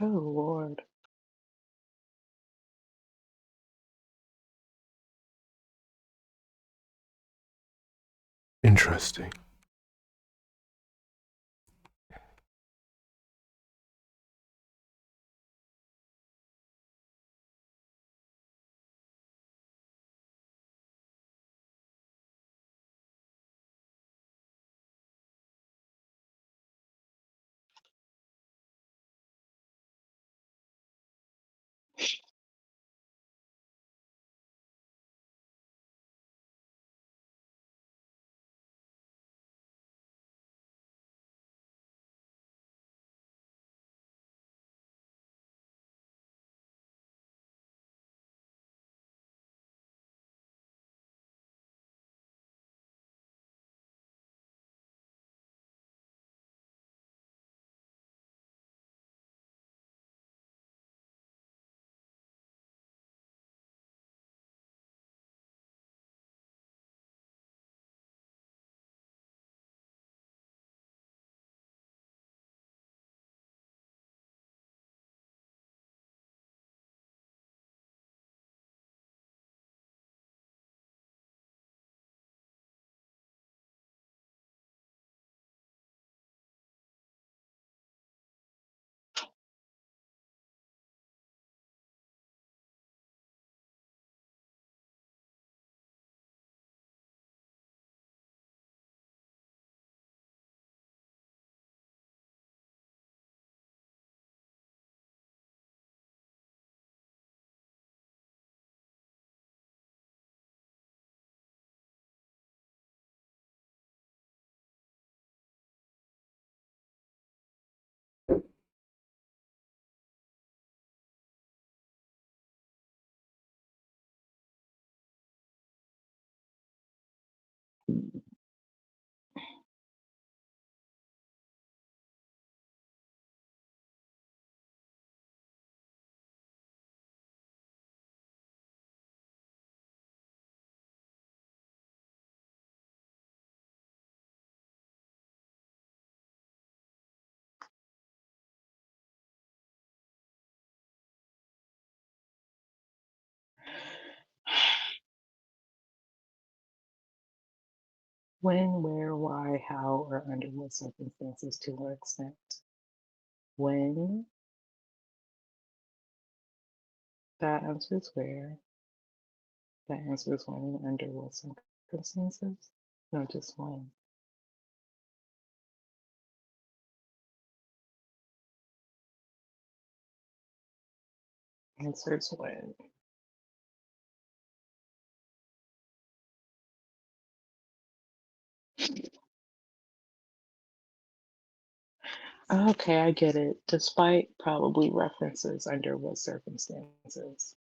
Oh Lord. Interesting. When, where, why, how, or under what circumstances to what extent? When, that answers where, that answers when and under what circumstances? No, just when. Answers when. Okay, I get it. Despite probably references under what circumstances.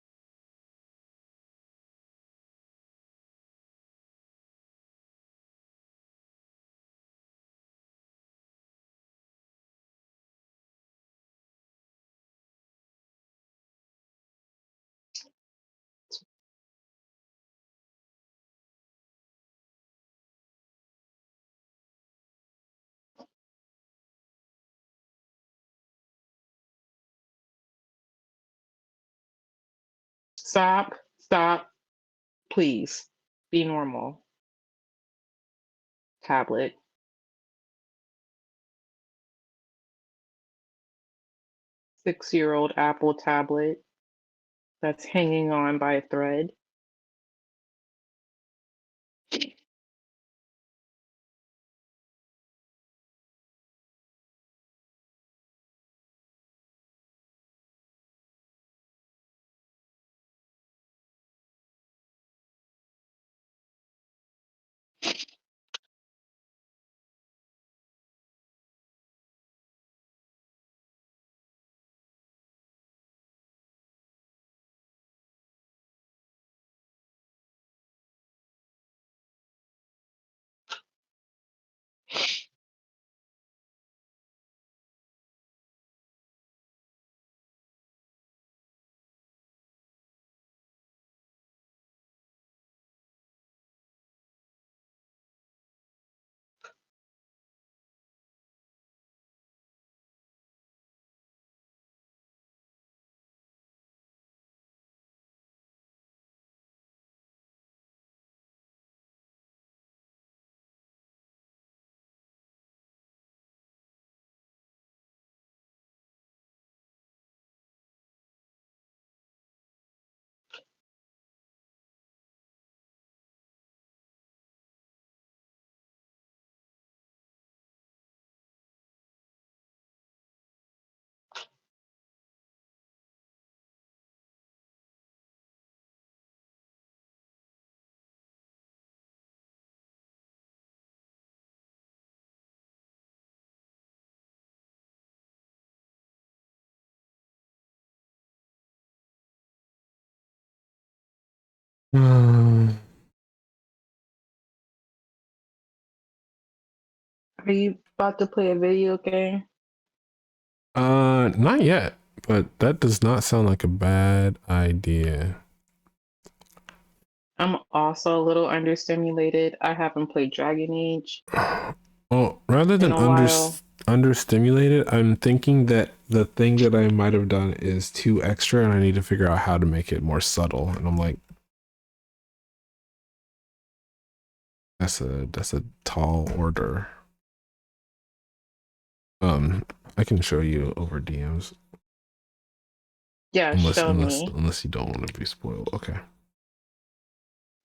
Stop, stop, please. Be normal. Tablet. 6-year-old Apple tablet that's hanging on by a thread. Are you about to play a video game? Not yet, but that does not sound like a bad idea. I'm also a little understimulated. I haven't played Dragon Age Well, rather in than a while. understimulated, I'm thinking that the thing that I might have done is too extra, and I need to figure out how to make it more subtle. And I'm like, that's a tall order. I can show you over DMs Yeah, show me. unless you don't want to be spoiled. Okay.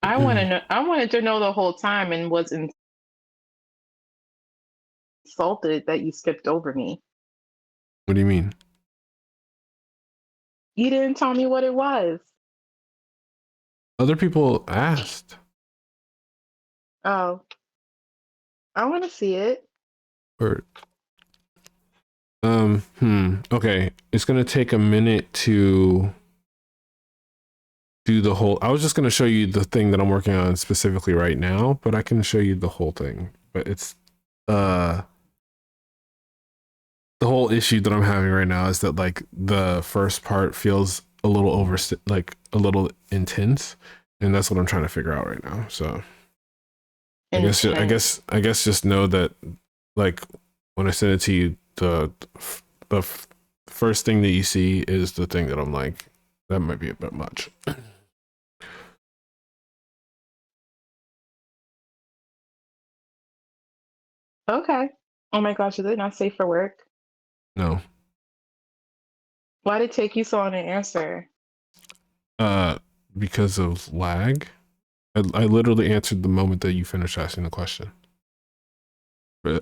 I want to know. I wanted to know the whole time and was insulted that you skipped over me. What do you mean? You didn't tell me what it was. Other people asked. Oh, I want to see it. Or okay. It's gonna take a minute to do the whole. I was just gonna show you the thing that I'm working on specifically right now, but I can show you the whole thing. But it's uh the whole issue that I'm having right now is that like the first part feels a little like a little intense, and that's what I'm trying to figure out right now. So Intense. I guess just know that like when I send it to you, the first thing that you see is the thing that I'm like, that might be a bit much. Okay. Oh my gosh, is it not safe for work? No, Why did it take you so long to answer? uh, because of lag. I literally answered the moment that you finished asking the question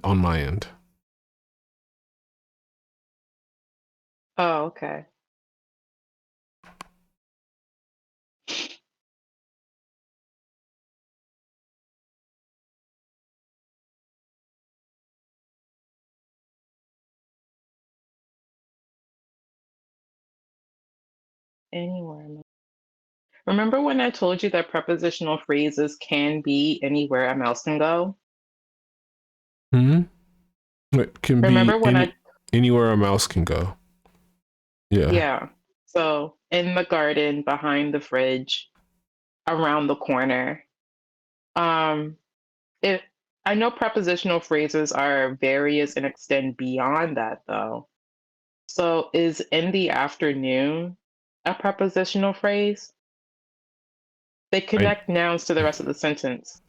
on my end. Oh, okay. Anywhere. Remember when I told you that prepositional phrases can be anywhere a mouse can go? Hmm. It can be Remember when anywhere a mouse can go. Yeah. yeah. So in the garden, behind the fridge, around the corner. Um, it I know prepositional phrases are various and extend beyond that though. So is in the afternoon a prepositional phrase? They I connect nouns to the rest of the sentence.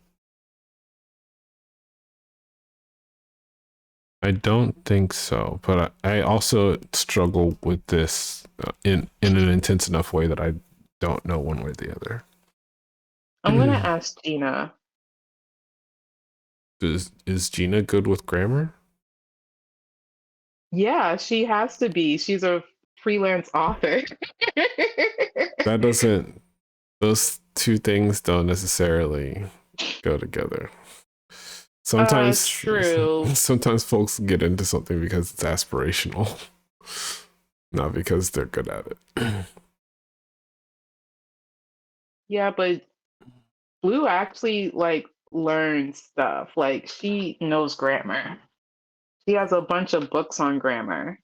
I don't think so, but I also struggle with this in an intense enough way that I don't know one way or the other. I'm gonna ask Gina. Is Gina good with grammar? Yeah, she has to be. She's a freelance author. That doesn't. Those two things don't necessarily go together. Sometimes, True. sometimes folks get into something because it's aspirational, not because they're good at it. Yeah, but Blue actually like learns stuff. Like she knows grammar. She has a bunch of books on grammar.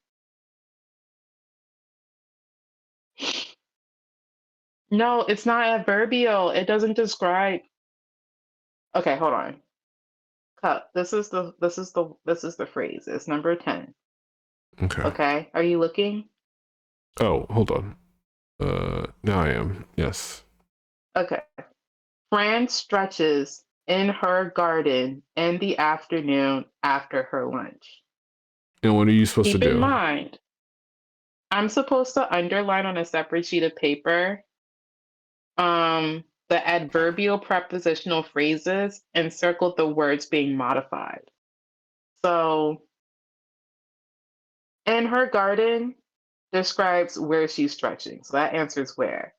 No, it's not adverbial. It doesn't describe. Okay, hold on. Cup. This is the phrase. It's number 10. Okay. Okay. Are you looking? Oh, hold on. Now I am. Yes. Okay. Fran stretches in her garden in the afternoon after her lunch. And what are you supposed to Keep in do? mind, I'm supposed to underline on a separate sheet of paper the adverbial prepositional phrases and circle the words being modified. So, in her garden describes where she's stretching. So that answers where.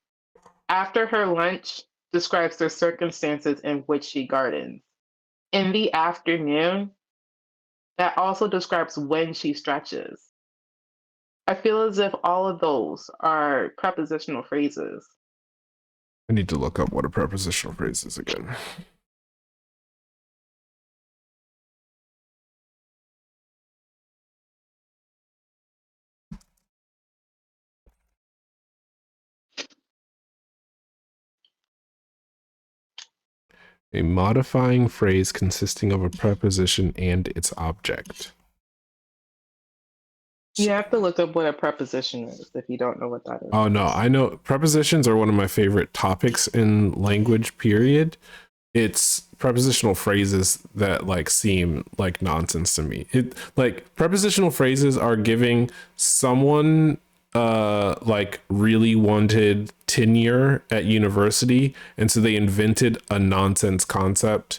After her lunch describes the circumstances in which she gardens. In the afternoon, that also describes when she stretches. I feel as if all of those are prepositional phrases. I need to look up what a prepositional phrase is again. A modifying phrase consisting of a preposition and its object. You have to look up what a preposition is if you don't know what that is. Oh no, I know prepositions are one of my favorite topics in language, period. It's prepositional phrases that like seem like nonsense to me. It like prepositional phrases are giving someone like really wanted tenure at university, and so they invented a nonsense concept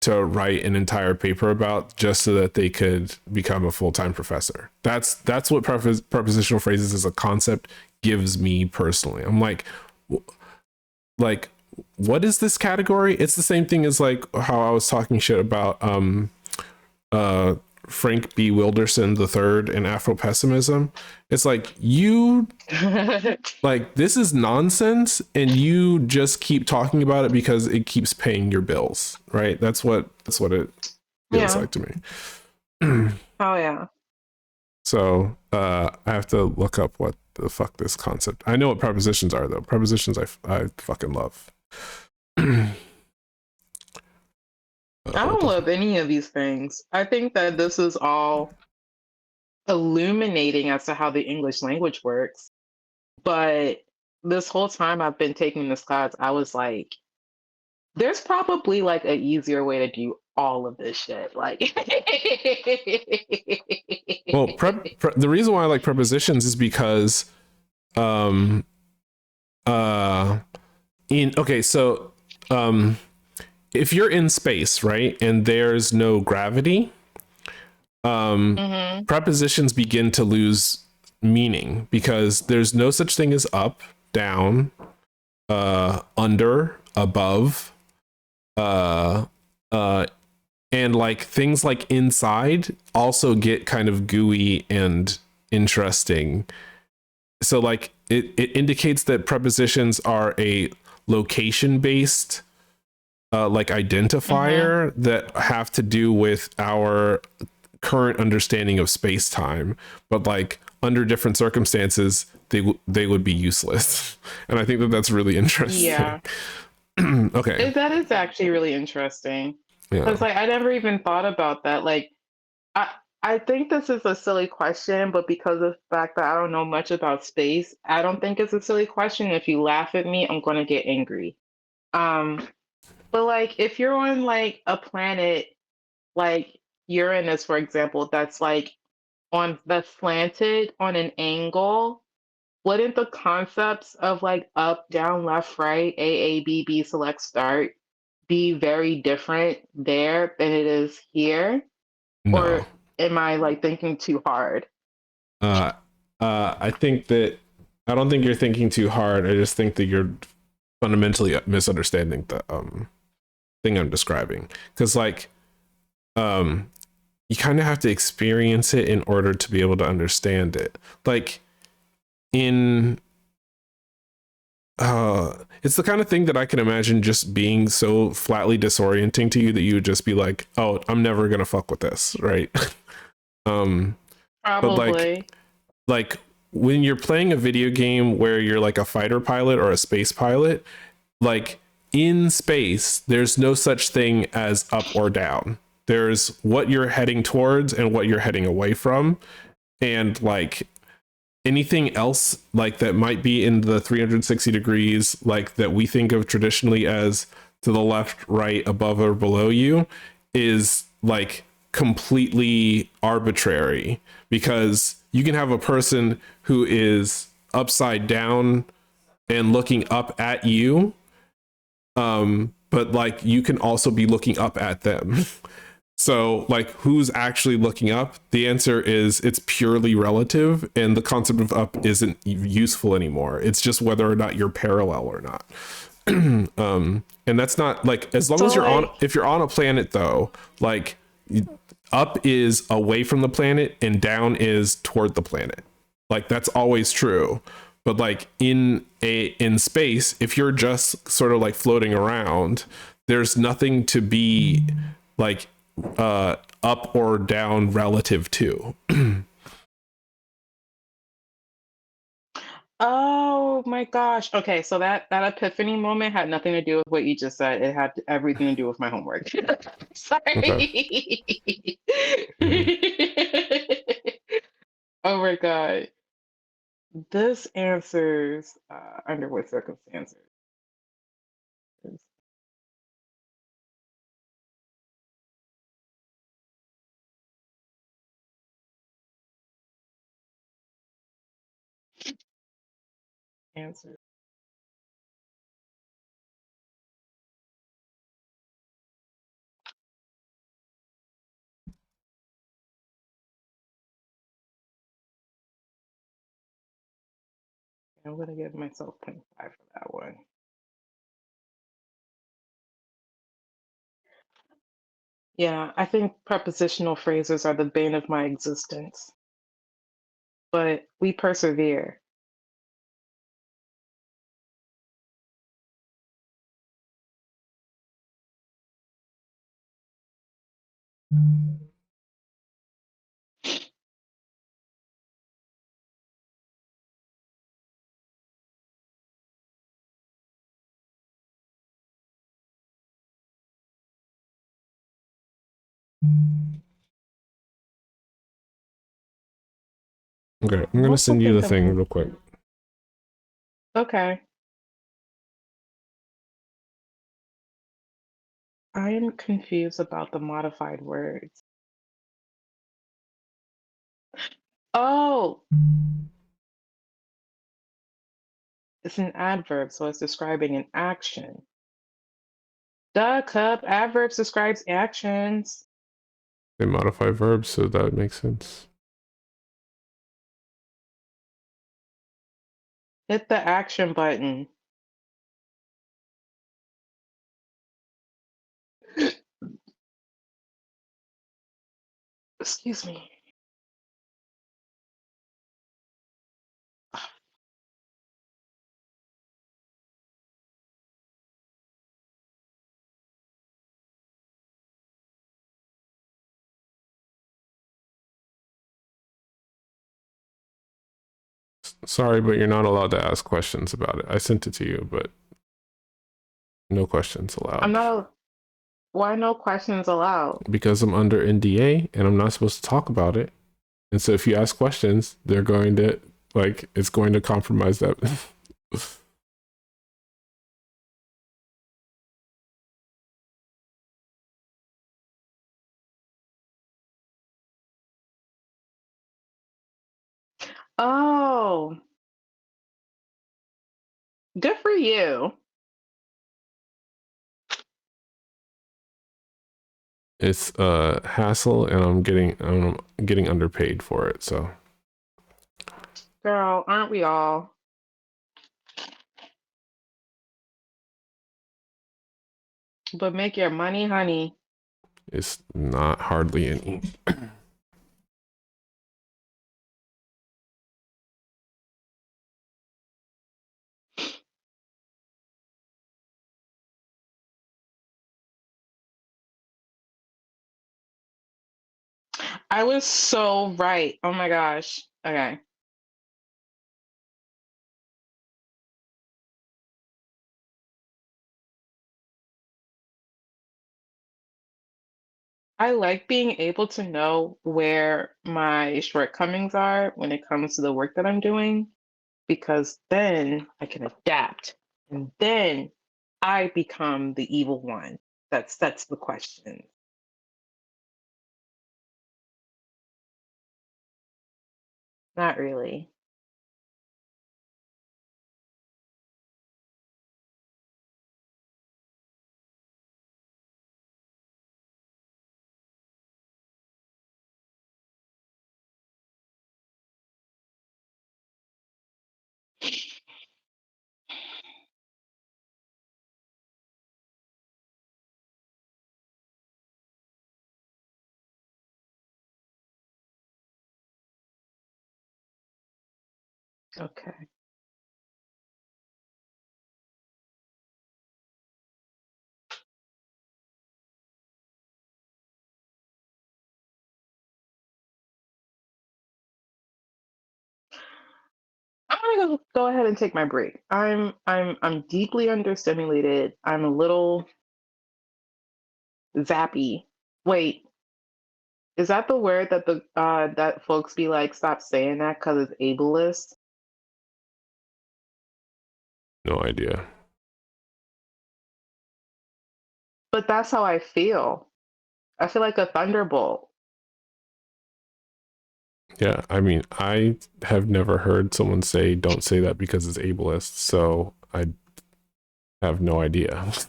to write an entire paper about just so that they could become a full-time professor. That's what prepositional phrases as a concept gives me personally. I'm like what is this category? It's the same thing as like how I was talking shit about Frank B. Wilderson III and Afro pessimism. It's like you like this is nonsense and you just keep talking about it because it keeps paying your bills, right? That's what it feels Yeah. like to me. Oh yeah. So I have to look up what the fuck this concept. I know what prepositions are though. Prepositions I fucking love. I don't love any of these things. I think that this is all illuminating as to how the English language works. But this whole time I've been taking this class, I was like, there's probably like an easier way to do all of this shit. Like, Well, the reason why I like prepositions is because, um, so, if you're in space, right, and there's no gravity, prepositions begin to lose meaning because there's no such thing as up, down, under, above, and like things like inside also get kind of gooey and interesting. So like it indicates that prepositions are a location based like Mm-hmm. identifier that have to do with our current understanding of space time, but like under different circumstances they would be useless. And I think that that's really interesting. Yeah. Okay. That is actually really interesting. Yeah. Because like I never even thought about that. Like I I think this is a silly question, but because of the fact that I don't know much about space, I don't think it's a silly question. If you laugh at me, I'm gonna get angry. Um, but like if you're on like a planet like Uranus, for example, that's like on that's slanted on an angle, wouldn't the concepts of like up, down, left, right, A, B, B, select, start be very different there than it is here? Or No. am I like thinking too hard? Uh, I think that I don't think you're thinking too hard. I just think that you're fundamentally misunderstanding the thing I'm describing. Because like um, you kind of have to experience it in order to be able to understand it. Like in it's the kind of thing that I can imagine just being so flatly disorienting to you that you would just be like, "Oh, I'm never gonna fuck with this," right? um, but Probably. like when you're playing a video game where you're like a fighter pilot or a space pilot, like in space, there's no such thing as up or down. There's what you're heading towards and what you're heading away from. And like anything else like that might be in the 360 degrees, like that we think of traditionally as to the left, right, above or below you, is like completely arbitrary, because you can have a person who is upside down and looking up at you, but like you can also be looking up at them. So, like, who's actually looking up? The answer is it's purely relative, and the concept of up isn't useful anymore. It's just whether or not you're parallel or not. And that's not like, as long as So you're on, like if you're on a planet though, like up is away from the planet and down is toward the planet. Like that's always true. But like in space, if you're just sort of like floating around, there's nothing to be like up or down relative to. oh my gosh. Okay, so that epiphany moment had nothing to do with what you just said. It had everything to do with my homework. Okay. Sorry. Mhm. Oh my god. This answers under what circumstances? Answer. I'm gonna give myself 0.5 for that one. Yeah, I think prepositional phrases are the bane of my existence, but we persevere. Okay, I'm I gonna also send you the think I'm thing real quick. okay. I am confused about the modified words. Oh, it's an adverb, so it's describing an action. Duh, cup. Adverbs describes actions. They modify verbs, so that makes sense. Hit the action button. Excuse me. Sorry, but you're not allowed to ask questions about it. I sent it to you, but no questions I'm allowed. not. Why no questions allowed? Because I'm under NDA and I'm not supposed to talk about it. And so if you ask questions, they're going to like it's going to compromise that. Oh, good for you. It's a hassle and I'm getting underpaid for it. So Girl, aren't we all? But make your money, honey. it's not hardly any. I was so right. Oh my gosh. Okay. I like being able to know where my shortcomings are when it comes to the work that I'm doing, because then I can adapt. And then I become the evil one. That's the question. Not really. Okay. I'm gonna go ahead and take my break. I'm deeply understimulated. I'm a little zappy. Wait, is that the word that the that folks be like, stop saying that because it's ableist? No idea. But that's how I feel. I feel like a thunderbolt. Yeah, I mean, I have never heard someone say don't say that because it's ableist. So I have no idea. I've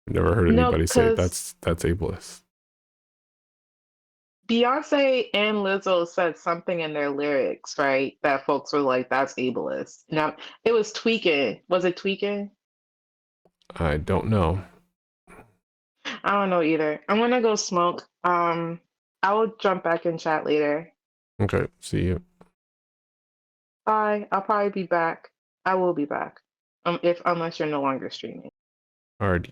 never heard No, anybody say because that's ableist. Beyonce and Lizzo said something in their lyrics, right? That folks were like, that's ableist. Now, it was tweaking. Was it tweaking? I don't know. I don't know either. I'm gonna go smoke. I will jump back in chat later. Okay, see you. Bye. I'll probably be back. I will be back. If unless you're no longer streaming. Alrighty.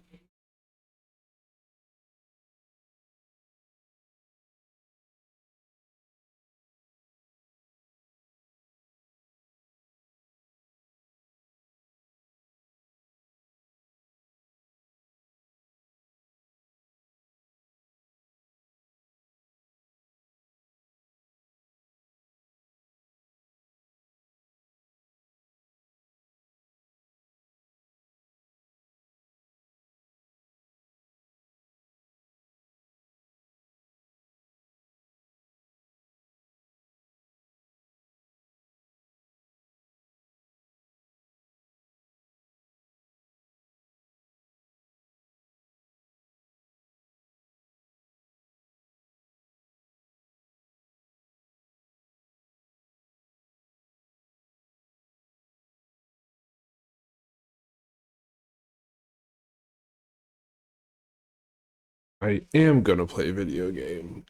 I am gonna play a video game.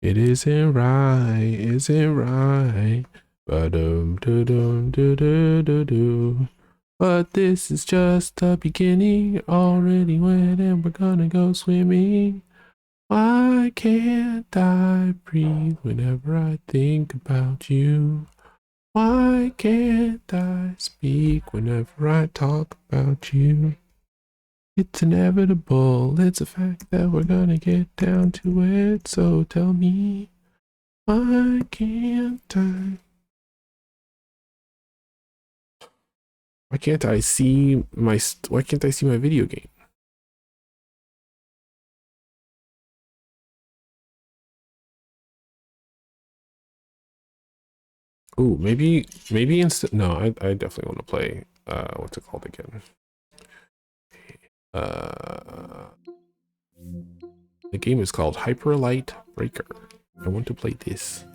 It isn't right, isn't right. Ba-dum, da-dum, da-da-da-do. But this is just the beginning. Already went and we're gonna go swimming. Why can't I breathe whenever I think about you? Why can't I speak whenever I talk about you? It's inevitable, it's a fact that we're gonna get down to it, so tell me, why can't I? Why can't I see why can't I see my video game? Ooh, maybe instead, no, I definitely want to play, what's it called again? Uh, the game is called Hyper Light Breaker. I want to play this.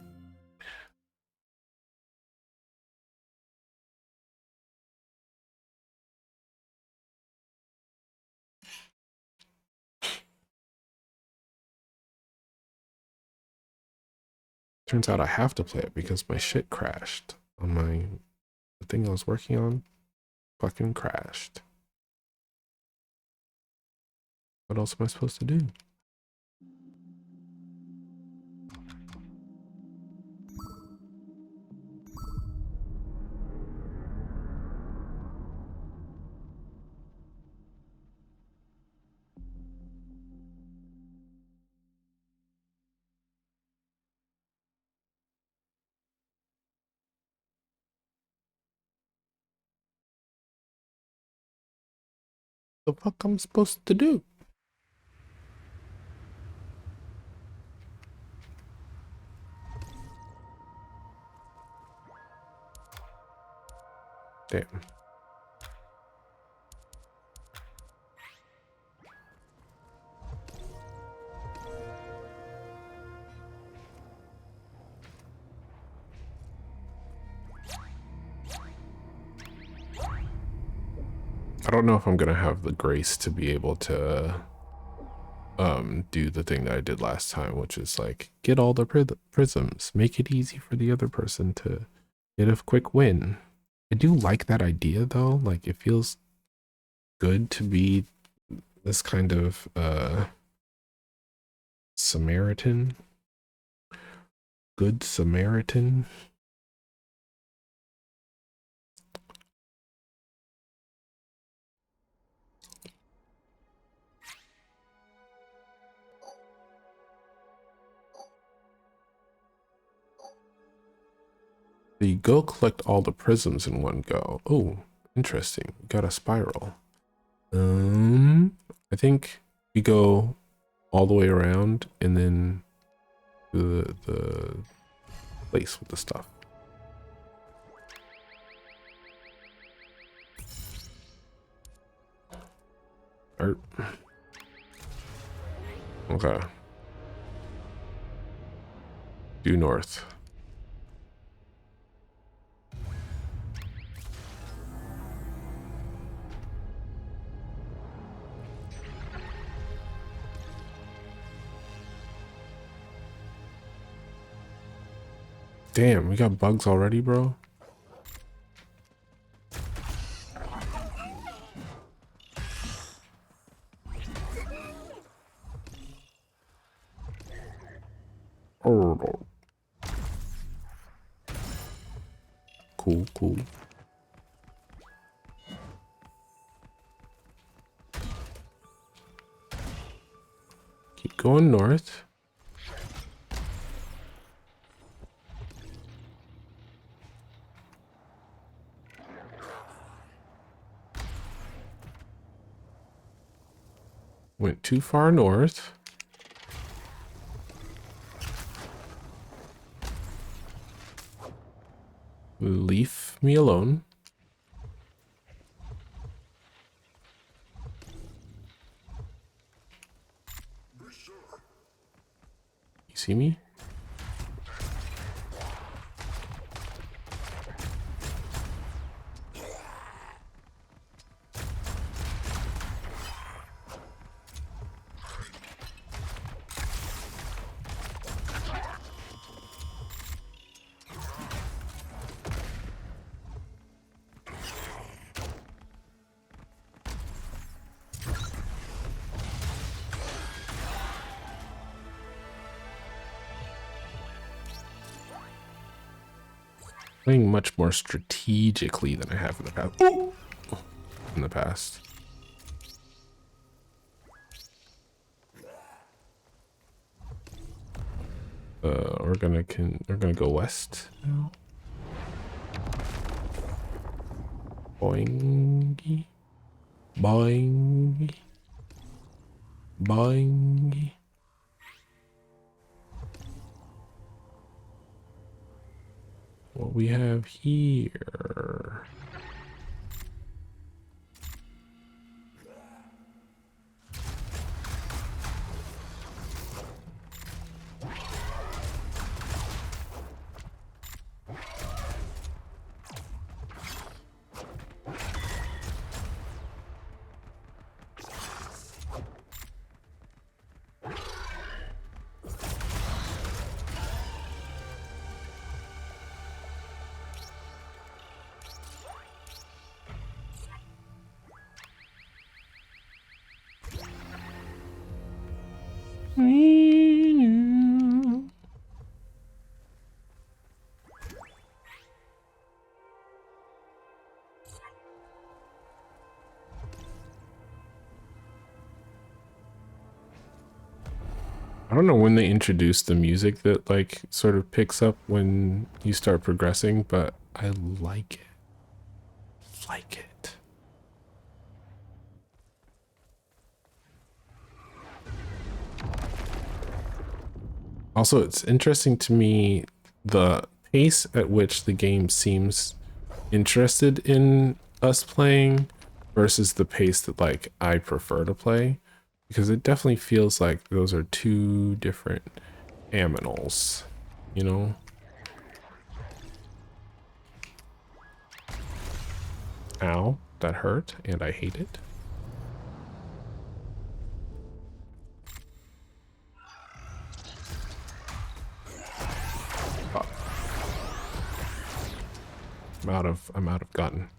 Turns out I have to play it because my shit crashed on the thing I was working on fucking crashed. What else am I supposed to do? The fuck I'm supposed to do? Damn. I don't know if I'm gonna have the grace to be able to do the thing that I did last time, which is like get all the prisms, make it easy for the other person to get a quick win. I do like that idea though, like it feels good to be this kind of Samaritan, good Samaritan. So you go collect all the prisms in one go. Oh, interesting. Got a spiral. I think you go all the way around and then the place with the stuff. Art. Okay. Due north. Damn, we got bugs already, bro. Oh, cool, cool. Keep going north. Went too far north. Leave me alone. You see me? playing much more strategically than I have in the past. In the past. We're gonna go west now. Boing, boing, boing. What we have here? I don't know when they introduced the music that like sort of picks up when you start progressing, but I like it. Like it. Also, it's interesting to me the pace at which the game seems interested in us playing versus the pace that like I prefer to play, because it definitely feels like those are two different aminals, you know? Ow, that hurt, and I hate it. Fuck. I'm out of gun.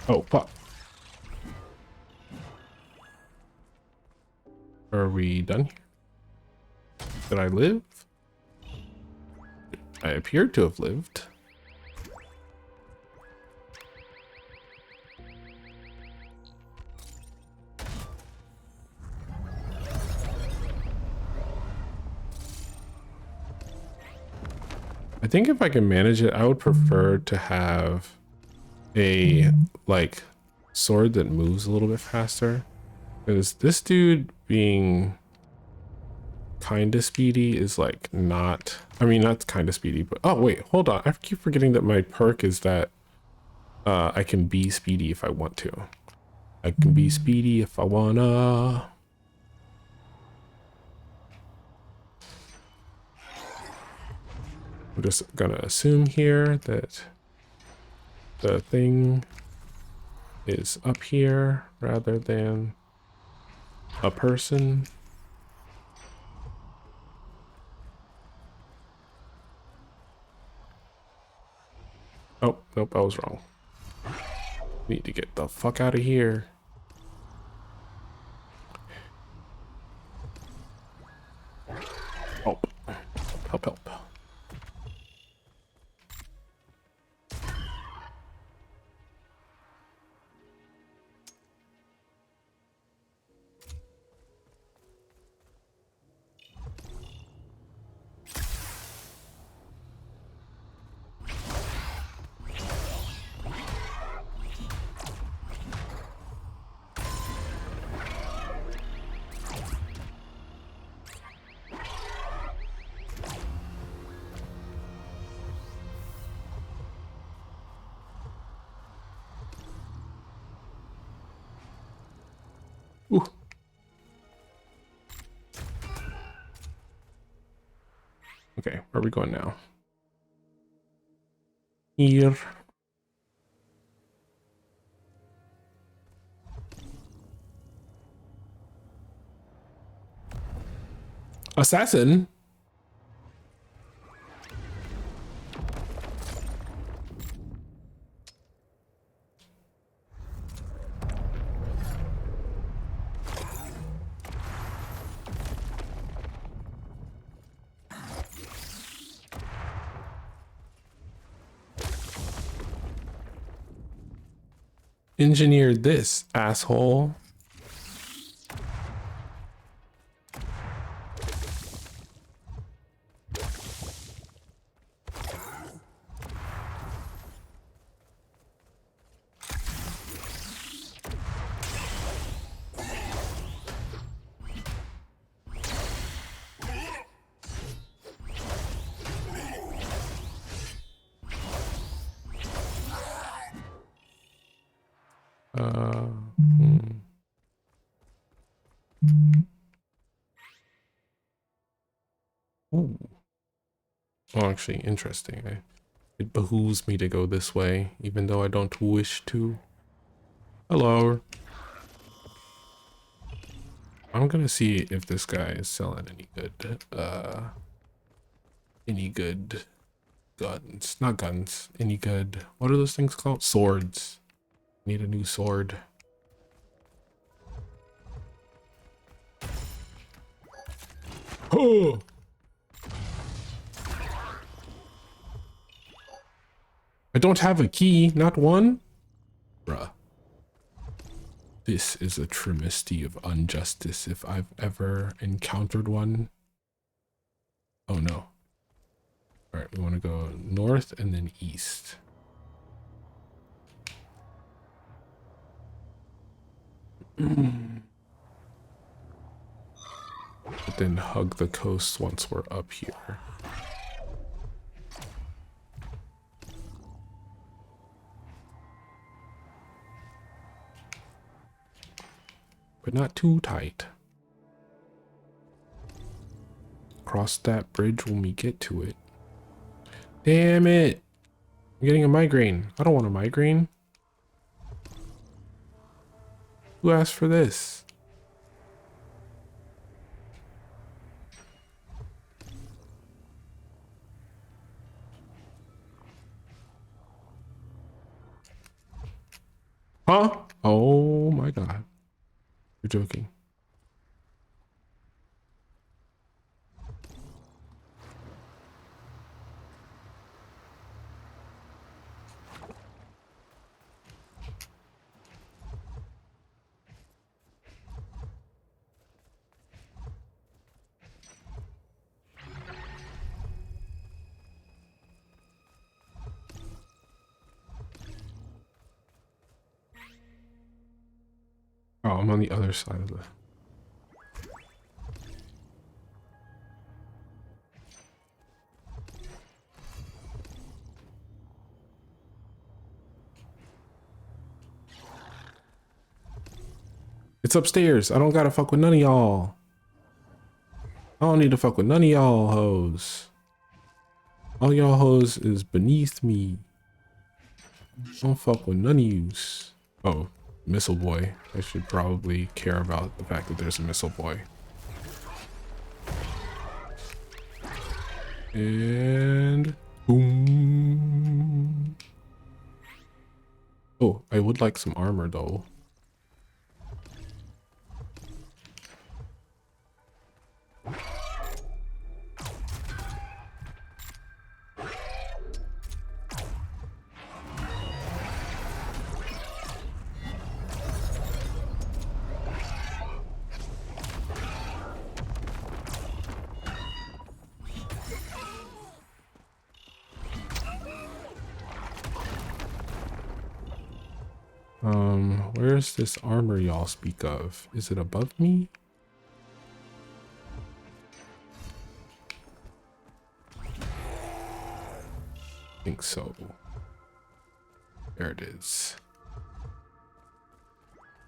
Oh, fuck. Are we done here? Did I live? I appear to have lived. I think if I can manage it, I would prefer to have a like sword that moves a little bit faster, because this dude being kind of speedy is like not, I mean, not kind of speedy, but oh wait, hold on, I keep forgetting that my perk is that I can be speedy if I want to. I can be speedy if I wanna. I'm just gonna assume here that the thing is up here rather than a person. Oh, nope, I was wrong. Need to get the fuck out of here. Help. Help, help. Ooh. Okay, where are we going now? Here. Assassin? Engineered this, asshole. Hmm. Ooh. Oh, actually, interesting. It behooves me to go this way, even though I don't wish to. Hello. I'm gonna see if this guy is selling any good guns. Not guns, any good, what are those things called? Swords. Need a new sword. Oh! I don't have a key, not one? Bruh. This is a trimesty of injustice if I've ever encountered one. Oh no. Alright, we want to go north and then east. But then hug the coast once we're up here. But not too tight. Cross that bridge when we get to it. Damn it! I'm getting a migraine. I don't want a migraine. Who asked for this? Huh? Oh my god. You're joking. Oh, I'm on the other side of the... It's upstairs. I don't gotta fuck with none of y'all. I don't need to fuck with none of y'all hoes. All y'all hoes is beneath me. Don't fuck with none of yous. Oh, missile boy. I should probably care about the fact that there's a missile boy. And boom. Oh, I would like some armor though. Where's this armor y'all speak of? Is it above me? I think so. There it is.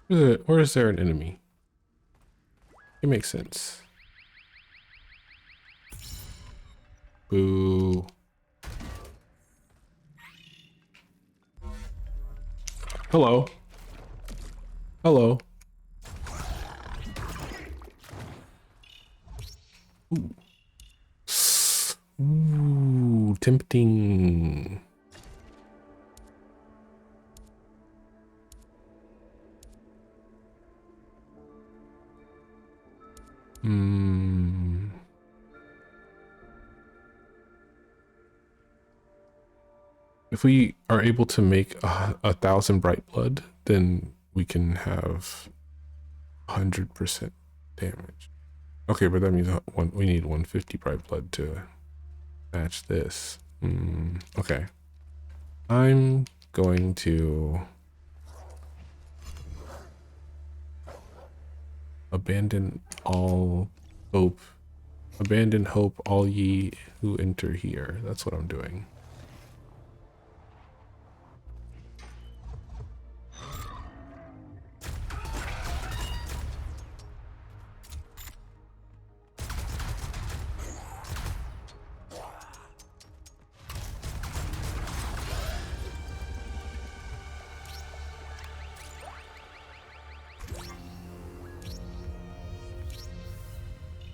Where is there an enemy? It makes sense. Boo. Hello. Hello. Ooh. Ooh, tempting. Hmm. If we are able to make 1,000 bright blood, then we can have 100% damage. Okay, but that means we need 150 bright blood to match this. Okay. I'm going to abandon all hope. Abandon hope, all ye who enter here. That's what I'm doing.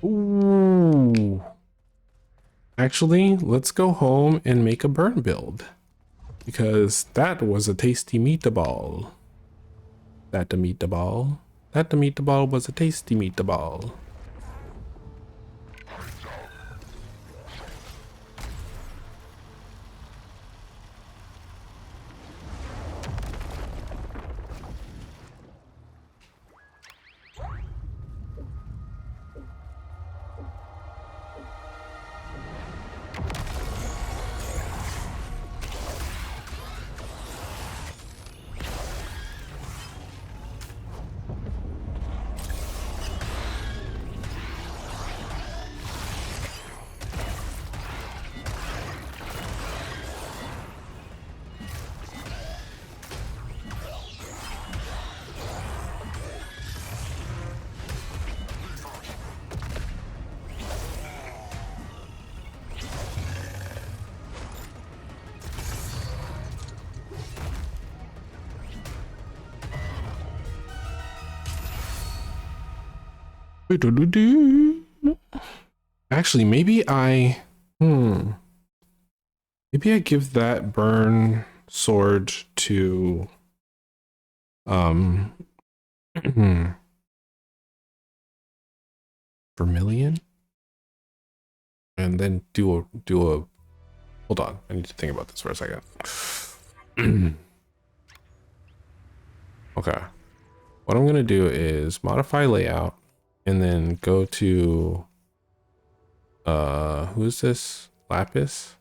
Ooh. Actually, let's go home and make a burn build. Because that was a tasty meatball. That a meatball. That a meatball was a tasty meatball. Actually, maybe I give that burn sword to um Vermilion, and then do a hold on. I need to think about this for a second. Okay. What I'm gonna do is modify layout and then go to who's this? Lapis?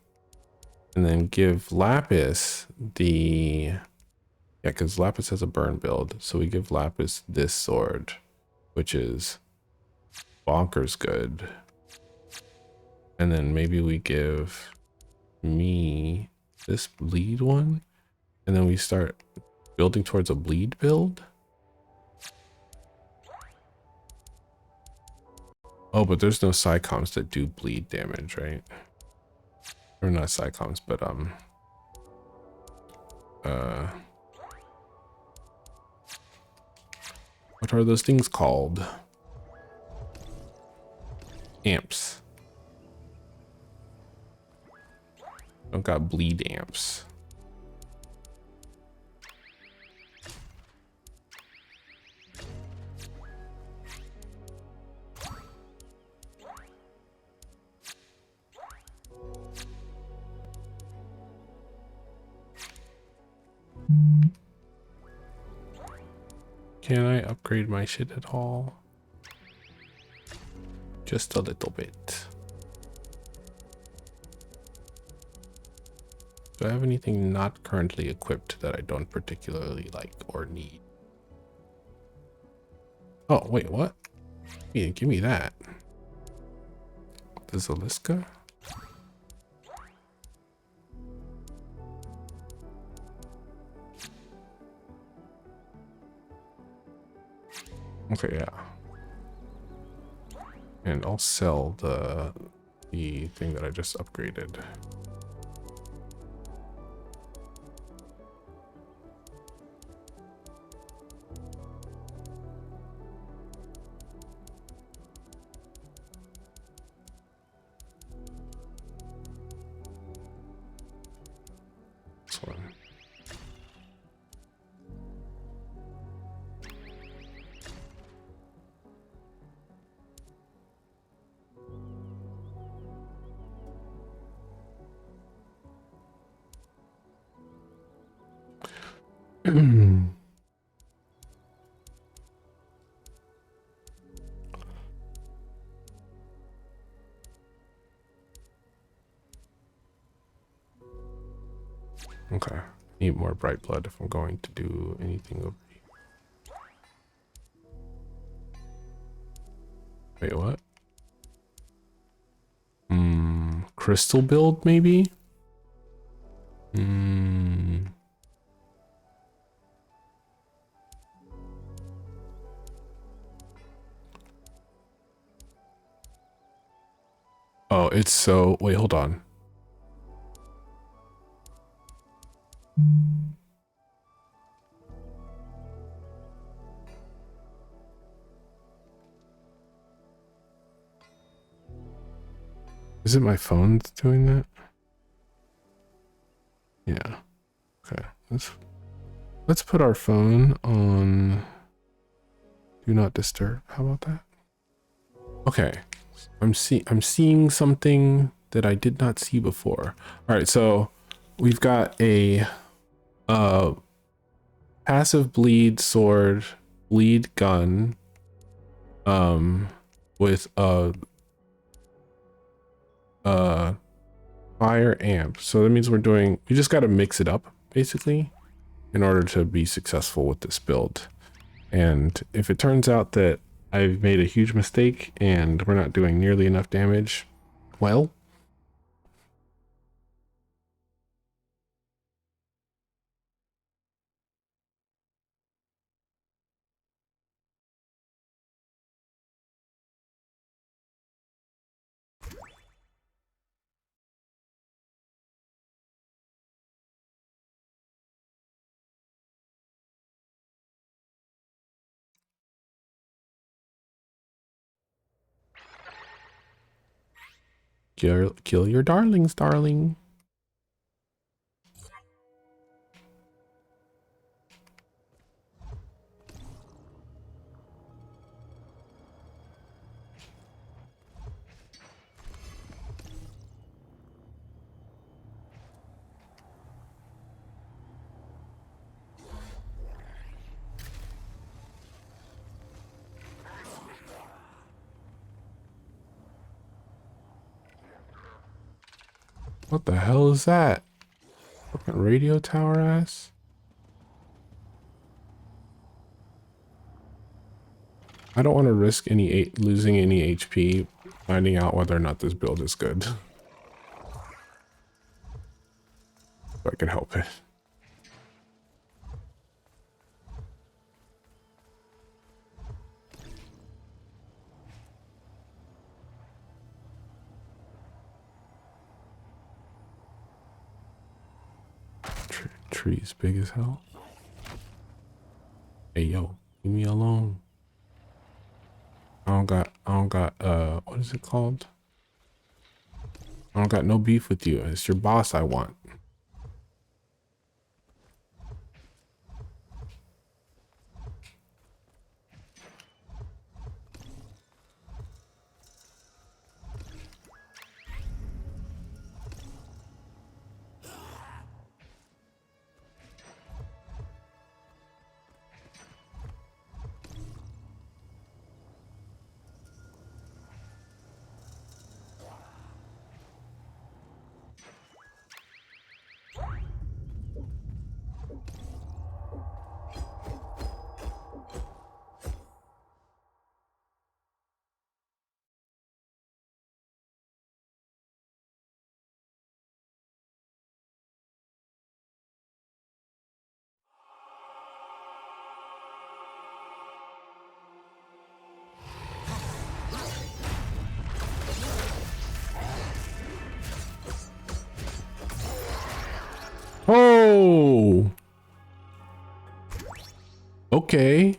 And then give Lapis the because Lapis has a burn build, so we give Lapis this sword, which is bonkers good. And then maybe we give me this bleed one, and then we start building towards a bleed build. Oh, but there's no psychoms that do bleed damage, right? Or not psychoms, but what are those things called? Amps. I've got bleed amps. Can I upgrade my shit at all? Just a little bit. Do I have anything not currently equipped that I don't particularly like or need? Oh, wait, what? Yeah, give me that. The Zaliska? Okay, yeah. And I'll sell the thing that I just upgraded. Okay. Need more bright blood if I'm going to do anything over here. Wait, what? Crystal build, maybe? Oh, it's so... Wait, hold on. Is it my phone that's doing that? Yeah. Okay. Let's put our phone on do not disturb. How about that? Okay. I'm seeing something that I did not see before. All right, so we've got a passive bleed sword, bleed gun, with a fire amp. So that means we just got to mix it up basically in order to be successful with this build. And if it turns out that I've made a huge mistake and we're not doing nearly enough damage, well, kill your darlings, darling. What the hell is that? Fucking radio tower ass? I don't want to risk losing any HP finding out whether or not this build is good. If I can help it. Trees big as hell. Hey yo, leave me alone. I don't got what is it called? I don't got no beef with you. It's your boss I want. Oh, okay.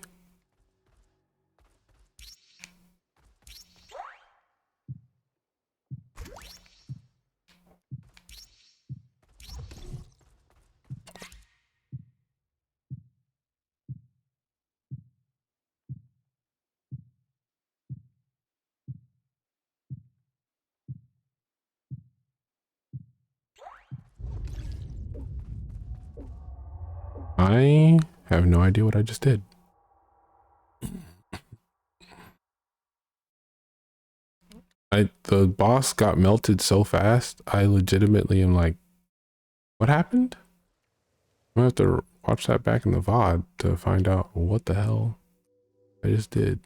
I have no idea what I just did. The boss got melted so fast, I legitimately am like, what happened? I'm gonna have to watch that back in the VOD to find out what the hell I just did.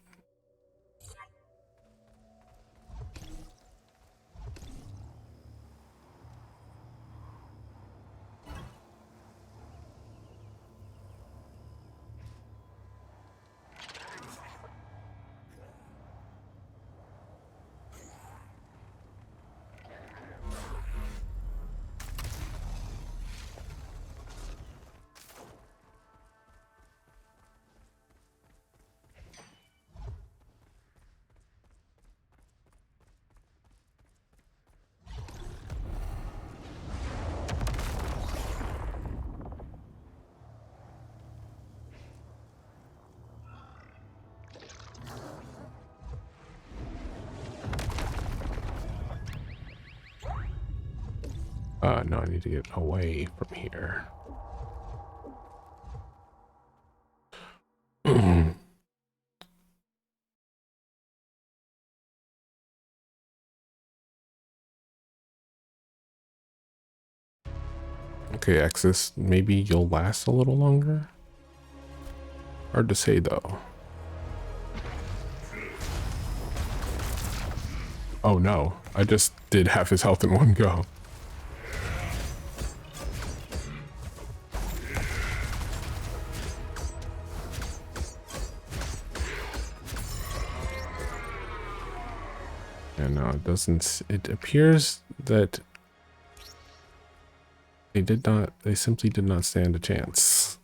No, I need to get away from here. Okay, Axis, maybe you'll last a little longer? Hard to say, though. Oh no, I just did half his health in one go. Yeah, no, it doesn't. It appears that they simply did not stand a chance.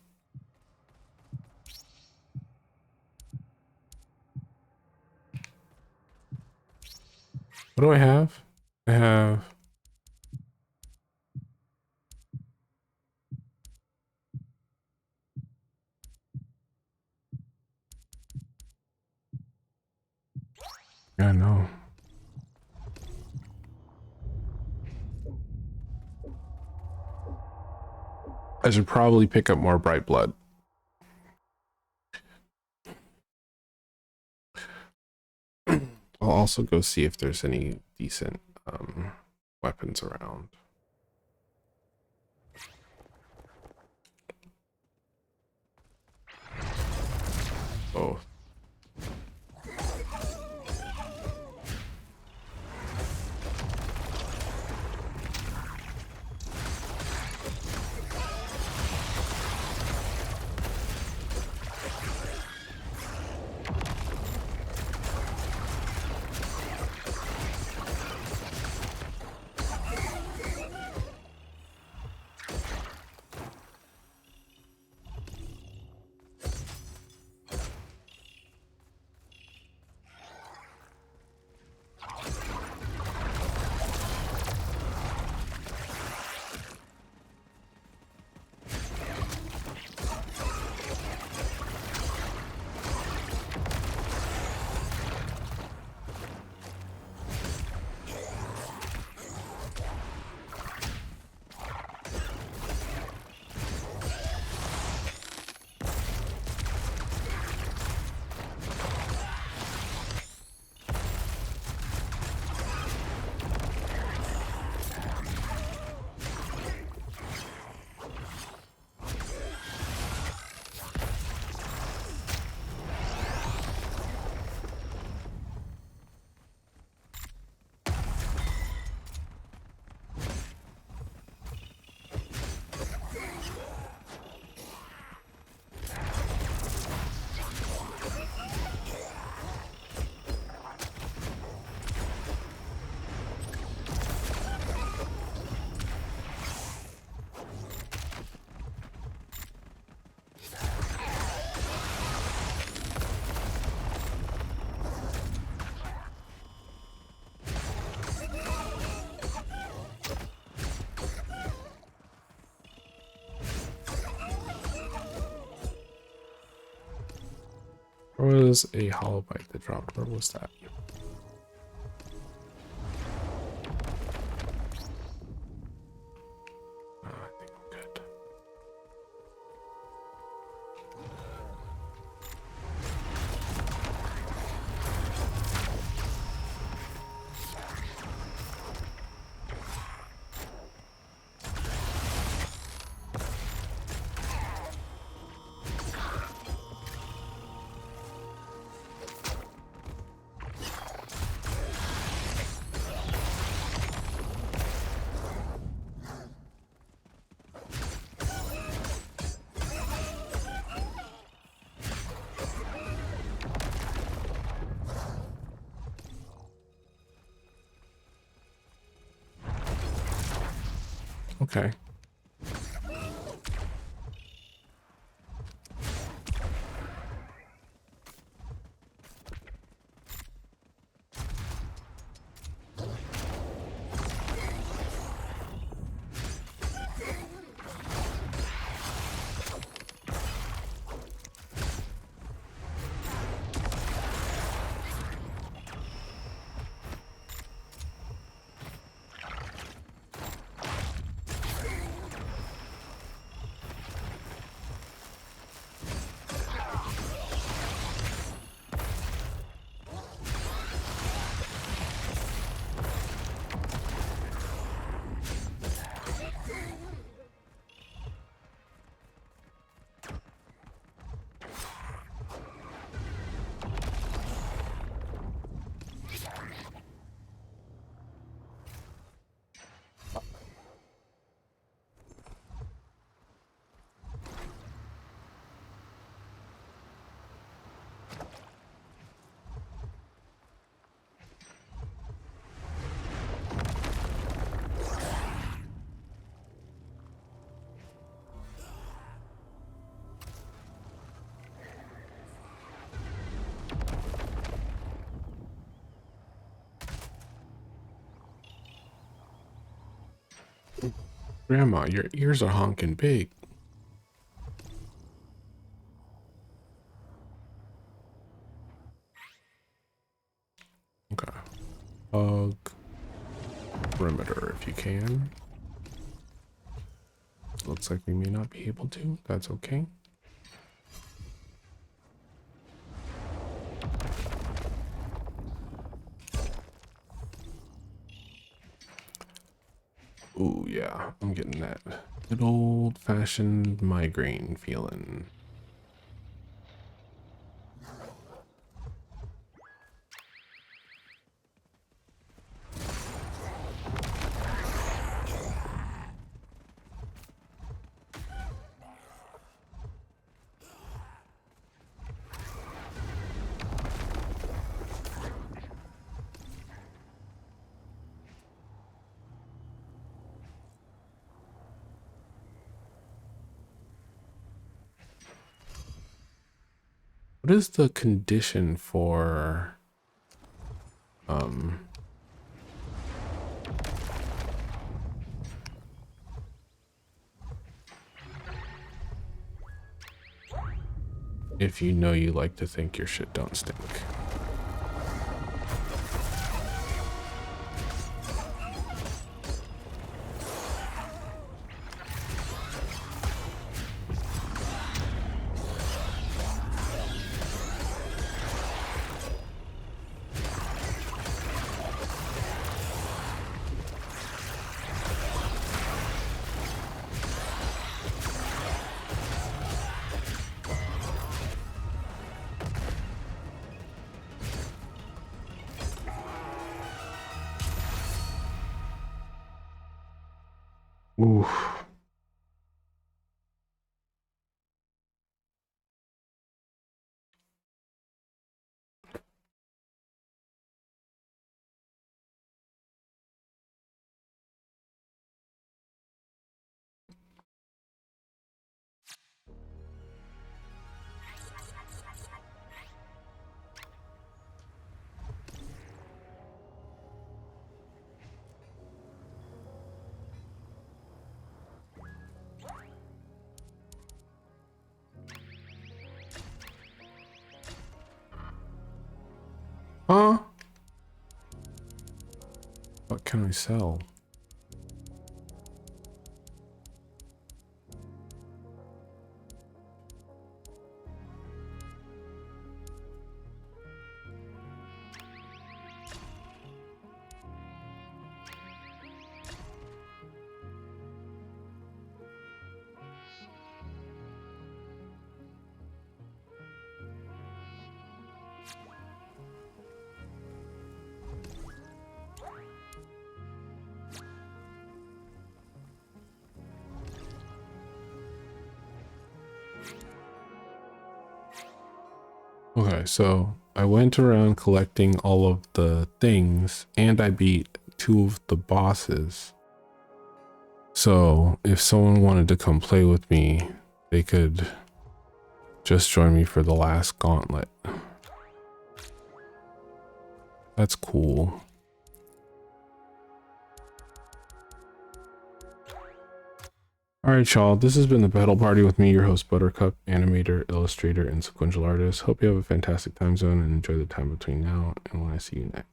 What do I have? I have... Yeah, no. I should probably pick up more bright blood. I'll also go see if there's any decent weapons around. Oh. There was a hollow bite that dropped. Where was that? I think I'm good. Okay. Grandma, your ears are honking big. Okay. Hug perimeter if you can. Looks like we may not be able to. That's okay. Ooh, yeah. I'm getting that good old-fashioned migraine feeling. What is the condition for if you know you like to think your shit don't stink? Ooh. Huh? What can I sell? Okay, so I went around collecting all of the things and I beat 2 of the bosses. So if someone wanted to come play with me, they could just join me for the last gauntlet. That's cool. Alright, y'all, this has been the Petal Party with me, your host Buttercup, animator, illustrator, and sequential artist. Hope you have a fantastic time zone and enjoy the time between now and when I see you next.